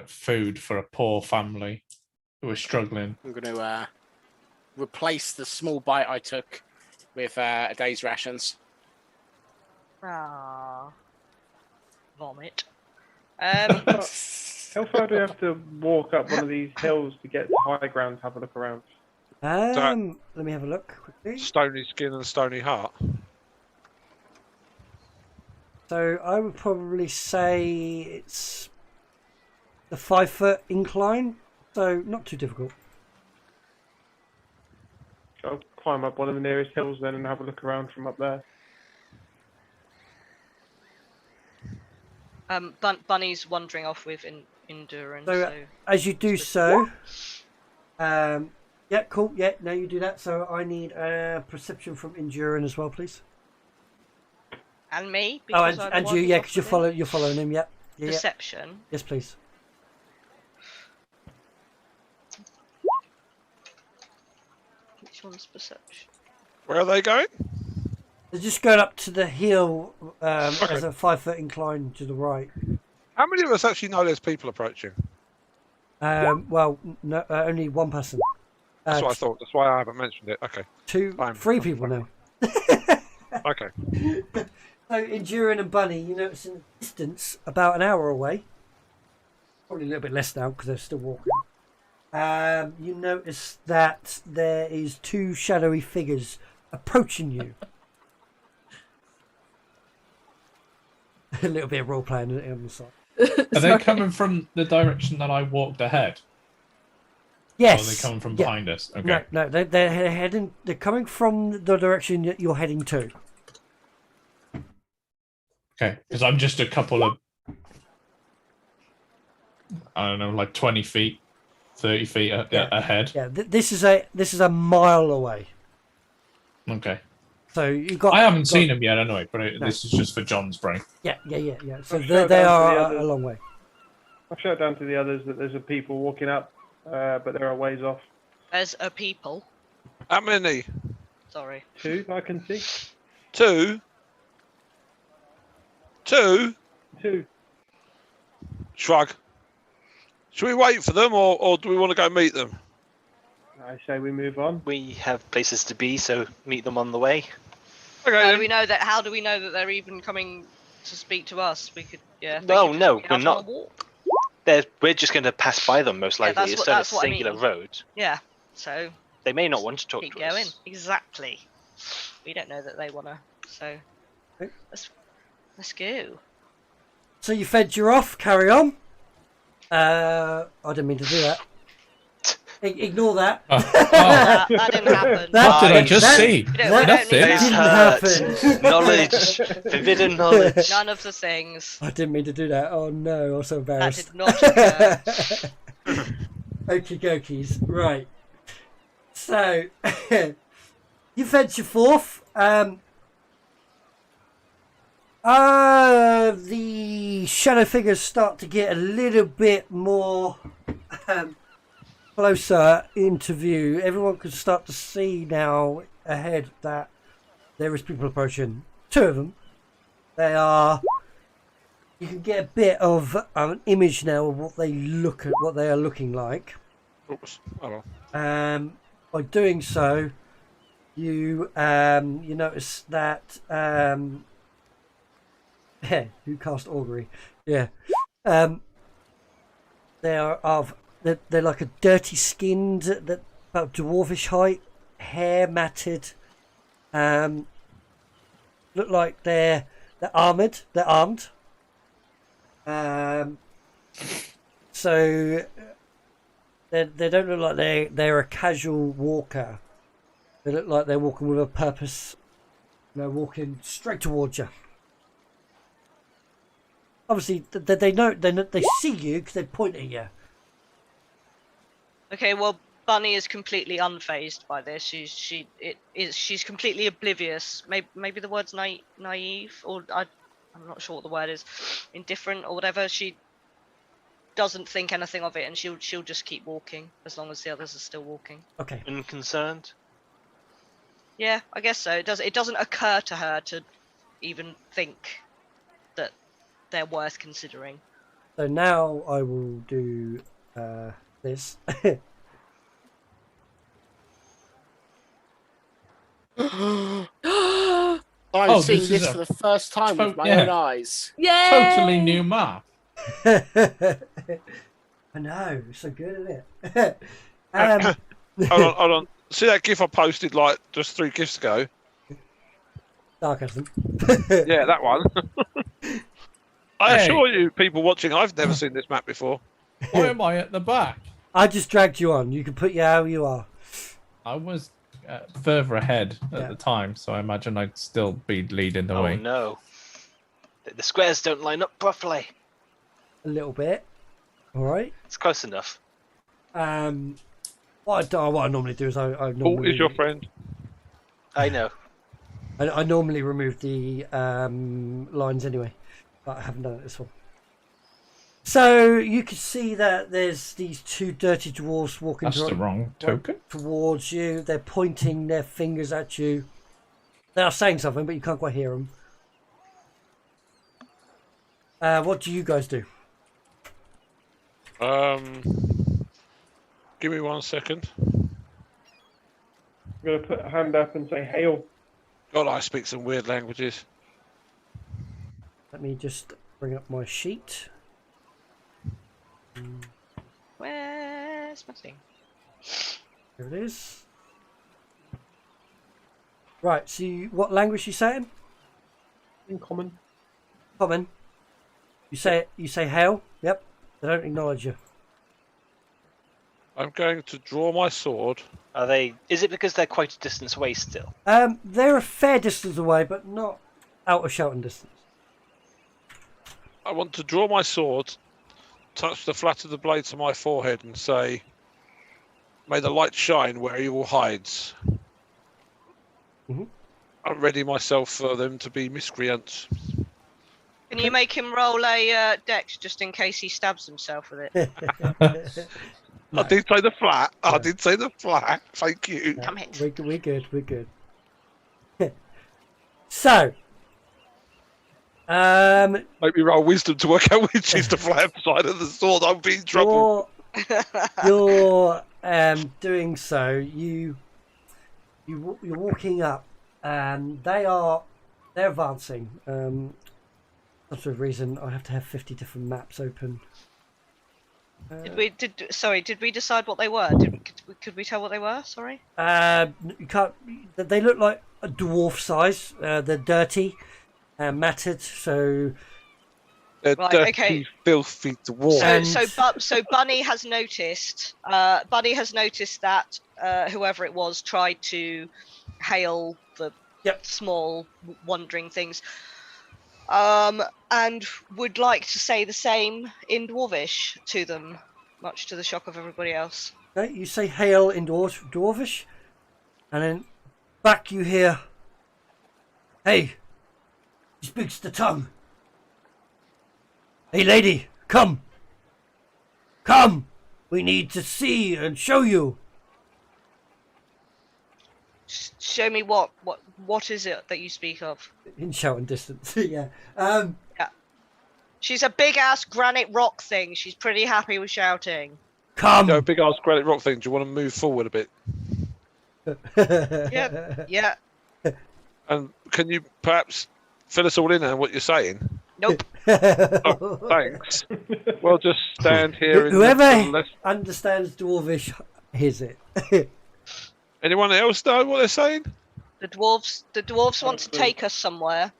food for a poor family who are struggling. I'm gonna replace the small bite I took with a day's rations. Vomit. How far do we have to walk up one of these hills to get to high ground to have a look around? That- Let me have a look quickly. Stony skin and stony heart. So I would probably say it's the 5-foot incline, so not too difficult. I'll climb up one of the nearest hills then and have a look around from up there. Bunny's wandering off with endurance. So as you do so, yeah, cool. Yeah, now you do that. So I need a perception from Enduring as well, please. And me. Oh, Because and you, yeah, because you're following him. Yep. Yeah. Deception. Yeah. Yes, please. Which one's perception? Where are they going? They're just going up to the hill as a 5-foot incline to the right. How many of us actually know there's people approaching? Well, no, only one person. That's what I thought. That's why I haven't mentioned it. Okay. Three people now. Okay. So Enduring and Bunny, you notice in the distance, about an hour away. Probably a little bit less now because they're still walking. You notice that there is 2 shadowy figures approaching you. A little bit of role playing on the side. Are they coming from the direction that I walked ahead? Yes. Or are they coming from behind us? Okay. No, they're heading. They're coming from the direction that you're heading to. Okay, because I'm just a couple of, I don't know, like 20 feet, 30 feet ahead. Yeah, this is a mile away. Okay. So you got. I haven't seen them yet, anyway, but this is just for John's brain. Yeah. So they are a long way. I've shouted down to the others that there's a people walking up, but they're a ways off. There's a people. How many? Sorry. 2 I can see. 2? 2? 2. Shrug. Should we wait for them, or do we want to go meet them? I say we move on. We have places to be, so meet them on the way. Okay. How do we know that? How do we know that they're even coming to speak to us? We could, yeah. No, we could no, be we're out on not. a walk. We're just going to pass by them, most likely. that's It's what- not a that's what I singular mean. road. Yeah. So They may not want to talk keep to going. us. Exactly. We don't know that they wanna. So let's go. So you fed you off. Carry on. I didn't mean to do that. Ignore that. That didn't happen. What did I just see? We don't Nothing. need Didn't that. happen. Knowledge. Forbidden knowledge. None of the things. I didn't mean to do that. Oh no, I'm so That embarrassed. did not occur. Okie dokies. Right. So you venture forth. The shadow figures start to get a little bit more closer into view. Everyone can start to see now ahead that there is people approaching. 2 of them. They are. You can get a bit of an image now of what they are looking like. Oops. Oh well. By doing so, you notice that who cast augury? Yeah, they're like a dirty skinned, that about dwarvish height, hair matted. Look like they're armored. They're armed. So they don't look like they're a casual walker. They look like they're walking with a purpose. They're walking straight towards you. Obviously, they see you because they point at you. Okay, well, Bunny is completely unfazed by this. She's completely oblivious. Maybe the word's naive, or I'm not sure what the word is. Indifferent or whatever. She doesn't think anything of it, and she'll just keep walking as long as the others are still walking. Okay. Unconcerned? Yeah, I guess so. It doesn't occur to her to even think that they're worth considering. So now I will do this. I've seen this this is for the first time with my yeah. own eyes. Yay! Totally new map. I know, it's so good, isn't it? Hold on. see that GIF I posted like just 3 GIFs ago? Sarcasm. Yeah, that one. I Hey. assure you, people watching, I've never seen this map before. Why am I at the back? I just dragged you on. You can put you how you are. I was further ahead at the time, so I imagine I'd still be leading the way. Oh no. The squares don't line up properly. A little bit. All right. It's close enough. What I normally do is I Paul normally is your friend. I know. I normally remove the lines anyway, but I haven't done it this one. So you can see that there's these 2 dirty dwarfs walking That's the wrong token. towards you. They're pointing their fingers at you. They are saying something, but you can't quite hear them. What do you guys do? Give me 1 second. I'm going to put a hand up and say hail. God, I speak some weird languages. Let me just bring up my sheet. Where's my thing? Here it is. Right, so what language you saying? In common. Common. You say hail? Yep. They don't acknowledge you. I'm going to draw my sword. Are they? Is it because they're quite a distance away still? They're a fair distance away, but not out of shouting distance. I want to draw my sword, touch the flat of the blade to my forehead and say, "May the light shine where evil hides." Mm-hmm. I'm ready myself for them to be miscreants. Can you make him roll a dex just in case he stabs himself with it? No. I did say the flat. I did say the flat. Thank you. Come hit. We're good. We're good. So, Make me roll wisdom to work out which is the flat side of the sword. I'll be in trouble. You're doing so. You're walking up, and they're advancing. For some reason, I have to have 50 different maps open. Did we decide what they were? Could we tell what they were? Sorry. You can't. They look like a dwarf size. They're dirty and matted. So They're Right, dirty, okay. filthy dwarf. So Bunny has noticed. Bunny has noticed that whoever it was tried to hail the small wandering things, and would like to say the same in Dwarvish to them, much to the shock of everybody else. okay, you say hail in dwarvish, and then back you hear, "Hey, he speaks the tongue. Hey, lady, come. Come. We need to see and show you." Show me what is it that you speak of? In shouting distance, yeah. Yeah. She's a big ass granite rock thing. She's pretty happy with shouting. Come. Go big ass granite rock thing. Do you want to move forward a bit? Yeah. And can you perhaps fill us all in on what you're saying? Nope. Oh, thanks. Well, just stand here. Whoever understands dwarvish hears it. Anyone else know what they're saying? The dwarves want to take us somewhere.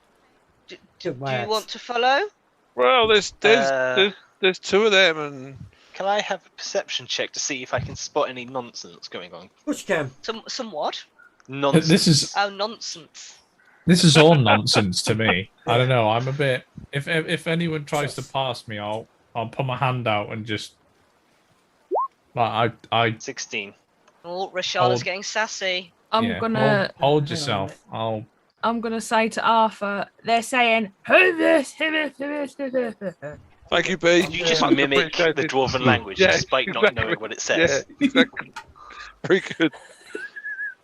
Do you want to follow? Well, there's 2 of them, and Can I have a perception check to see if I can spot any nonsense going on? Of course you can. Some what? Nonsense. Nonsense. This is all nonsense to me. I don't know. I'm a bit. If anyone tries to pass me, I'll put my hand out and just. Like I 16. Oh, Rashala's getting sassy. I'm gonna hold yourself. I'm gonna say to Arthur, they're saying, "Who this? Who this? Who this? Who this?" Thank you, B. You just mimic the dwarven language despite not knowing what it says. Yeah, exactly. Very good.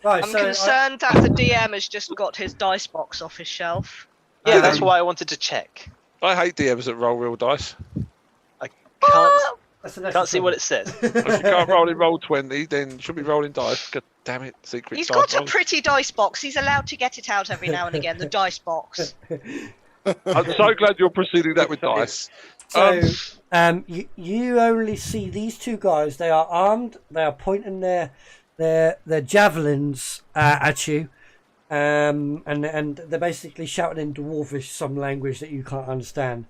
Right, I'm concerned that the DM has just got his dice box off his shelf. Yeah, that's why I wanted to check. I hate DMs that roll real dice. I can't see what it says. If you can't roll in roll 20, then you should be rolling dice. God damn it, secret He's dice got a rolls. pretty dice box. He's allowed to get it out every now and again, the dice box. I'm so glad you're proceeding that with dice. So, you only see these 2 guys. They are armed. They are pointing their their javelins at you, and they're basically shouting in Dwarvish, some language that you can't understand.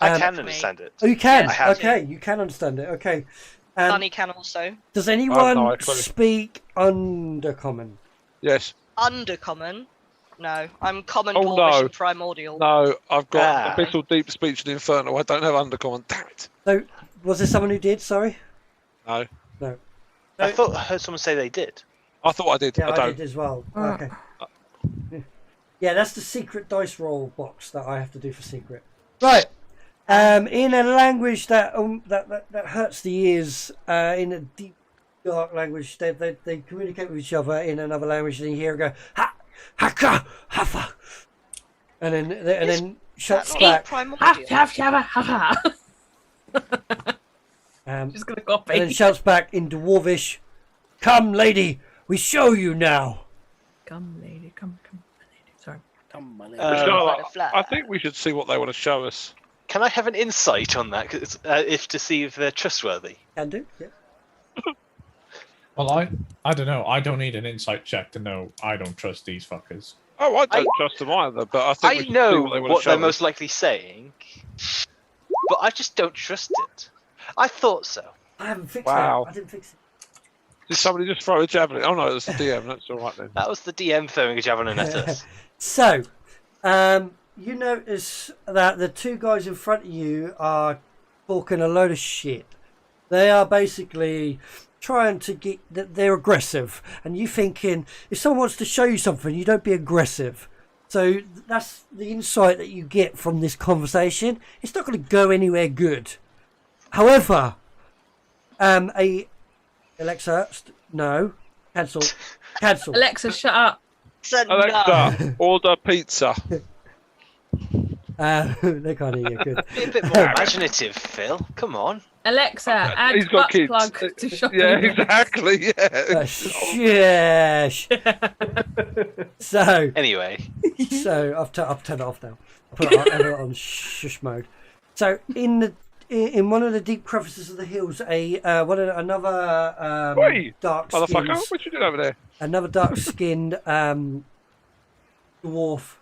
I can understand it. Oh, you can. Yes. Okay, you can understand it. Okay. Bunny can also. Does I have anyone no clue. speak Undercommon? Yes. Undercommon? No, I'm common, Oh, dwarvish, no. and primordial. No, I've got Ah. Abyssal, Deep Speech, and Infernal. I don't have Undercommon. Damn it. So, was there someone who did? Sorry. No. No. I thought I heard someone say they did. I thought I did. Yeah, I I don't. did as well. Okay. Yeah, that's the secret dice roll box that I have to do for secret. Right. In a language that hurts the ears, in a deep, dark language, they communicate with each other in another language, and you hear them go ha, haka, hafa, and then shuts back. Primordial. Just gonna copy. And then shouts back in Dwarvish, "Come, lady, we show you now." Come, lady, come, lady. Sorry. Come on, Charlotte, butterfly. I think we should see what they want to show us. Can I have an insight on that? 'Cause, if to see if they're trustworthy. Can do. Yeah. Well, I don't know. I don't need an insight check to know I don't trust these fuckers. Oh, I don't trust them either, but I think we I should see know what they want to what show they're us. most likely saying, but I just don't trust it. I thought so. I haven't fixed Wow. that. I didn't fix it. Did somebody just throw a javelin? Oh no, it's the DM. That's all right then. That was the DM throwing a javelin at us. So, you notice that the two guys in front of you are talking a load of shit. They are basically trying to get that they're aggressive, and you thinking if someone wants to show you something, you don't be aggressive. So that's the insight that you get from this conversation. It's not going to go anywhere good. However, Alexa, no, cancel. Alexa, shut up. Alexa, order pizza. They can't hear you. Good. Be a bit more imaginative, Phil. Come on. Alexa, add He's got butt kids. plug to shopping. Yeah, exactly. Yeah. Shush. So Anyway, I've turned it off now. Put it on shush mode. So in one of the deep crevices of the hills, another Wait, dark motherfucker, skinned, what you doing over there? another dark skinned dwarf.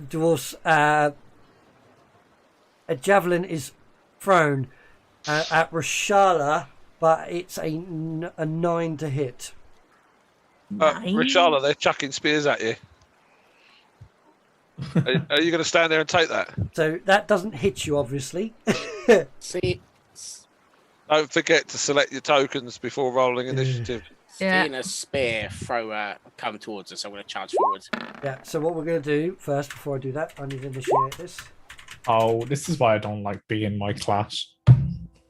Dwarfs. A javelin is thrown at Rashala, but it's a 9 to hit. Rashala, they're chucking spears at you. Are you going to stand there and take that? So that doesn't hit you, obviously. See, Don't forget to select your tokens before rolling initiative. seeing a spear come towards us, I'm going to charge forward. Yeah, so what we're going to do first, before I do that, I need to initiate this. Oh, this is why I don't like being in my class.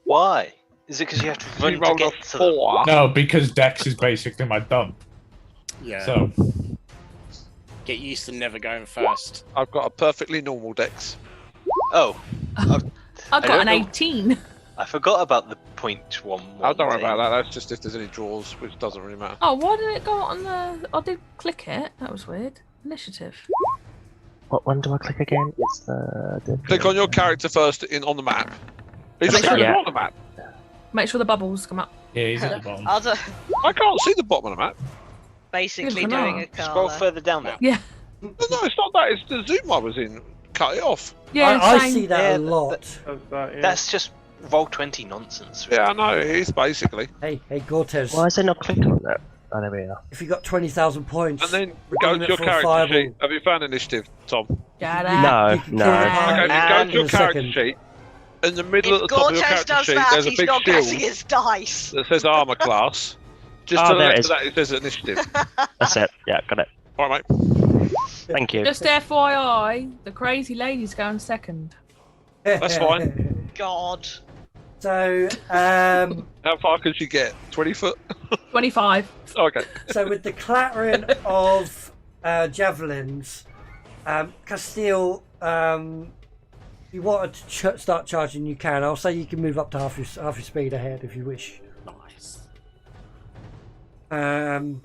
why? Is it because you have to run to rolled a get to them? 4. No, because Dex is basically my dump. Yeah. So, Get used to never going first. I've got a perfectly normal dex. Oh, I've got don't an know. 18. I forgot about the 0.11. Oh, don't worry thing. about that. That's just if there's any draws, which doesn't really matter. Oh, why did it go on the... I did click it. That was weird. Initiative. What one do I click again? It's the Click on your character first on the map. Is your Make sure- character Yeah. on the map? Make sure the bubbles come up. yeah, he's at the bottom. Other I can't see the bottom of the map. basically Good for doing now. a car. Scroll further down there. Yeah. No, it's not that. It's the zoom I was in. Cut it off. Yeah, I same. see that Yeah, a lot. That's just Roll20 nonsense. Yeah, I know. It is basically. Hey, Gortez. Why is it not clicked on that? Oh, there we are. If you got 20,000 points, And then redeem go to it your for a character fireball. sheet. Have you found initiative, Tom? Shut You up. No, can no. kill it Okay, if you go in to your a character second. sheet. In the middle If at the top of your Gortez character does sheet, that, there's a he's big not getting shield his dice. that says armor class. Just Oh, to the there it left is. of that, it says initiative. That's it. Yeah, got it. All right, mate. Thank you. Just FYI, the crazy lady's going second. That's fine. God. So, How far can she get? 20 foot? 25. Okay. so with the clattering of javelins, Castile, you wanted to start charging, you can. I'll say you can move up to half your speed ahead if you wish. Nice. And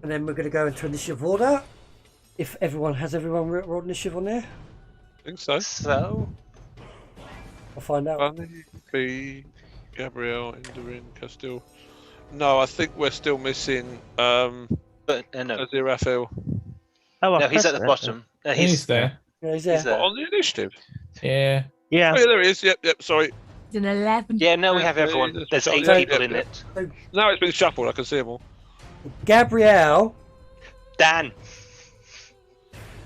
then we're going to go into initiative order. If everyone rolled initiative on there, I think so. So, I'll find out. Bunny, bee, Gabrielle, Indarin, Castile. No, I think we're still missing But no, Aziraphale. Oh, no, he's at the bottom. He's there. Yeah, he's He's there. there. On the initiative. Yeah. Yeah. Oh, yeah, there he is. Yep, sorry. It's an 11. Yeah, no, we have everyone. There's There's 8 yeah, people yeah, in yeah. it. Now it's been shuffled, I can see them all. Gabrielle. Dan.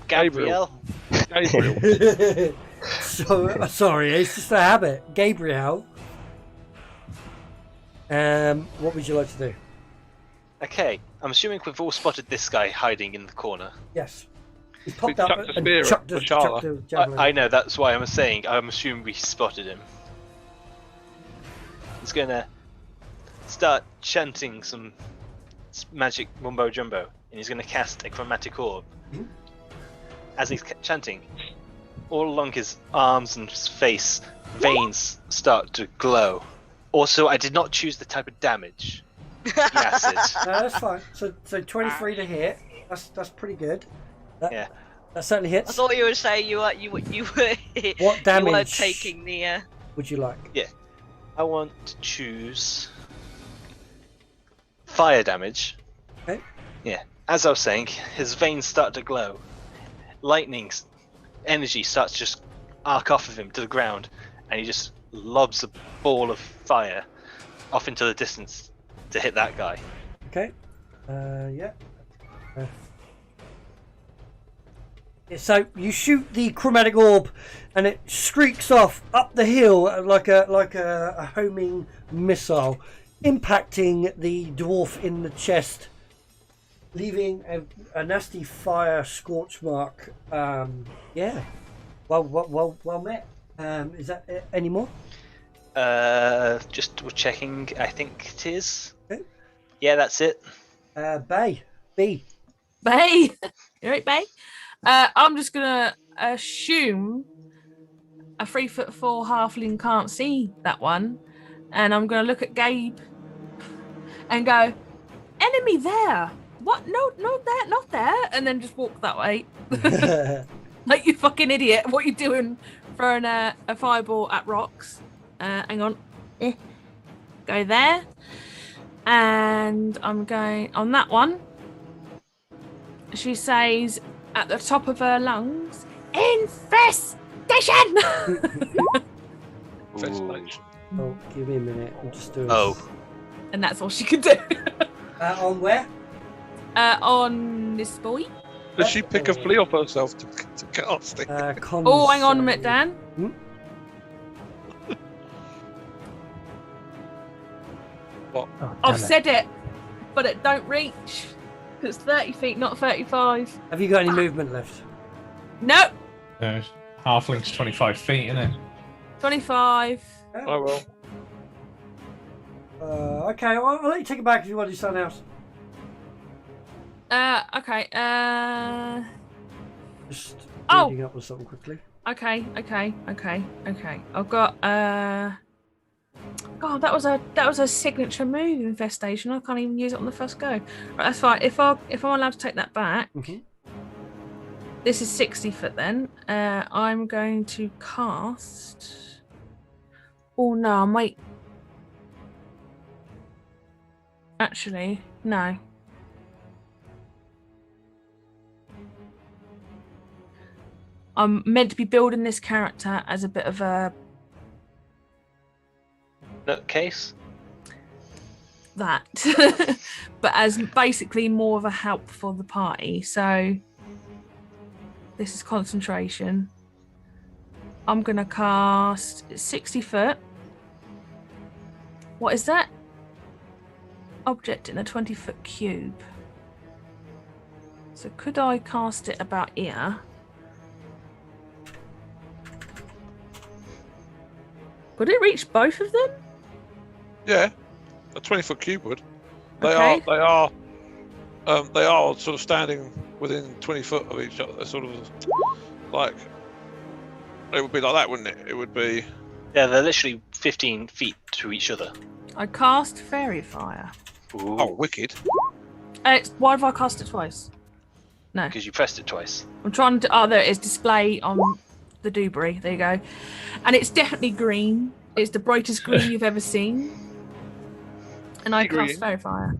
Gabrielle. Gabriel. So sorry, it's just a habit. Gabrielle. What would you like to do? Okay, I'm assuming we've all spotted this guy hiding in the corner. Yes. He popped We up chucked the and spear chucked at the T'Challa. javelin. I know, that's why I'm saying, I'm assuming we spotted him. He's gonna start chanting some magic mumbo jumbo, and he's gonna cast a chromatic orb. Mhm. As he's chanting, all along his arms and his face, veins start to glow. Also, I did not choose the type of damage. The acid. No, that's fine. So 23 to hit. That's pretty good. Yeah. That certainly I hits. thought you were saying you were What you weren't damage taking the. would you like? I want to choose fire damage. Okay. Yeah. As I was saying, his veins start to glow. Lightning energy starts to just arc off of him to the ground, and he just lobs a ball of fire off into the distance to hit that guy. Okay. Yeah. So you shoot the chromatic orb, and it streaks off up the hill like a homing missile, impacting the dwarf in the chest, leaving a nasty fire scorch mark. Yeah. Well met. Is that it? Any more? Just double checking. I think it is. Okay. Yeah, that's it. Bay. B. Bay. You right, Bay? I'm just gonna assume a 3'4" halfling can't see that one, and I'm gonna look at Gabe and go, "Enemy there? What? No, there, not there," and then just walk that way. Like, you fucking idiot! What you doing? Throwing a fireball at rocks? Hang on. Go there, and I'm going on that one. She says at the top of her lungs, "Infestation!" Infestation. Oh, give me a minute. I'm just doing. Oh. And that's all she could do. On where? On this boy. Does she pick a flea off herself to cast it? Oh, hang on a minute, Dan. What? Oh, I've damn it. said it, but it don't reach. It's 30 feet, not 35. Have you got any movement left? Nope. Halfling's 25 feet, isn't it? 25. Oh well. Okay, well, I'll let you take it back if you want to do something else. Okay. Just Oh. reading up on something quickly. Okay. I've got God, that was a signature move, infestation. I can't even use it on the first go. Right, that's fine. If I'm allowed to take that back, this is 60 foot. Then I'm going to cast. Oh no! Wait. Actually, no. I'm meant to be building this character as a bit of a Nutcase? that, but as basically more of a help for the party. So this is concentration. I'm gonna cast 60 foot. What is that? Object in a 20-foot cube. So could I cast it about here? Would it reach both of them? Yeah, a 20-foot cube would. They Okay. are sort of standing within 20 foot of each other. They're sort of like, it would be like that, wouldn't it? It would be. Yeah, they're literally 15 feet to each other. I cast Fairy Fire. Ooh. Oh, wicked! Why have I cast it twice? No. Because you pressed it twice. I'm trying to. Oh, there it is. Display on the Dewberry. There you go. And it's definitely green. It's the brightest green you've ever seen. And I Green. cast Fairy Fire.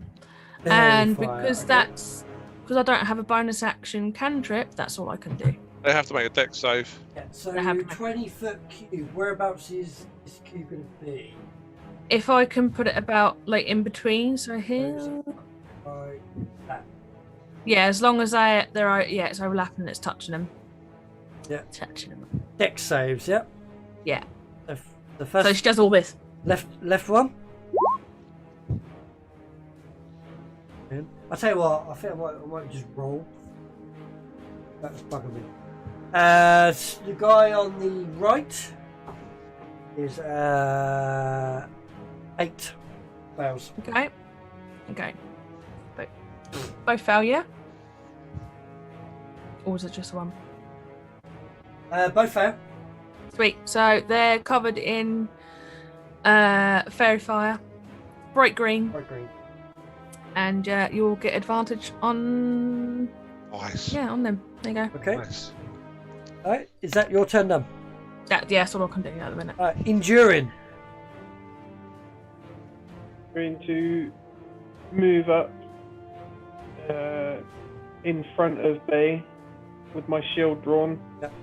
Fairy And fire, because okay. because I don't have a bonus action cantrip, that's all I can do. They have to make a dex save. Yeah, so They have to make- 20-foot cube. Whereabouts is this cube going to be? If I can put it about like in between, so Where is here. it? Right, that. Yeah, as long as it's overlapping and it's touching them. Yeah. Touching them. Dex saves, yeah. Yeah. The first So she does all this. left one. I'll tell you what, I think I might just roll. That's bugging me. The guy on the right is 8 fails. Okay. Both fail, yeah? Or was it just one? Both fail. Sweet. So they're covered in fairy fire, bright green, Right, green. and you'll get advantage on Nice. on them. There you go. Okay. Nice. Alright, is that your turn done? That's all I can do at the minute. Alright, enduring. Going to move up in front of Bay with my shield drawn. Yep.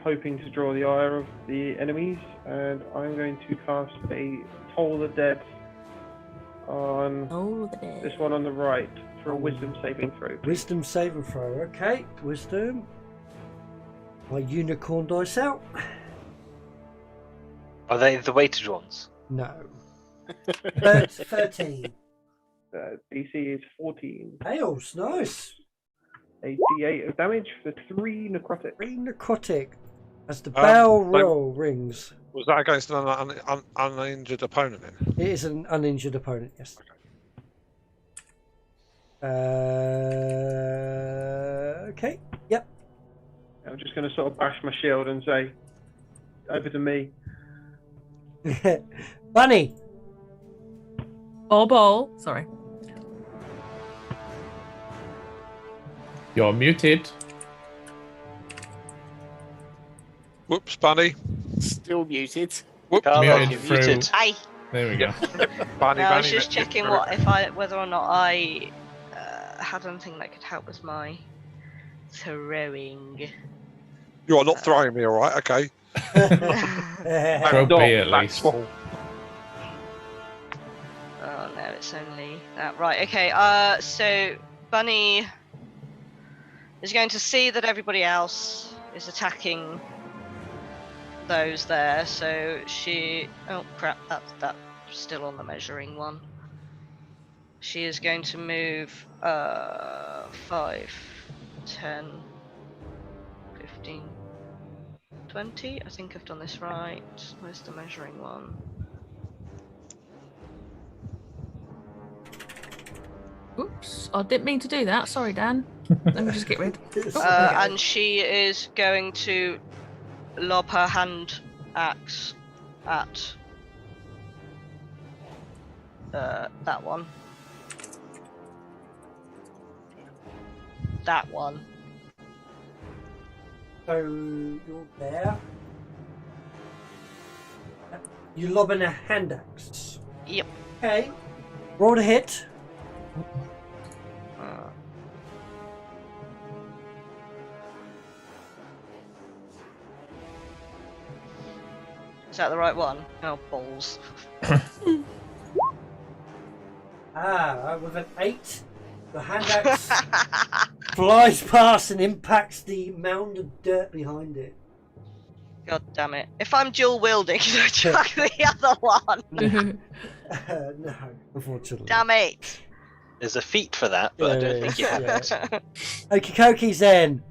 Hoping to draw the ire of the enemies, and I'm going to cast a Toll the Dead on this one on the right for a Wisdom saving throw. Wisdom saving throw. Okay, wisdom. My unicorn dice out. Are they the weighted ones? No. 13. DC is 14. Hails, nice. A D8 of damage for 3 necrotic. 3 necrotic. As the bell roll rings. Was that against an uninjured opponent then? It is an uninjured opponent, yes. Okay, yep. I'm just going to sort of bash my shield and say, over to me. Bunny! Ball. Sorry. You're muted. Whoops, Bunny. Still muted. Whoops. Carlo, Muted you're through- muted. Hi. There we go. Bunny, No, I was Bunny, just checking whether or not I had anything that could help with my throwing. You are not throwing me, all right? Okay. Throw Not B at that least. small. Oh no, it's only that. Right, okay. So Bunny is going to see that everybody else is attacking those there, so she... Oh crap, that's still on the measuring one. She is going to move 5, 10, 15, 20. I think I've done this right. Where's the measuring one? Oops, I didn't mean to do that. Sorry, Dan. Let me just get rid. And she is going to lob her hand axe at that one. That one. So you're there. You're lobbing a hand axe. Yep. Okay. Roll to hit. Is that the right one? Oh, balls. With an 8, the hand axe flies past and impacts the mound of dirt behind it. God damn it. If I'm dual wielding, can I chuck the other one? No, unfortunately. Damn it. There's a feat for that, but I don't think you have it. Okie dokies then.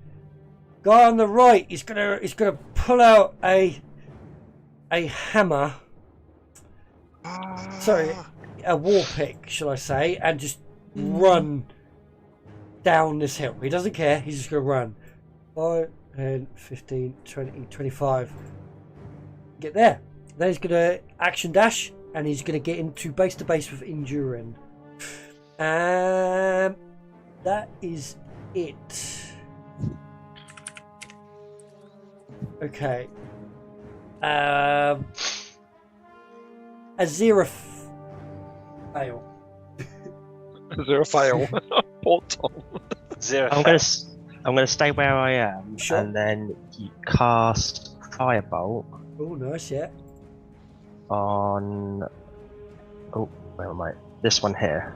Guy on the right is gonna pull out a hammer. Sorry, a war pick, shall I say, and just run down this hill. He doesn't care, he's just gonna run. 5, 10, 15, 20, 25. Get there. Then he's gonna action dash and he's gonna get into base to base with enduring. That is it. Okay. A 0 fail. Zero fail. Poor Tom. 0 I'm fail. gonna stay where I am, Sure. and then you cast Firebolt Oh, nice, yeah. on. Oh, where am I? This one here.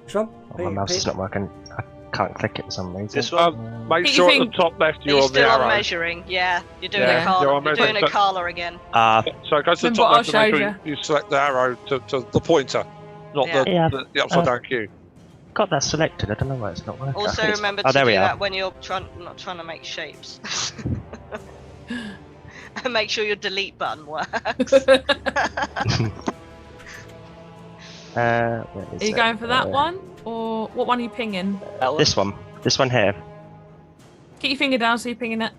Which one? Oh, my mouse is not working. I can't click it for some reason. This one? Make Keep sure your at the top left Are you're you on the still on arrow. measuring? Yeah, you're doing Yeah, a Carla. you're on You're doing a measuring. Carla again. So go to the Remember top what left I and make showed sure you select the arrow to the pointer, not Yeah. Yeah. the upside down cue. Got that selected. I don't know why it's not working. I Also think it's- remember oh, to there do we are. that when you're not trying to make shapes. And make sure your delete button works. Where is Are you it? going for that one? Or what one are you pinging? This one. This one here. Keep your finger down so you're pinging it.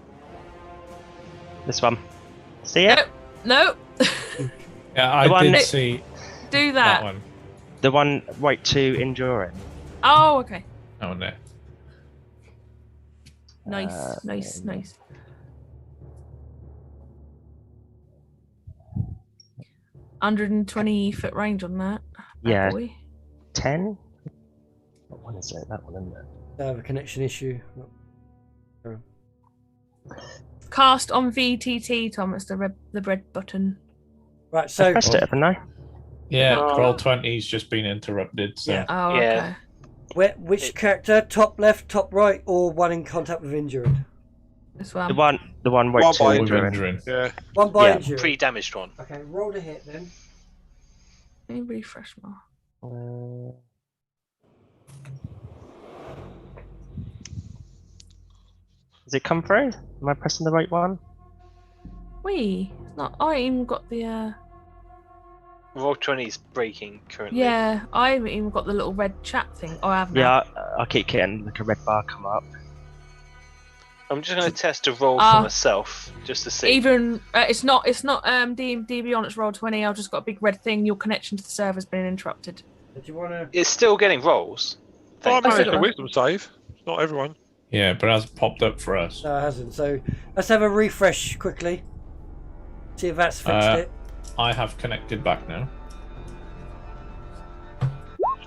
This one. See it? No. Yeah, I The one did that- see Do that that. one. The one right to enduring. Oh, okay. That one there. Nice, nice. 120-foot range on that. Bad Yeah. boy. 10? What one is it? That one, isn't it? I have a connection issue. Cast on VTT, Tom. It's the red button. Right, I so pressed it, haven't I? Yeah, Oh. roll 20's just been interrupted. So Yeah. Oh, Yeah. okay. which character? Top left, top right, or one in contact with injured? This one. The one right One to by enduring. Wondering. Yeah. One by Yeah. injured. Pre-damaged one. Okay, roll to hit then. Let me refresh more. Does it come through? Am I pressing the right one? Wee. It's not. I ain't even got the. Roll 20's breaking currently. Yeah, I haven't even got the little red chat thing. Oh, I have now. Yeah, I keep getting like a red bar come up. I'm just going to test a roll Ah. for myself, just to see. Even it's not DB on its roll 20. I've just got a big red thing. Your connection to the server's been interrupted. Do you want to? It's still getting rolls. Well, I Thank managed you. a wisdom save. Not everyone. yeah, but it hasn't popped up for us. No, it hasn't. So let's have a refresh quickly. See if that's fixed it. I have connected back now.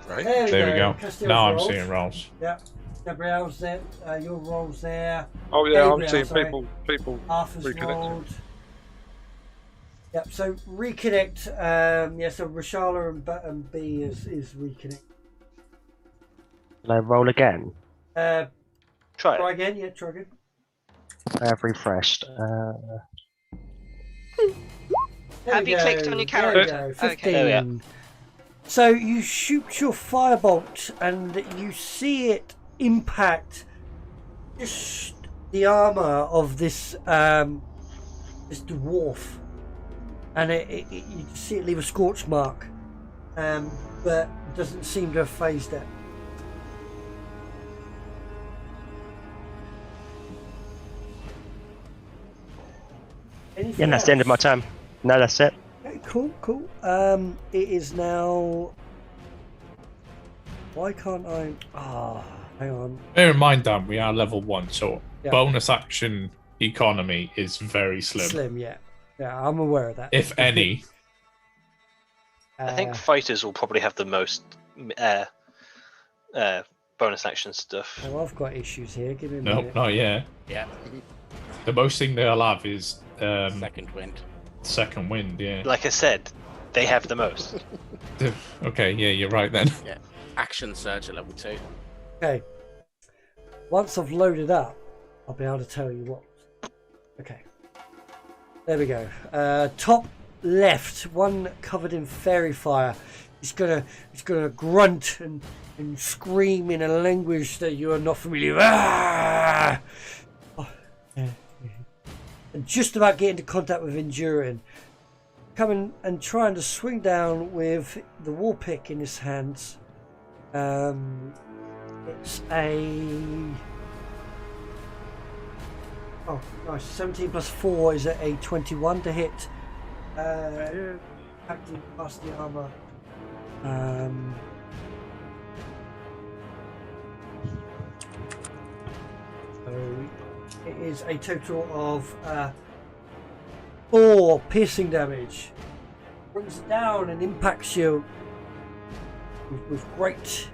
Right. There we go. Castiel's Now I'm rolls. seeing rolls. Yeah. Gabrielle's there. Your roll's there. Oh yeah, I'm Gabriel, seeing sorry. people Arthur's reconnecting. rolled. Yep. So reconnect. Yeah. So Rashala and B is reconnect. Can I roll again? Try Try it. again. Yeah. Try again. I have refreshed. There Have we you go. clicked on your There we character? go. Okay. 15. There we are. So you shoot your firebolt and you see it impact just the armor of this this dwarf, and you see it leave a scorch mark, but doesn't seem to have phased it. Yeah, and that's the end of my turn. No, that's it. Okay, cool. It is now. Why can't I? Hang on. Bear in mind, Dan, we are level 1, so Yeah. bonus action economy is very slim. Slim, yeah, I'm aware of that. If any. I think fighters will probably have the most bonus action stuff. Oh, I've got issues here. Give me a No, minute. not yet. Yeah. The most thing they'll have is Second wind. second wind, yeah. Like I said, they have the most. Okay, yeah, you're right then. Yeah. Action surge at level 2. Okay. Once I've loaded up, I'll be able to tell you what. Okay. There we go. Top left, one covered in fairy fire. He's gonna grunt and scream in a language that you are not familiar with. Ah! Oh, yeah. And just about getting into contact with Enduring. Coming and trying to swing down with the war pick in his hands. It's a... Oh, nice. 17 plus 4 is a 21 to hit. Acting past the armor. So it is a total of 4 piercing damage. Brings it down and impacts you with great.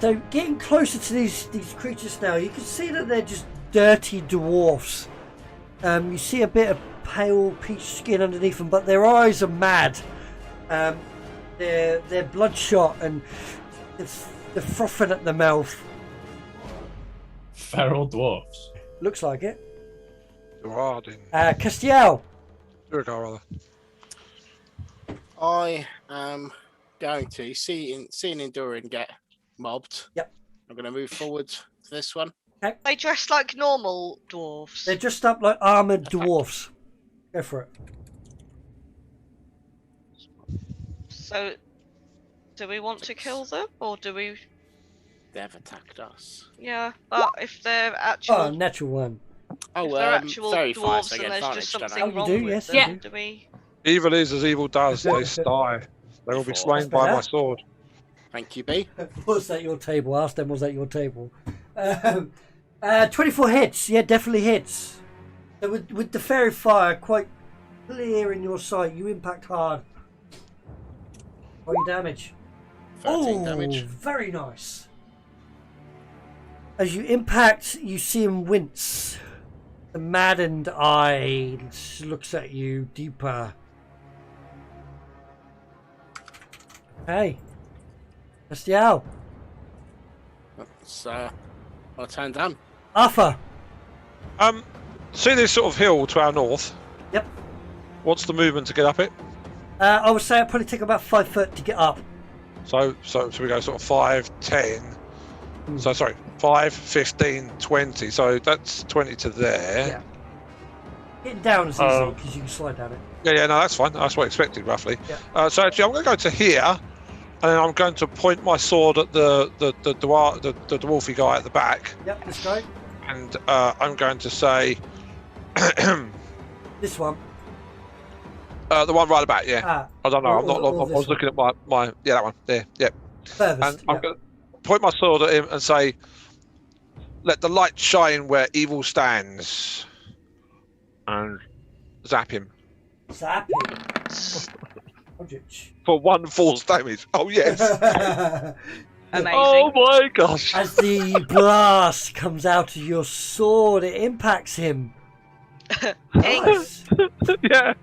So getting closer to these creatures now, you can see that they're just dirty dwarfs. You see a bit of pale peach skin underneath them, but their eyes are mad. They're bloodshot and they're frothing at the mouth. Feral dwarfs. Looks like it. Gerardin. Castiel. Duragar, rather. I am going to seeing Enduring get mobbed. Yep. I'm going to move forward to this one. They dress like normal dwarves. They're dressed up like armoured dwarfs. Go for it. So, do we want to kill them, or do we? They've attacked us. Yeah, but if they're actual, Oh, natural one. if they're actual very dwarves, fast, I and get there's just advantage, something don't I? wrong You do, with yes, them, you do we? Evil is as evil does. They die. They will be slain by my sword. Thank you, B. Was that your table? Ask them, was that your table? 24 hits. Yeah, definitely hits. So with the fairy fire quite clear in your sight, you impact hard. Roll your damage. 13 damage. Very nice. As you impact, you see him wince. The maddened eye looks at you deeper. Hey. Castiel. It's my turn done. Arthur. See this sort of hill to our north? Yep. What's the movement to get up it? I would say it'd probably take about 5 foot to get up. So we go sort of 5, 10. So sorry, 5, 15, 20. So that's 20 to there. Yeah. Getting down is easy because you can slide down it. Yeah, no, that's fine. That's what I expected, roughly. Yeah. So actually, I'm going to go to here, and then I'm going to point my sword at the dwarfy guy at the back. Yep, this guy. And I'm going to say, This one. the one right at the back. Yeah. Ah, I don't know. or- I'm not. or I this was looking at my yeah, that one there. Yeah. furthest. And I'm going to point my sword at him and say, "Let the light shine where evil stands," and zap him. Zap it. Aldrich. For 1 force damage. Oh yes. Amazing. Oh my gosh. As the blast comes out of your sword, it impacts him. Nice. Yeah.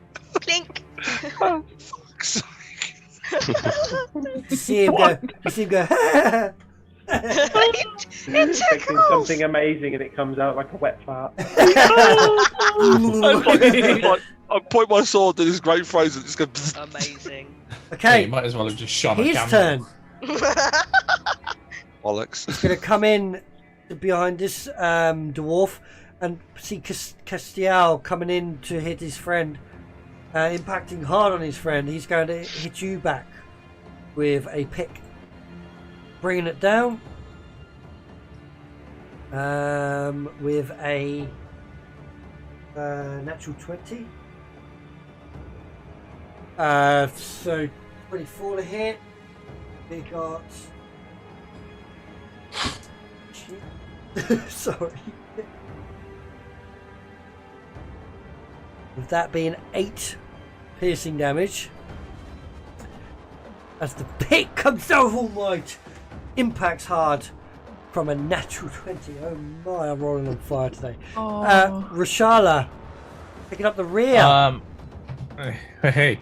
Clink. Oh, fuck's sake. You see him go. You see him go. it took Expecting off. something amazing and it comes out like a wet fart. I point my sword at his great phrase and it's going. Amazing. Yeah, Okay, you might as well have just shot a his camera. turn. Bollocks. He's going to come in behind this dwarf and see Castiel coming in to hit his friend, impacting hard on his friend. He's going to hit you back with a pick, bringing it down with a natural 20. So 24 to hit. We got. Sorry. With that being 8 piercing damage. As the pick comes down all might, impacts hard from a natural 20. Oh my, I'm rolling on fire today. Rashala, picking up the rear. Hey.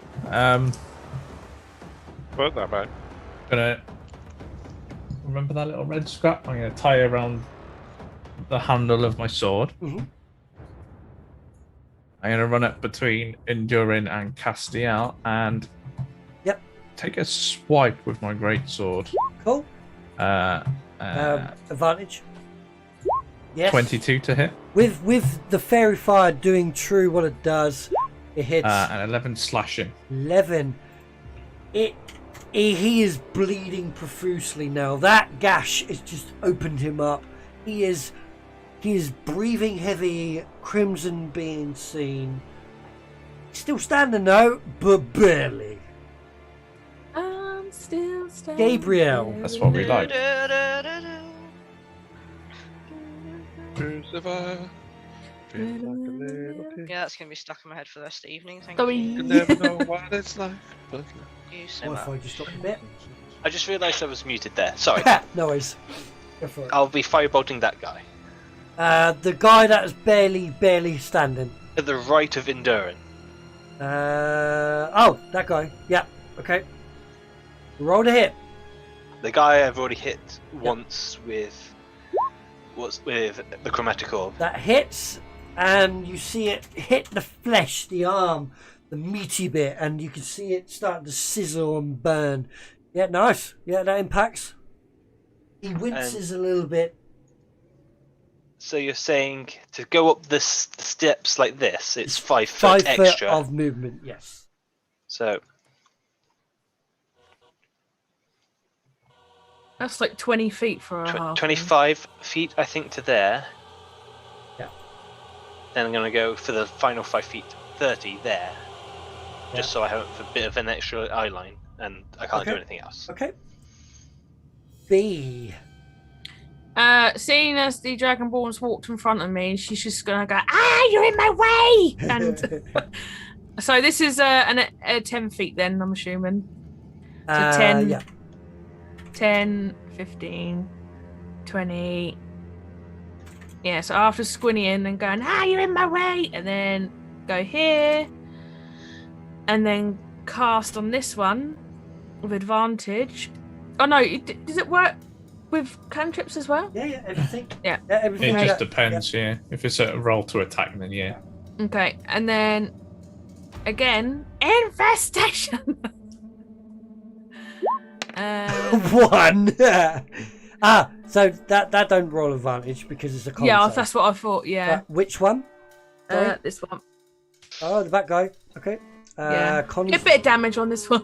What that man? Gonna remember that little red scrap. I'm gonna tie it around the handle of my sword. Mhm. I'm gonna run it between Enduring and Castiel and take a swipe with my great sword. Cool. Advantage. Yes. 22 to hit. With the fairy fire doing true what it does, it hits And 11 slashing. 11. He is bleeding profusely now. That gash has just opened him up. He is breathing heavy, crimson being seen. Still standing though, but barely. I'm still standing. Gabriel. That's what we like. Crucifer. Feels like a little pig. Yeah, that's gonna be stuck in my head for the rest of the evening. Thank Sorry. you. You never know what it's like. But You so Wi-Fi much. just dropped a bit. I just realised I was muted there. Sorry. No worries. Go for it. I'll be firebolting that guy. The guy that was barely standing. To the right of Endurin. Oh, that guy. Yeah. Okay. Roll to hit. The guy I've already hit once with the chromatic orb. That hits, and you see it hit the flesh, the arm, the meaty bit, and you can see it start to sizzle and burn. Yeah, nice. Yeah, that impacts. He winces a little bit. So you're saying to go up the steps like this, it's 5 foot 5 foot extra. of movement, yes. So That's like 20 feet for a half. 25 feet, I think, to there. Yeah. Then I'm going to go for the final 5 feet, 30 there. Yeah. Just so I have a bit of an extra eye line, and I can't do Okay. anything else. Okay. B. Seeing as the Dragonborn's walked in front of me, she's just gonna go, "Ah, you're in my way!" And so this is 10 feet then, I'm assuming. So 10, Yeah. 10, 15, 20. Yeah, so after squinting and going, "Ah, you're in my way!" And then go here. And then cast on this one with advantage. Oh no, does it work with cantrips as well? Yeah, everything. Yeah. Everything. It like just that. depends, yeah. If it's a roll to attack, then yeah. Okay, and then again, infestation. 1. So that don't roll advantage because it's a con Yeah, save. that's what I thought. Yeah, Which one? Sorry? this one. Oh, the back guy. Okay. Yeah, Con. get a bit of damage on this one.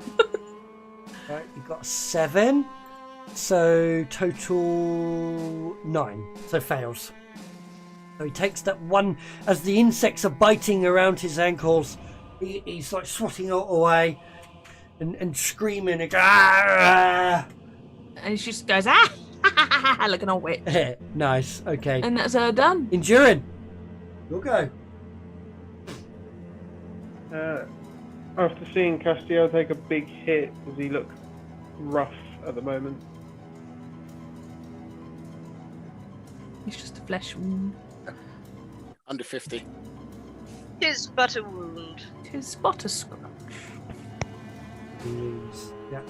Right, you got 7. So total 9. So fails. So he takes that one as the insects are biting around his ankles. He's like swatting it away and screaming. And, And she just goes, "Ah!" like an old witch. Nice. Okay. And that's her done. Enduring. You'll go. After seeing Castiel take a big hit, does he look rough at the moment? It's just a flesh wound. Under 50. Tis but a wound. Tis but a scratch. Yeah.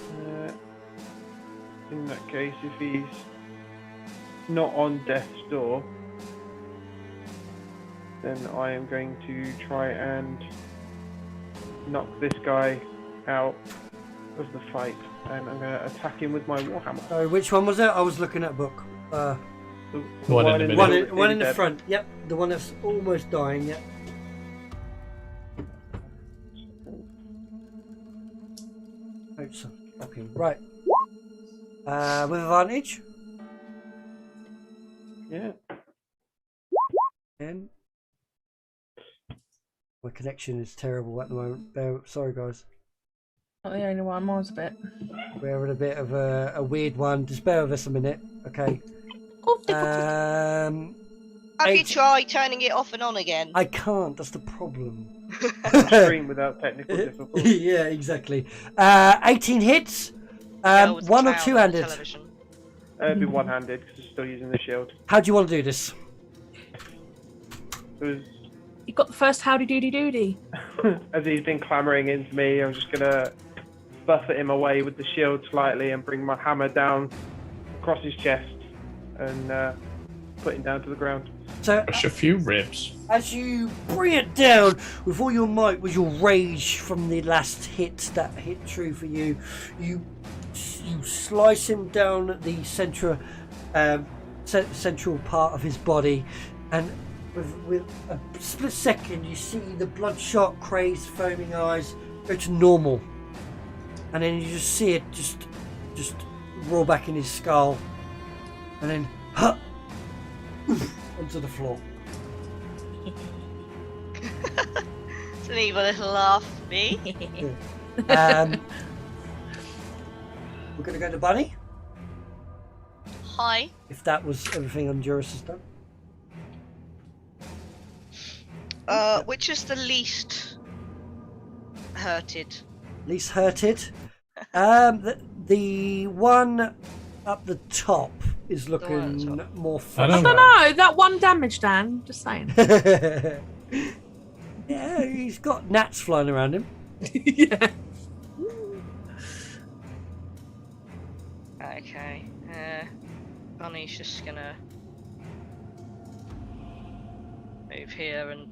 In that case, if he's not on death's door, then I am going to try and knock this guy out of the fight, and I'm going to attack him with my warhammer. So which one was it? I was looking at a book. The One in the middle. One in the dead. front. Yep. The one that's almost dying. Yep. Oh, so fucking right. With advantage. Yeah. And my connection is terrible at the moment. Sorry, guys. Not the only one. Mine's a bit. We're having a bit of a weird one. Just bear with us a minute, okay? Have you tried turning it off and on again? I can't. That's the problem. Stream without technical difficulty. Yeah, exactly. 18 hits. One or two-handed. It'd be one-handed because I'm still using the shield. How do you want to do this? It You got the first howdy doody doody. was, as he's been clamouring into me, I'm just gonna buffet him away with the shield slightly and bring my hammer down across his chest and put him down to the ground. So, Crush a few ribs. as you bring it down with all your might, with your rage from the last hit that hit true for you, you slice him down at the central part of his body, and with a split second, you see the bloodshot, crazed, foaming eyes go to normal, and then you just see it just roll back in his skull, and then onto the floor. It's an evil little laugh for me. We're going to go to Bunny, Hi. if that was everything Honduras has done. Which is the least hurted? Least hurted. The one up the top is looking more I don't know. That one damage, Dan. Just saying. Yeah, he's got gnats flying around him. Yeah. Okay. Bunny's just gonna move here and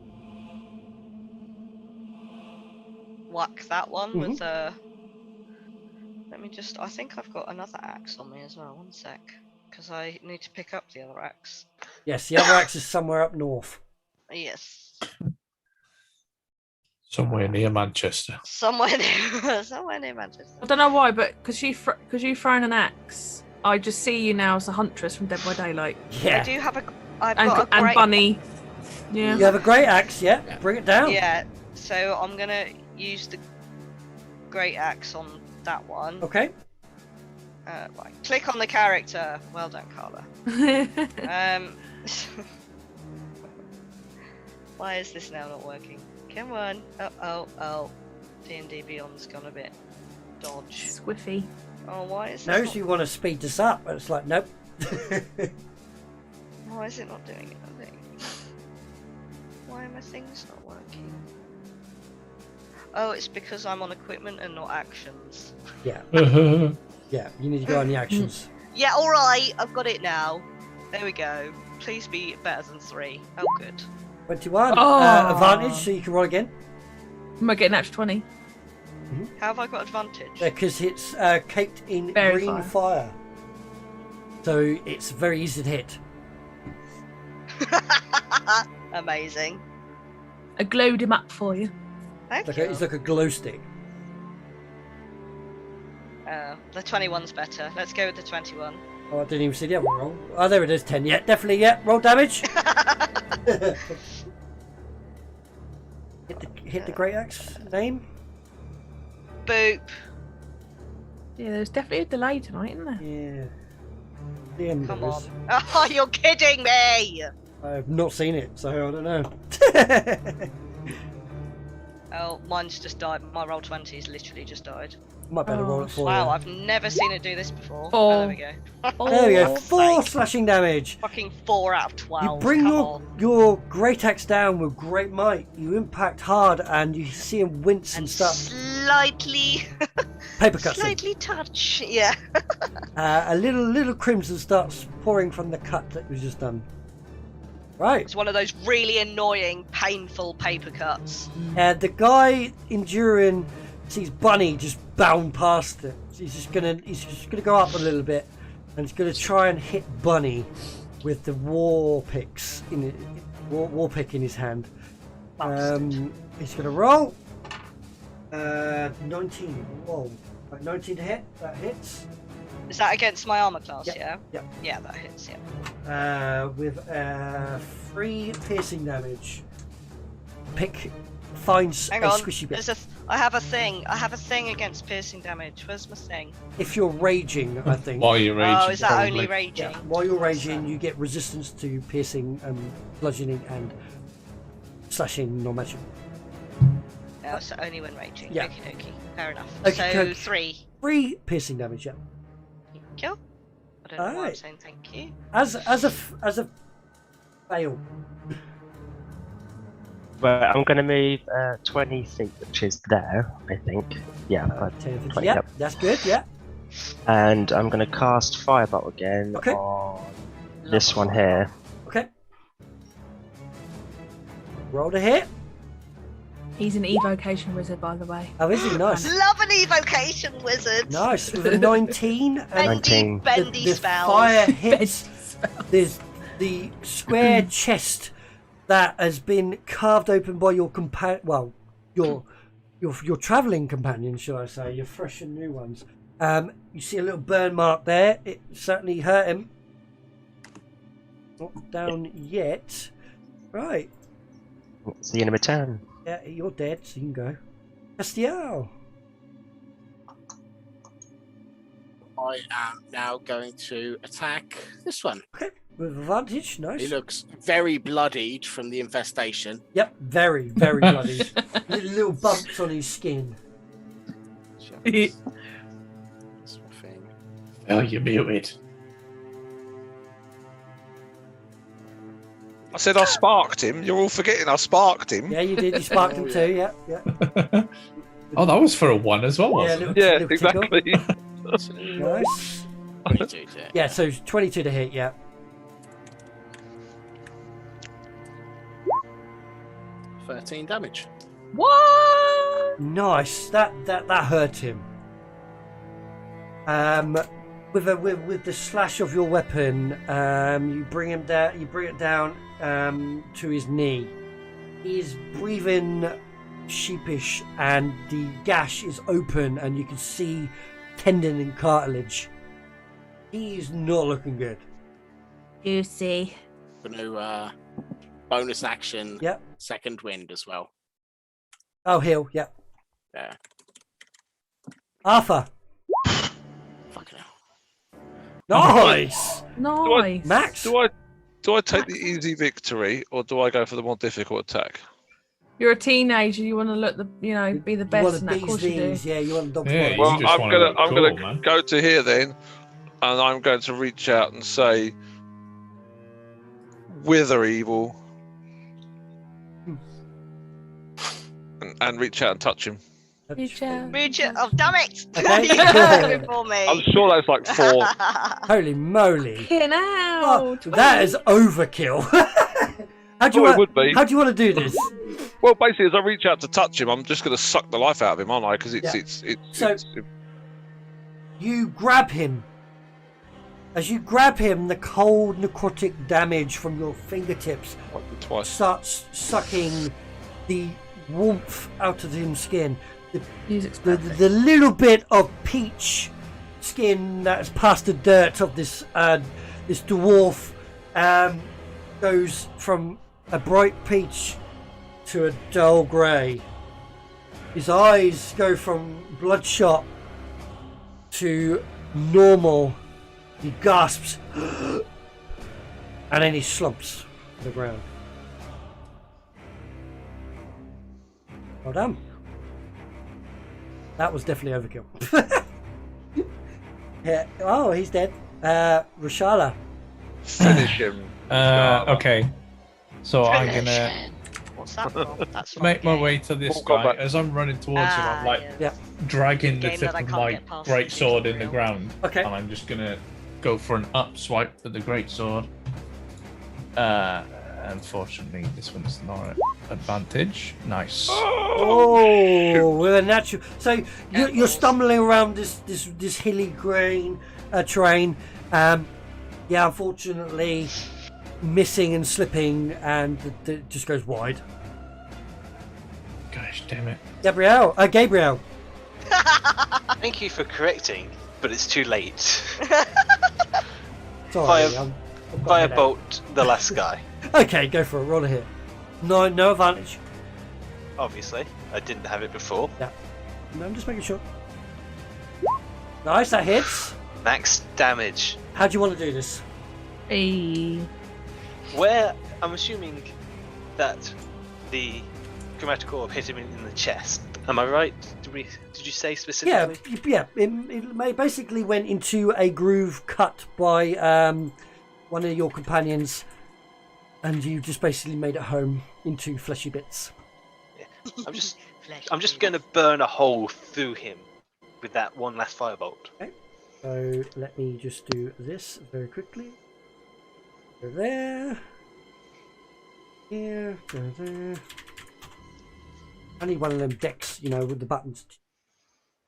whack that one with a. Let me just. I think I've got another axe on me as well. One sec, because I need to pick up the other axe. Yes, the other axe is somewhere up north. Yes. Somewhere near Manchester. Somewhere near Manchester. I don't know why, but because you've thrown an axe, I just see you now as a huntress from Dead by Daylight. Yeah. I do have a. I've got a and great. Bunny. Yeah. You have a great axe, yeah? Bring it down. Yeah. So I'm gonna use the great axe on that one. Okay. Right. Click on the character. Well done, Carla. Why is this now not working? Come on. Oh. D&D Beyond's gone a bit dodge. Squiffy. Oh, why is Knows it you want to speed this up, but it's like, nope. Why is it not doing it? Why are my things not working? Oh, it's because I'm on equipment and not actions. Yeah. Yeah, you need to go on the actions. Yeah, alright, I've got it now. There we go. Please be better than 3. Oh, good. 21. Oh. Advantage, so you can roll again. Am I getting an extra 20? How have I got advantage? Because it's caked in Very green fire. So it's very easy to hit. Amazing. I glowed him up for you. Thank you. It's like a glow stick. The 21's better. Let's go with the 21. Oh, I didn't even see the other roll. Oh, there it is, 10. Yeah, definitely, yeah. Roll damage. hit the great axe name. Boop. Yeah, there's definitely a delay tonight, isn't there? Yeah. The end Come of on. this. Oh, you're kidding me! I've not seen it, so I don't know. Oh, mine's just died. My roll 20's literally just died. Might better roll it for Wow, you. I've never seen it do this before. 4. Oh, there we go. There we go. For 4 sake. slashing damage. Fucking 4 out of 12. You bring Come your great axe down with great might. You impact hard, and you see him wince and start slightly, paper cutting. slightly touch. Yeah. A little crimson starts pouring from the cut that was just done. Right. It's one of those really annoying, painful paper cuts. The guy enduring sees Bunny just bound past it. He's just gonna go up a little bit, and he's gonna try and hit Bunny with the war pick in his hand. He's gonna roll. 19. Whoa. 19 to hit. That hits. Is that against my armor class? Yep. Yeah. Yep. Yeah, that hits. Yeah. With 3 piercing damage. Finds Hang a on. squishy bit. I have a thing. I have a thing against piercing damage. Where's my thing? If you're raging, I think. While you're raging. Oh, is that probably. only raging? Yeah. While you're raging, you get resistance to piercing, bludgeoning, and slashing non-magic. Oh, so only when raging. Yeah. Okie dokie. Fair enough. Okay, So cool. 3. 3 piercing damage. Yeah. Thank you. I don't know why I'm Alright. saying thank you. As a fail. Well, I'm going to move 20 feet, which is there, I think. Yeah, 10, 15. 20, Yeah, yep. that's good. Yeah. And I'm going to cast Firebolt again Okay. on this one here. Okay. Roll to hit. He's an evocation wizard, by the way. Oh, is he? Nice. Love an evocation wizard. Nice. With a 19. And 19. Bendy the spells. fire hits. There's the square chest that has been carved open by your companion. Well, your travelling companion, shall I say? Your fresh and new ones. You see a little burn mark there. It certainly hurt him. Not down yet. Right. See you in a return. Yeah, you're dead, so you can go. Castiel. I am now going to attack this one. Okay. with advantage. Nice. He looks very bloodied from the infestation. Yep, very, very bloody. little bumps on his skin. Oh, you're muted. I said I sparked him. You're all forgetting I sparked him. Yeah, you did. You sparked him too. Yeah, yeah. Oh, that was for a 1 as well, wasn't it? Yeah, little tickle. exactly. Nice. 22 to hit. Yeah, so 22 to hit. Yeah. 13 damage. What? Nice. That hurt him. With the slash of your weapon, you bring him down. You bring it down to his knee. He's breathing sheepish, and the gash is open, and you can see tendon and cartilage. He's not looking good. Juicy. Gonna bonus action. Yep. Second wind as well. Oh, heal. Yep. Yeah. Arthur. Fucking hell. Nice. Nice. Max. Do I take the easy victory, or do I go for the more difficult attack? You're a teenager. You want to look be the You best, want and the that, of course bees you do. knees. Yeah, you want the dog's Yeah, body. you Well, just I'm wanna gonna look I'm cool, gonna man. go to here then, and I'm going to reach out and say, "Wither evil," and reach out and touch him. Reach out. Regent, oh damn it! Okay. You got it before me. I'm sure that's like 4. Holy moly. Fucking Oh, hell. that is overkill. How do you Oh, it want, would be. How do you want to do this? Well, basically, as I reach out to touch him, I'm just going to suck the life out of him, aren't I? Because So- You grab him. As you grab him, the cold necrotic damage from your fingertips twice. starts sucking the warmth out of his skin. Music's The perfect. little bit of peach skin that's past the dirt of this this dwarf goes from a bright peach to a dull grey. His eyes go from bloodshot to normal. He gasps and then he slumps to the ground. Well done. That was definitely overkill. Yeah. Oh, he's dead. Rashala. Finish him. Okay. So I'm gonna What's that from? That's make my okay. way to this Full guy. combat. As I'm running towards him, I'm like Yeah. dragging the Game tip that I of can't my get past great is sword in the real. ground. Okay. And I'm just gonna go for an up swipe with the great sword. Unfortunately, this one's not an advantage. Nice. Oh, with a natural. So you're stumbling around this hilly grain terrain. Yeah, unfortunately, missing and slipping, and it just goes wide. Gosh damn it. Gabriel. Thank you for correcting, but it's too late. Sorry. Fire- I've got a headache. Firebolt the last guy. Okay, go for it. Roll a hit. No advantage. Obviously, I didn't have it before. No, I'm just making sure. Nice, that hits. Max damage. How do you want to do this? Hey. Where I'm assuming that the chromatic orb hit him in the chest. Am I right? Did you say Yeah, specifically? yeah. It basically went into a groove cut by one of your companions, and you just basically made it home into fleshy bits. I'm just Flesh going to burn a hole through him with that one last firebolt. So let me just do this very quickly. Go there. Here. Go there. I need one of them decks, with the buttons.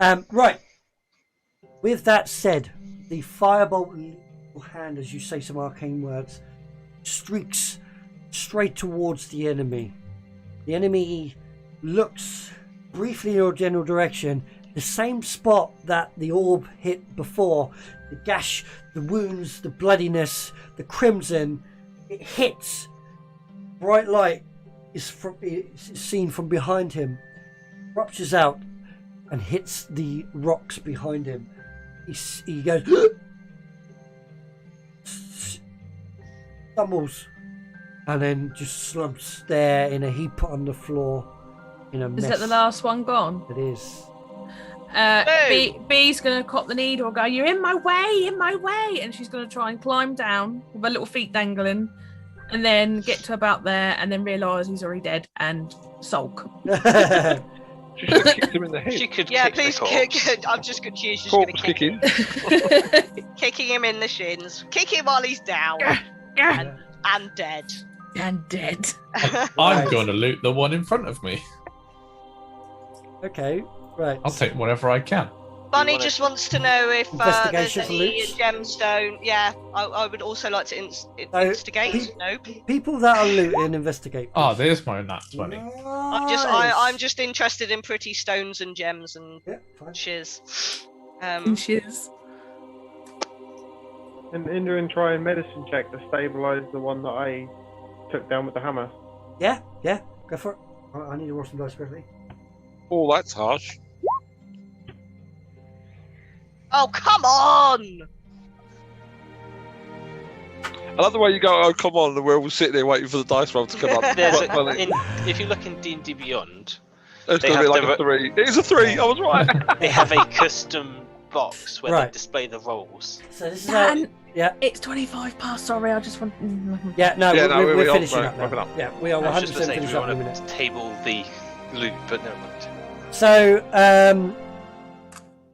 Right. With that said, the firebolt in your hand, as you say some arcane words, streaks straight towards the enemy. The enemy looks briefly in your general direction, the same spot that the orb hit before. The gash, the wounds, the bloodiness, the crimson, it hits. Bright light is seen from behind him, ruptures out and hits the rocks behind him. He goes stumbles and then just slumps there in a heap on the floor in a mess. Is that the last one gone? It is. B's gonna cop the needle, go, "You're in my way," and she's gonna try and climb down with her little feet dangling, and then get to about there, and then realise he's already dead and sulk. She should have kicked him in the head. She could Yeah, kick please the corpse. kick. I'm just gonna choose. Just Corpse gonna kick him. kicking. Kicking him in the shins. Kick him while he's down and dead. And dead. I'm going to loot the one in front of me. Okay, right. I'll take whatever I can. Bunny just wants to know if there's Investigation for any loot? gemstone. Yeah, I would also like to instigate. Nope. People that are looting, investigate. Oh, there's my nat 20. I'm just interested in pretty stones and gems and shiz. Shiz. And Indra try and medicine check to stabilise the one that I took down with the hammer. Yeah, go for it. I need to roll some dice quickly. Oh, that's harsh. Oh, come on! I like the way you go, oh, come on, and we're all sitting there waiting for the dice roll to come up. If you look in D&D Beyond, it's they going to be have like a 3. It is a 3, I was right. they have a custom box where they display the rolls. So this is Dan, yeah. It's 25 past. Sorry, I just want. Yeah, no, we're finishing up wrapping now. up. Yeah, we are 100% I was just going to say, finished do up you in a want minute. to table the loot, but no mind. So,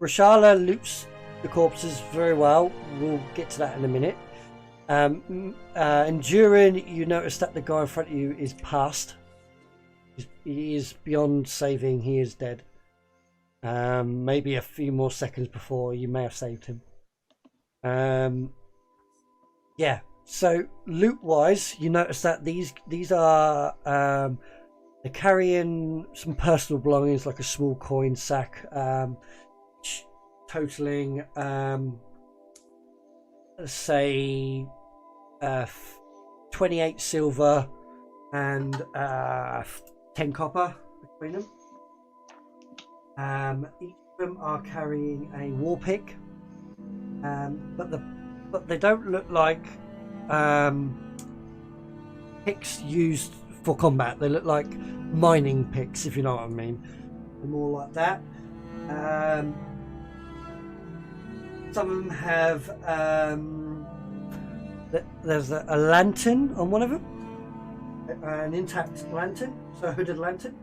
Rashala loots the corpses very well. We'll get to that in a minute. Enduring, you notice that the guy in front of you is passed. He is beyond saving. He is dead. Maybe a few more seconds before you may have saved him. Yeah. So loot-wise, you notice that these are they're carrying some personal belongings like a small coin sack, totaling let's say 28 silver and 10 copper between them. Each of them are carrying a war pick, but they don't look like picks used for combat. They look like mining picks, if you know what I mean. They're more like that. Some of them have there's a lantern on one of them, an intact lantern, so a hooded lantern.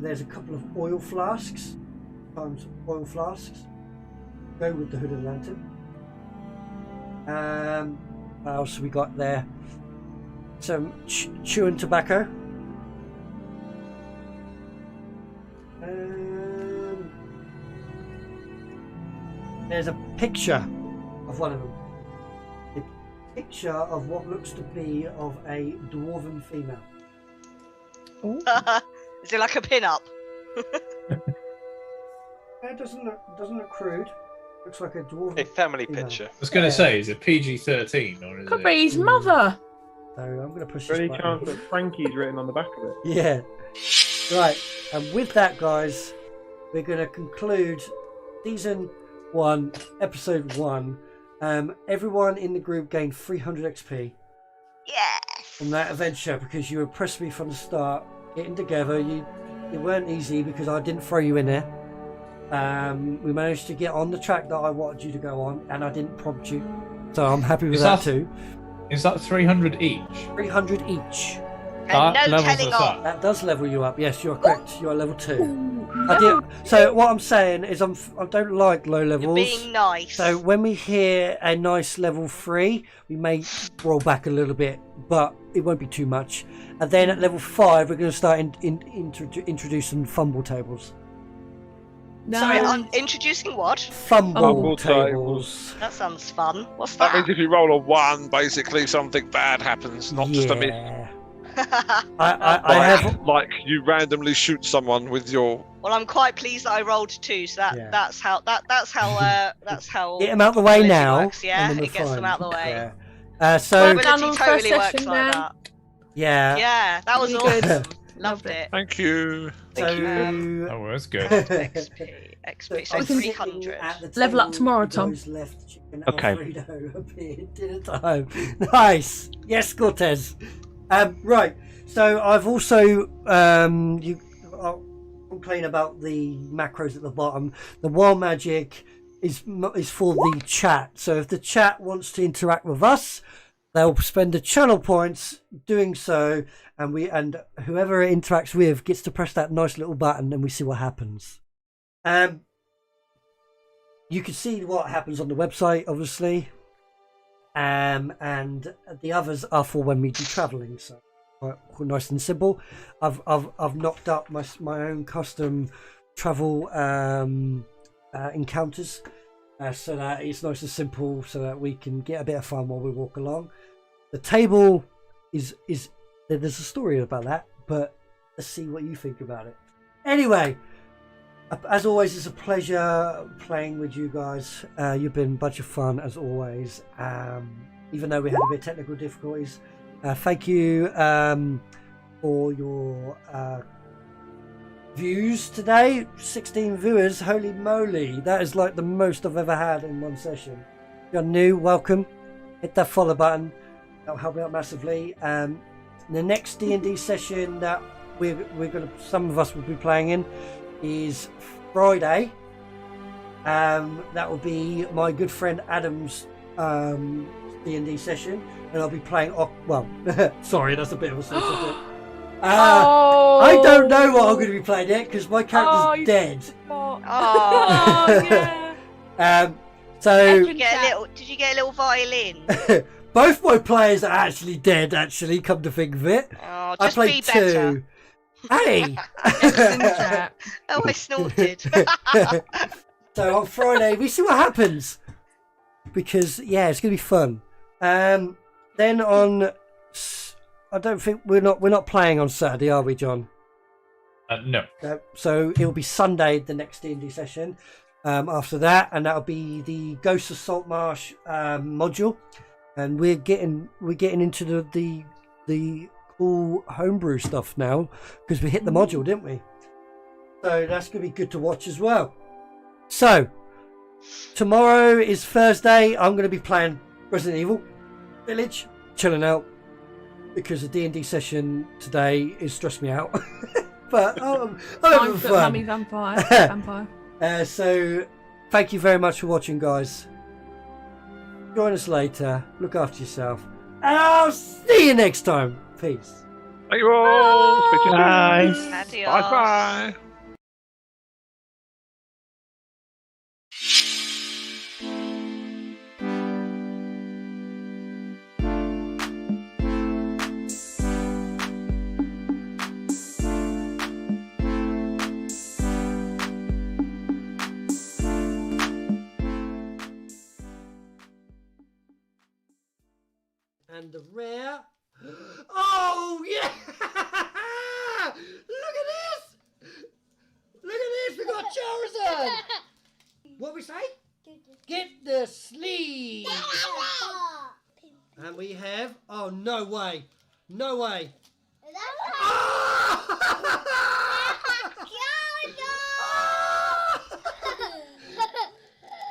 There's a couple of oil flasks, times oil flasks. Go with the hooded lantern. What else we got there? Some chewing tobacco. There's a picture of one of them. A picture of what looks to be of a dwarven female. Is it like a pin-up? It doesn't look crude. Looks like a dwarven. A family female. picture. I was going to say, is it PG-13 or is Could it? be his mother. So I'm going to push Any this chance button. that Frankie's written on the back of it? Yeah. Right. And with that, guys, we're going to conclude season 1, episode 1. Everyone in the group gained 300 XP. Yes. From that adventure because you impressed me from the start. Getting together, it weren't easy because I didn't throw you in there. We managed to get on the track that I wanted you to go on, and I didn't prompt you, so I'm happy with that too. Is that 300 each? 300 each. And That no levels telling us off. up. That does level you up. Yes, you're correct. You're level 2. I did. So what I'm saying is I don't like low You're levels. being nice. So when we hear a nice level 3, we may roll back a little bit, but it won't be too much. And then at level 5, we're going to start introducing fumble tables. No. Sorry, I'm introducing what? Fumble tables. tables. That sounds fun. What's That that? means if you roll a 1, basically something bad happens, not just a miss. I have. Like you randomly shoot someone with your. Well, I'm quite pleased that I rolled 2, so that's how Get them out the way ability now. works, yeah, and then it gets them fine. out the way. So Well done on Ability the first totally works session, like Dan. that. yeah. Yeah, that was Really good. awesome. Loved it. Thank you. Thank you. That was good. XP. So I'm 300. sitting at the Level up table, tomorrow, you Tom. guys left chicken Okay. Alfredo appeared dinner time. Nice. Yes, Cortez. Right. So I've also I'll complain about the macros at the bottom. The wild magic is for the chat. So if the chat wants to interact with us, they'll spend the channel points doing so, and whoever it interacts with gets to press that nice little button, and we see what happens. You can see what happens on the website, obviously, and the others are for when we do travelling. So quite nice and simple. I've knocked up my own custom travel encounters, so that it's nice and simple, so that we can get a bit of fun while we walk along. The table is there's a story about that, but let's see what you think about it. Anyway, as always, it's a pleasure playing with you guys. You've been a bunch of fun as always, even though we had a bit of technical difficulties. Thank you for your views today. 16 viewers, holy moly, that is like the most I've ever had in one session. If you're new, welcome. Hit that follow button, that'll help me out massively. The next D&D session that we're gonna, some of us will be playing in, is Friday. That will be my good friend Adam's D&D session, and I'll be playing sorry, that's a bit of a sensitive. I don't know what I'm going to be playing yet because my character's dead. So Did you get a little violin? both my players are actually dead. Actually, come to think of it, Oh, I just played be better. 2. Hey. Oh, I snorted. So on Friday we see what happens, because it's gonna be fun. Then on, I don't think we're not playing on Saturday, are we, John? No. So it will be Sunday, the next D&D session. After that, and that'll be the Ghost of Saltmarsh module, and we're getting into the cool homebrew stuff now, because we hit the module, didn't we? So that's gonna be good to watch as well. So tomorrow is Thursday. I'm gonna be playing Resident Evil Village, chilling out, because the D&D session today is stressed me out. But I'm having fun. Mummy vampire. So thank you very much for watching, guys. Join us later. Look after yourself, and I'll see you next time. Peace. Thank you all. Speak to you soon. Nice. Adios. Bye bye. And the rare. Oh yeah! Look at this! Look at this! We got Charizard. What we say? Get the sleeve. And we have. Oh no way! No way!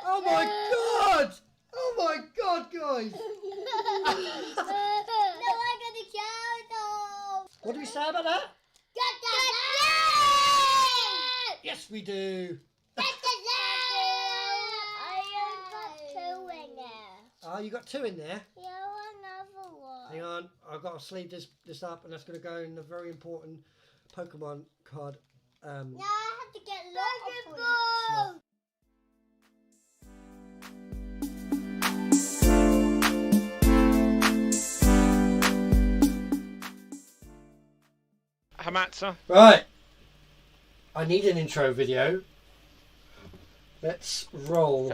Oh my god! Oh my god, guys! What do we say about that? Yes, we do. Oh, you got 2 in there? Another one. Hang on, I've got to sleeve this up, and that's going to go in a very important Pokemon card. Now I have to get lots of points. Hamatsa. Right. I need an intro video. Let's roll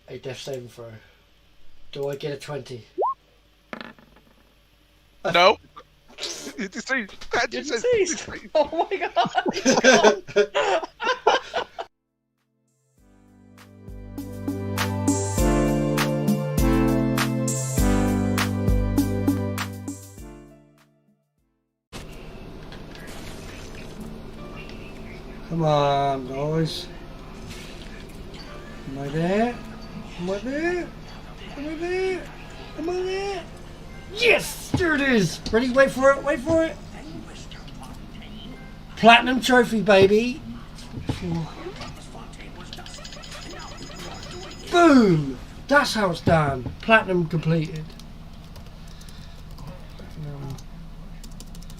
a death saving throw. Do I get a 20? No. You're deceased. You're deceased. Oh my god. Come on, guys. Am I there? Am I there? Am I there? Am I there? Yes! There it is! Ready? Wait for it, wait for it! Platinum trophy, baby! Boom! That's how it's done. Platinum completed.